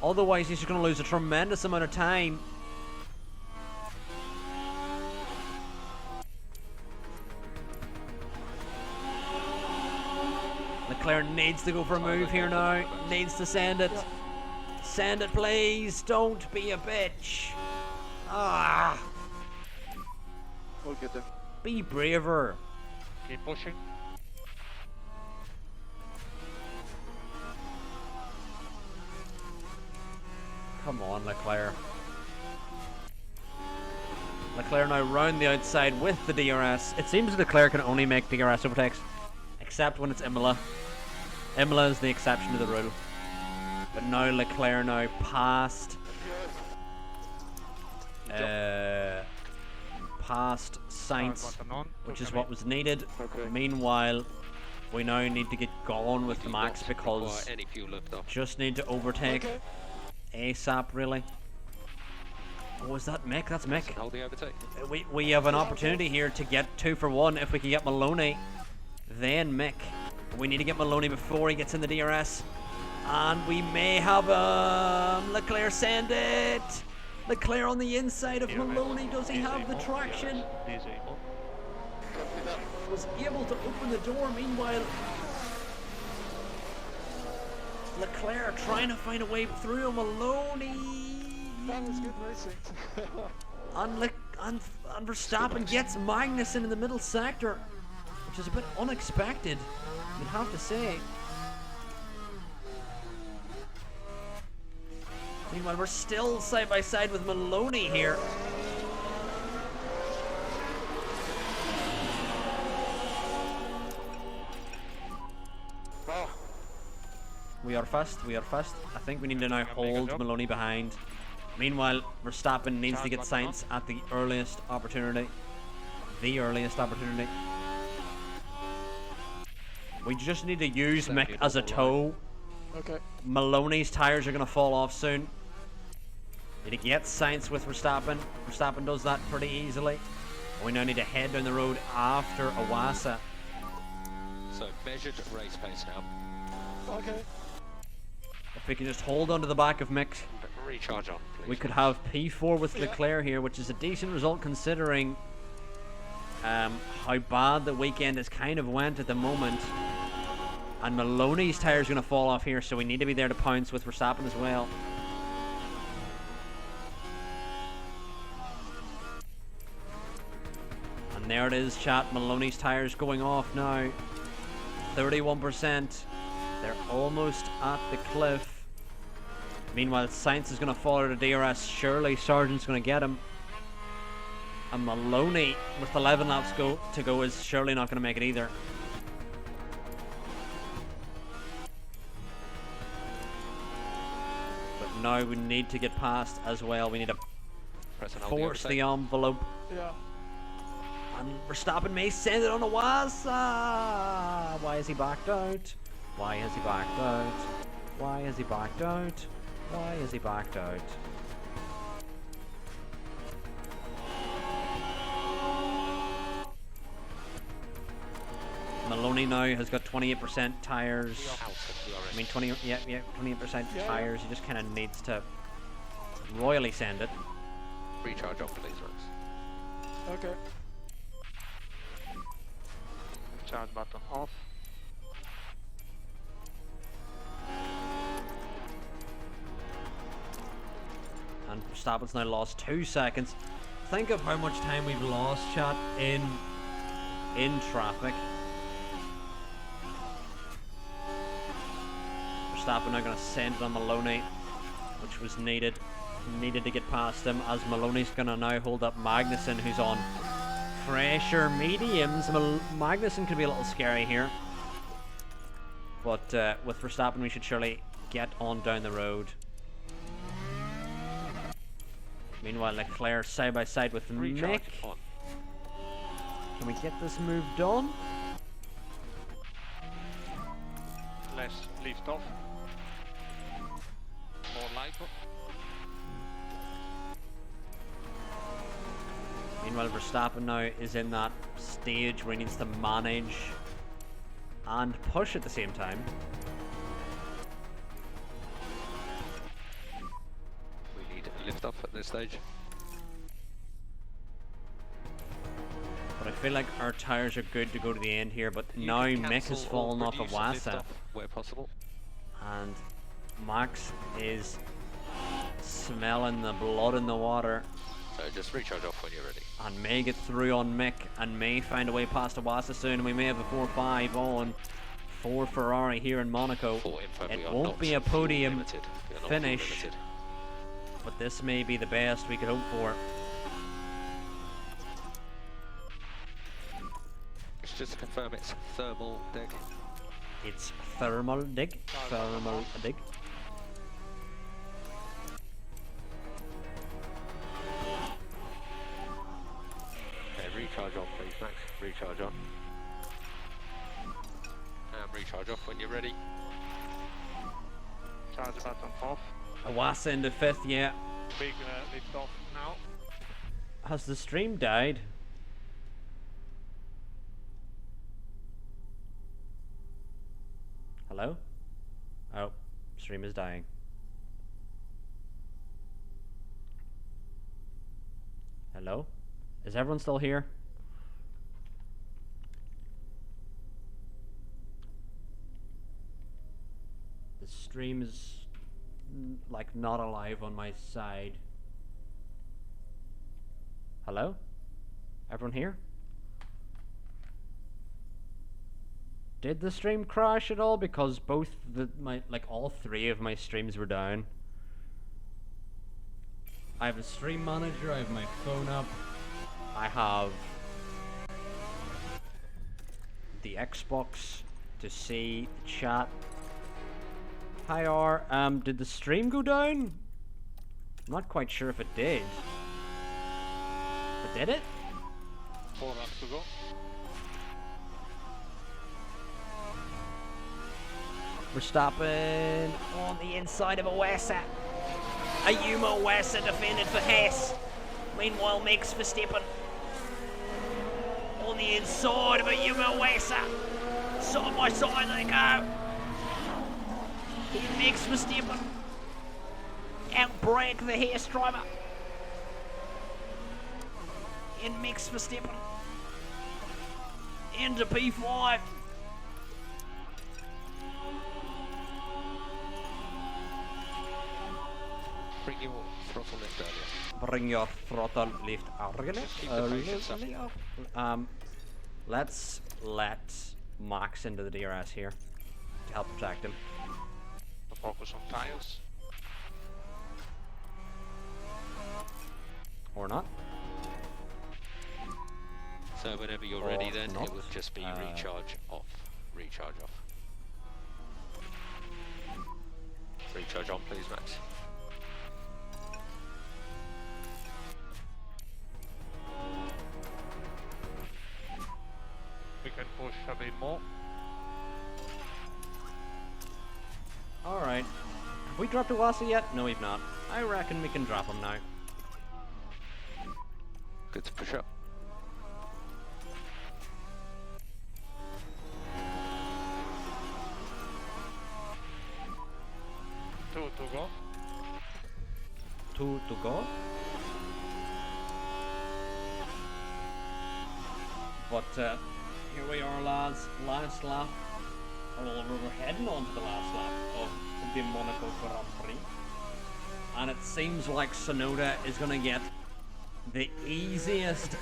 Otherwise, he's just going to lose a tremendous amount of time. Leclerc needs to go for a move here now. Needs to send it. Send it, please. Don't be a bitch. Ah.
We'll get them.
Be braver.
Keep pushing.
Come on, Leclerc. Leclerc now round the outside with the DRS. It seems Leclerc can only make DRS overtakes, except when it's Imola. Imola is the exception to the rule. But now Leclerc now past past Sainz,
Button on.
which is
Okay.
what was needed.
Okay.
Meanwhile, we now need to get going with the
Do
max
not
because
require any fuel left off.
just need to overtake
Okay.
ASAP, really. Oh, is that Mick? That's Mick.
Hold the overtake.
We have an opportunity here to get 2 for 1 if we can get Maloney, then Mick. We need to get Maloney before he gets in the DRS. And we may have Leclerc send it. Leclerc on the inside of Maloney. Does he have the traction?
Disable.
Was able to open the door. Meanwhile, Leclerc trying to find a way through Maloney.
That was good racing.
And Verstappen gets Magnussen in the middle sector, which is a bit unexpected, you'd have to say. Meanwhile, we're still side by side with Maloney here.
Oh,
We are fast. I think we need to now hold
job.
Maloney behind. Meanwhile, Verstappen needs to get Sainz at the earliest opportunity. The earliest opportunity. We just need to use Mick as a tow.
okay.
Maloney's tyres are going to fall off soon. Need to get Sainz with Verstappen. Verstappen does that pretty easily. We now need to head down the road after Awasa.
So measured race pace now.
Okay.
If we can just hold on to the back of Mick,
Recharge on, please.
we could have P4 with Leclerc here, which is a decent result considering how bad the weekend has kind of went at the moment. And Maloney's tyre's going to fall off here, so we need to be there to pounce with Verstappen as well. And there it is, chat. Maloney's tyres going off now. 31%. They're almost at the cliff. Meanwhile, Sainz is going to fall out of DRS. Surely Sargent's going to get him. And Maloney, with 11 laps to go, is surely not going to make it either. But now we need to get past as well. We need to
Press and hold the
force
overtake.
the envelope.
Yeah.
And Verstappen may send it on Awasa. Why has he backed out? Why has he backed out? Why has he backed out? Why has he backed out? Maloney now has got 28% tires.
Out of the orange.
I mean, 28% tires. He just kind of needs to royally send it.
Recharge off, please, Rex.
Okay.
Charge button off.
And Verstappen's now lost 2 seconds. Think of how much time we've lost, chat, in traffic. Verstappen now going to send it on Maloney, which was needed to get past him, as Maloney's going to now hold up Magnussen, who's on fresher mediums. Magnussen could be a little scary here, but with Verstappen we should surely get on down the road. Meanwhile, Leclerc side by side with
Recharge
Mick.
on.
Can we get this move done?
Less lift off.
More lipo.
Meanwhile, Verstappen now is in that stage where he needs to manage and push at the same time.
We need lift off at this stage.
But I feel like our tyres are good to go to the end here, but
You
now
can
Mick
cancel
has
or
fallen off a
reduce a lift
Wassa,
off where possible.
and Max is smelling the blood in the water
So just recharge off when you're ready.
and may get through on Mick and may find a way past a Wassa soon, and we may have a 4-5 on for Ferrari here in Monaco.
For info, we
It
are
won't
not
be a
full
podium
limited. We are not full
finish,
limited.
but this may be the best we could hope for.
It's just to confirm it's thermal dig.
It's thermal dig. Thermal dig.
Okay, recharge on please, Max. Recharge on. And recharge off when you're ready.
Charge button off.
A Wassa into 5th, yeah.
Big lift off now.
Has the stream died? Hello? Oh, stream is dying. Hello? Is everyone still here? The stream is like not alive on my side. Hello? Everyone here? Did the stream crash at all? Because both all 3 of my streams were down. I have a stream manager, I have my phone up, I have the Xbox to see the chat. Hi R, did the stream go down? I'm not quite sure if it did. But did it?
4 laps to go.
Verstappen on the inside of a Wassa. A Yuma Wassa defended for Hess. Meanwhile, Max Verstappen on the inside of a Yuma Wassa. Side by side they go. Max Verstappen outbrake the Hess driver. And Max Verstappen into P5.
Bring your throttle lift earlier.
Bring your throttle lift
Just keep the patience up.
Let's let Max into the DRS here to help protect him.
Focus on tires.
Or not.
So whenever you're
Or
ready then,
not.
it would just be recharge off. Recharge off. Recharge on please, Max.
We can push a bit more.
Alright. Have we dropped a Wassa yet? No, we've not. I reckon we can drop him now.
Good to push up.
two to go. But here we are, lads. Last lap. Well, we're heading on to the last lap of the Monaco Grand Prix. And it seems like Tsunoda is going to get the easiest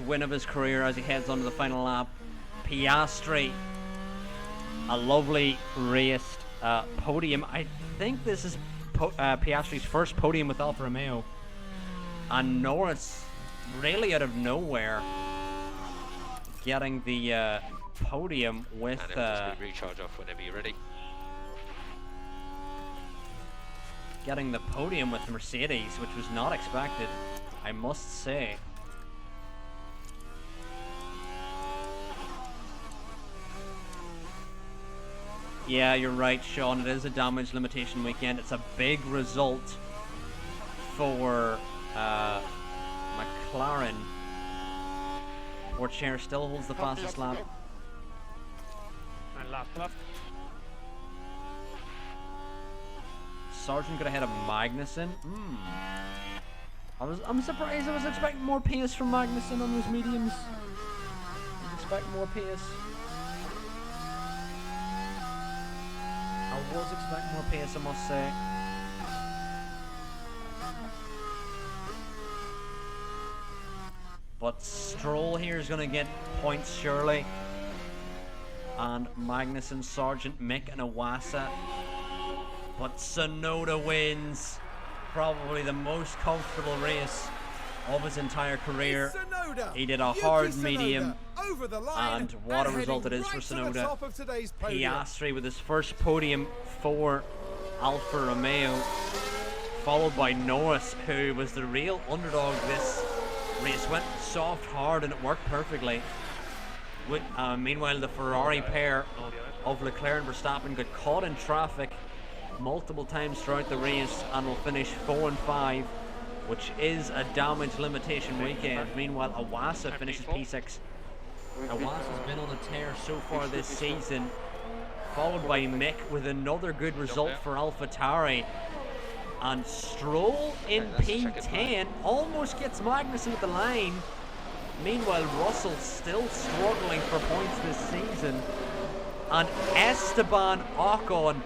win of his career as he heads on to the final lap. Piastri, a lovely raced podium. I think this is Piastri's first podium with Alfa Romeo. And Norris, really out of nowhere, getting the podium with...
And it'll just be recharge off whenever you're ready.
Getting the podium with Mercedes, which was not expected, I must say. Yeah, you're right, Sean. It is a damage limitation weekend. It's a big result for McLaren. Pourchaire still holds the fastest lap.
And last lap.
Sargent got ahead of Magnussen. I'm surprised. I was expecting more pace from Magnussen on those mediums. I was expecting more pace. I was expecting more pace, I must say. But Stroll here is going to get points, surely. And Magnussen, Sargent, Mick, and Iwasa. But Tsunoda wins probably the most comfortable race of his entire career. He did a hard medium, and what a result it is for Tsunoda. Piastri with his first podium for Alfa Romeo, followed by Norris, who was the real underdog this race. Went soft, hard, and it worked perfectly. Meanwhile, the Ferrari pair of Leclerc and Verstappen got caught in traffic multiple times throughout the race and will finish 4 and 5, which is a damage limitation weekend. Meanwhile, Iwasa finishes P6. Iwasa's been on a tear so far this season, followed by Mick with another good result for AlphaTauri. And Stroll in P10 almost gets Magnussen at the line. Meanwhile, Russell still struggling for points this season. And Esteban Ocon,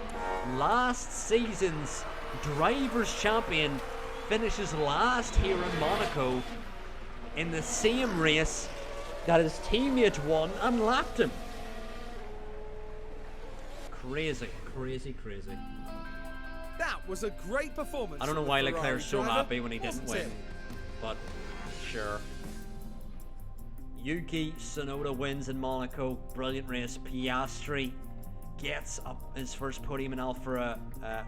last season's Drivers' Champion, finishes last here in Monaco in the same race that his teammate won and lapped him. Crazy, crazy, crazy.
That was a great performance.
I don't know
from
why
the Ferrari
Leclerc's so
driver,
happy when he didn't
wasn't
win,
it?
but sure. Yuki Tsunoda wins in Monaco. Brilliant race. Piastri gets up his first podium in Alfa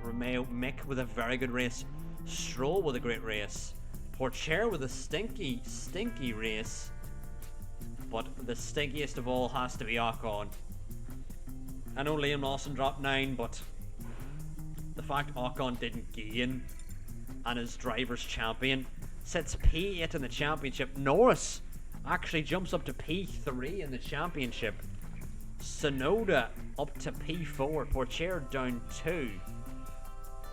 Romeo. Mick with a very good race. Stroll with a great race. Pourchaire with a stinky race. But the stinkiest of all has to be Ocon. I know Liam Lawson dropped 9, but the fact Ocon didn't gain and is Drivers' Champion sits P8 in the championship. Norris actually jumps up to P3 in the championship. Tsunoda up to P4. Pourchaire down 2.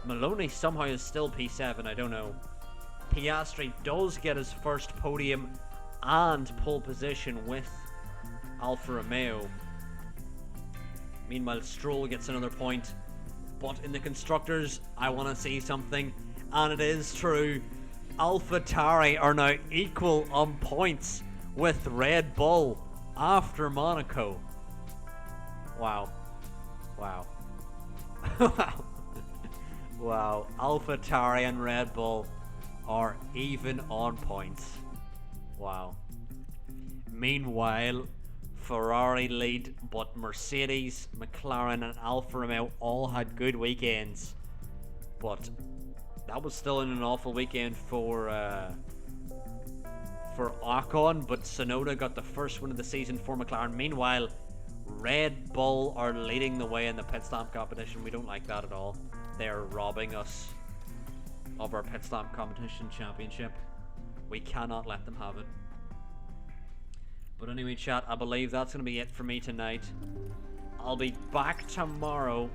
Maloney somehow is still P7, I don't know. Piastri does get his first podium and pole position with Alfa Romeo. Meanwhile, Stroll gets another point. But in the constructors, I want to see something, and it is true. AlphaTauri are now equal on points with Red Bull after Monaco. Wow. Wow. Wow. AlphaTauri and Red Bull are even on points. Wow. Meanwhile, Ferrari lead, but Mercedes, McLaren and Alfa Romeo all had good weekends. But that was still an awful weekend for Ocon, but Tsunoda got the first win of the season for McLaren. Meanwhile, Red Bull are leading the way in the pit stop competition. We don't like that at all. They're robbing us of our pit stop competition championship. We cannot let them have it. But anyway, chat, I believe that's going to be it for me tonight. I'll be back tomorrow.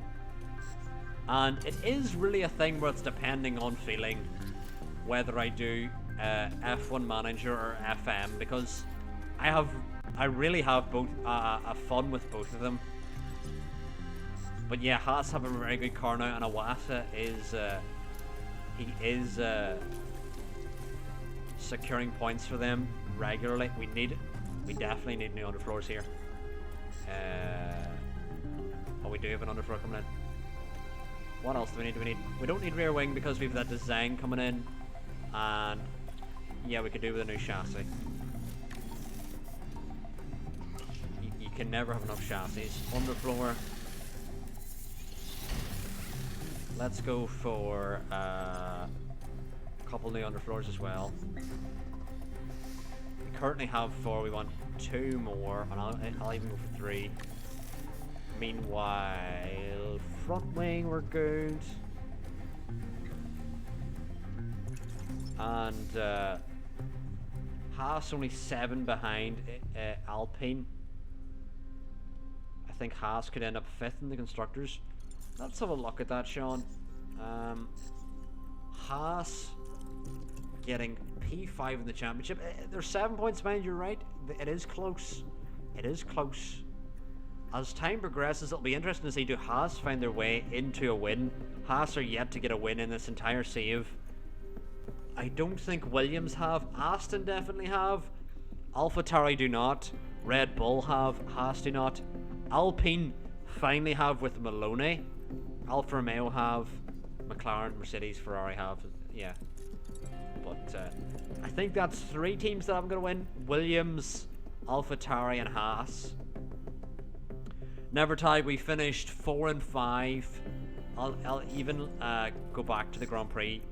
And it is really a thing where it's depending on feeling. whether I do F1 Manager or FM, because I really have both fun with both of them. But yeah, Haas have a very good car now, and Iwata is securing points for them regularly. We definitely need new underfloors here. Oh, we do have an underfloor coming in. What else do we need? We don't need rear wing because we've that design coming in, and yeah, we could do with a new chassis. You can never have enough chassis. Underfloor. Let's go for a couple new underfloors as well. We currently have 4. We want 2 more, and I'll even go for 3. Meanwhile, front wing, we're good. And Haas only 7 behind Alpine. I think Haas could end up 5th in the constructors. Let's have a look at that, Sean. Haas getting P5 in the championship. They're 7 points behind, you're right. It is close. It is close. As time progresses, it'll be interesting to see, do Haas find their way into a win? Haas are yet to get a win in this entire save. I don't think Williams have. Aston definitely have. AlphaTauri do not. Red Bull have. Haas do not. Alpine finally have with Maloney. Alfa Romeo have. McLaren, Mercedes, Ferrari have. Yeah. But I think that's 3 teams that I'm going to win. Williams, AlphaTauri, and Haas. Never tie, we finished 4 and 5. I'll even go back to the Grand Prix.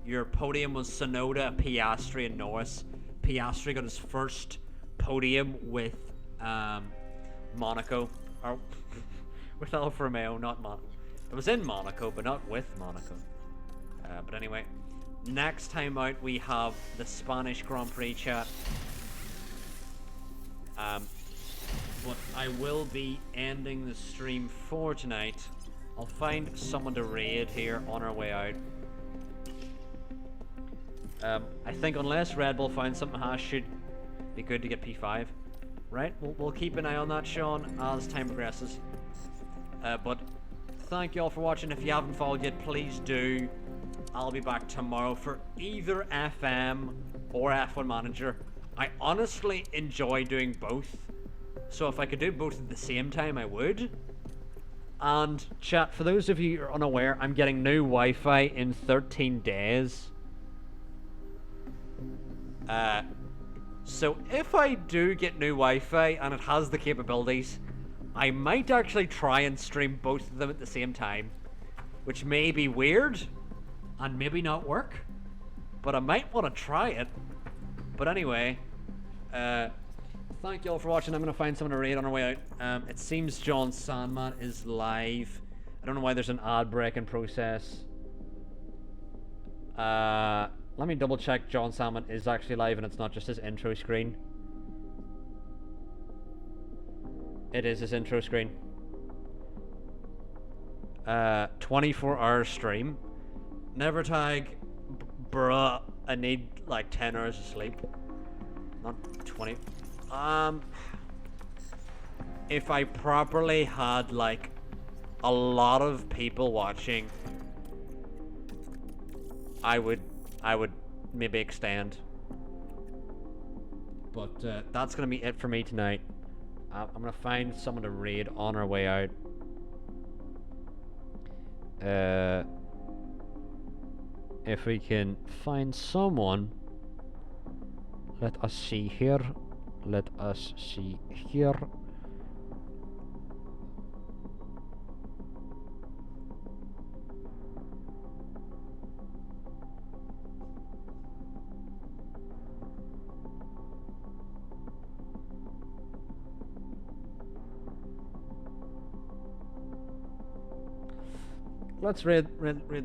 Your podium was Tsunoda, Piastri, and Norris. Piastri got his first podium with Monaco, or with Alfa Romeo, not Monaco. It was in Monaco, but not with Monaco. But anyway, next time out we have the Spanish Grand Prix, chat. But I will be ending the stream for tonight. I'll find someone to raid here on our way out. I think unless Red Bull finds something, Haas should be good to get P5. Right? We'll keep an eye on that, Sean, as time progresses. But thank you all for watching. If you haven't followed yet, please do. I'll be back tomorrow for either FM or F1 Manager. I honestly enjoy doing both. So if I could do both at the same time, I would. And chat, for those of you who are unaware, I'm getting new Wi-Fi in 13 days. So if I do get new Wi-Fi and it has the capabilities, I might actually try and stream both of them at the same time, which may be weird and maybe not work, but I might want to try it. But anyway, thank you all for watching. I'm going to find someone to raid on our way out. It seems John Sandman is live. I don't know why there's an ad break in process. Let me double check John Sandman is actually live and it's not just his intro screen. It is his intro screen. 24-hour stream. Never tag, bruh. I need like 10 hours of sleep. Not 20. If I properly had like a lot of people watching, I would maybe extend. But that's gonna be it for me tonight. I'm gonna find someone to raid on our way out. If we can find someone, let us see here. Let us see here. Let's read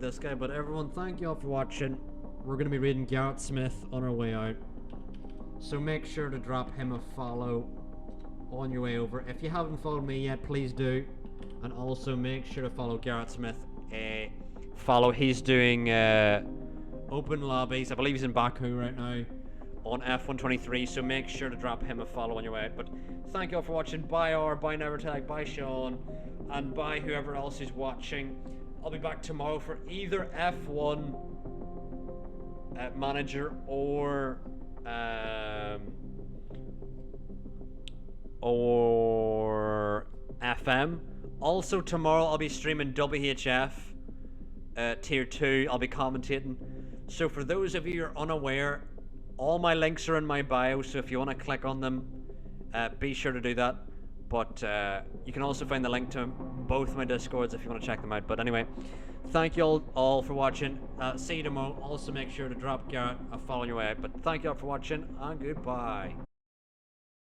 this guy, but everyone, thank you all for watching. We're going to be reading Garrett Smith on our way out. So make sure to drop him a follow on your way over. If you haven't followed me yet, please do. And also make sure to follow Garrett Smith. Follow, he's doing open lobbies. I believe he's in Baku right now on F123, so make sure to drop him a follow on your way out. But thank you all for watching. Bye R, bye Nevertag, bye Sean, and bye whoever else is watching. I'll be back tomorrow for either F1 Manager or FM. Also tomorrow I'll be streaming WHF Tier 2. I'll be commentating. So for those of you who are unaware, all my links are in my bio, so if you want to click on them, be sure to do that. But you can also find the link to both my Discords if you want to check them out. But anyway, thank you all for watching. See you tomorrow. Also make sure to drop Garrett a follow on your way out. But thank you all for watching, and goodbye.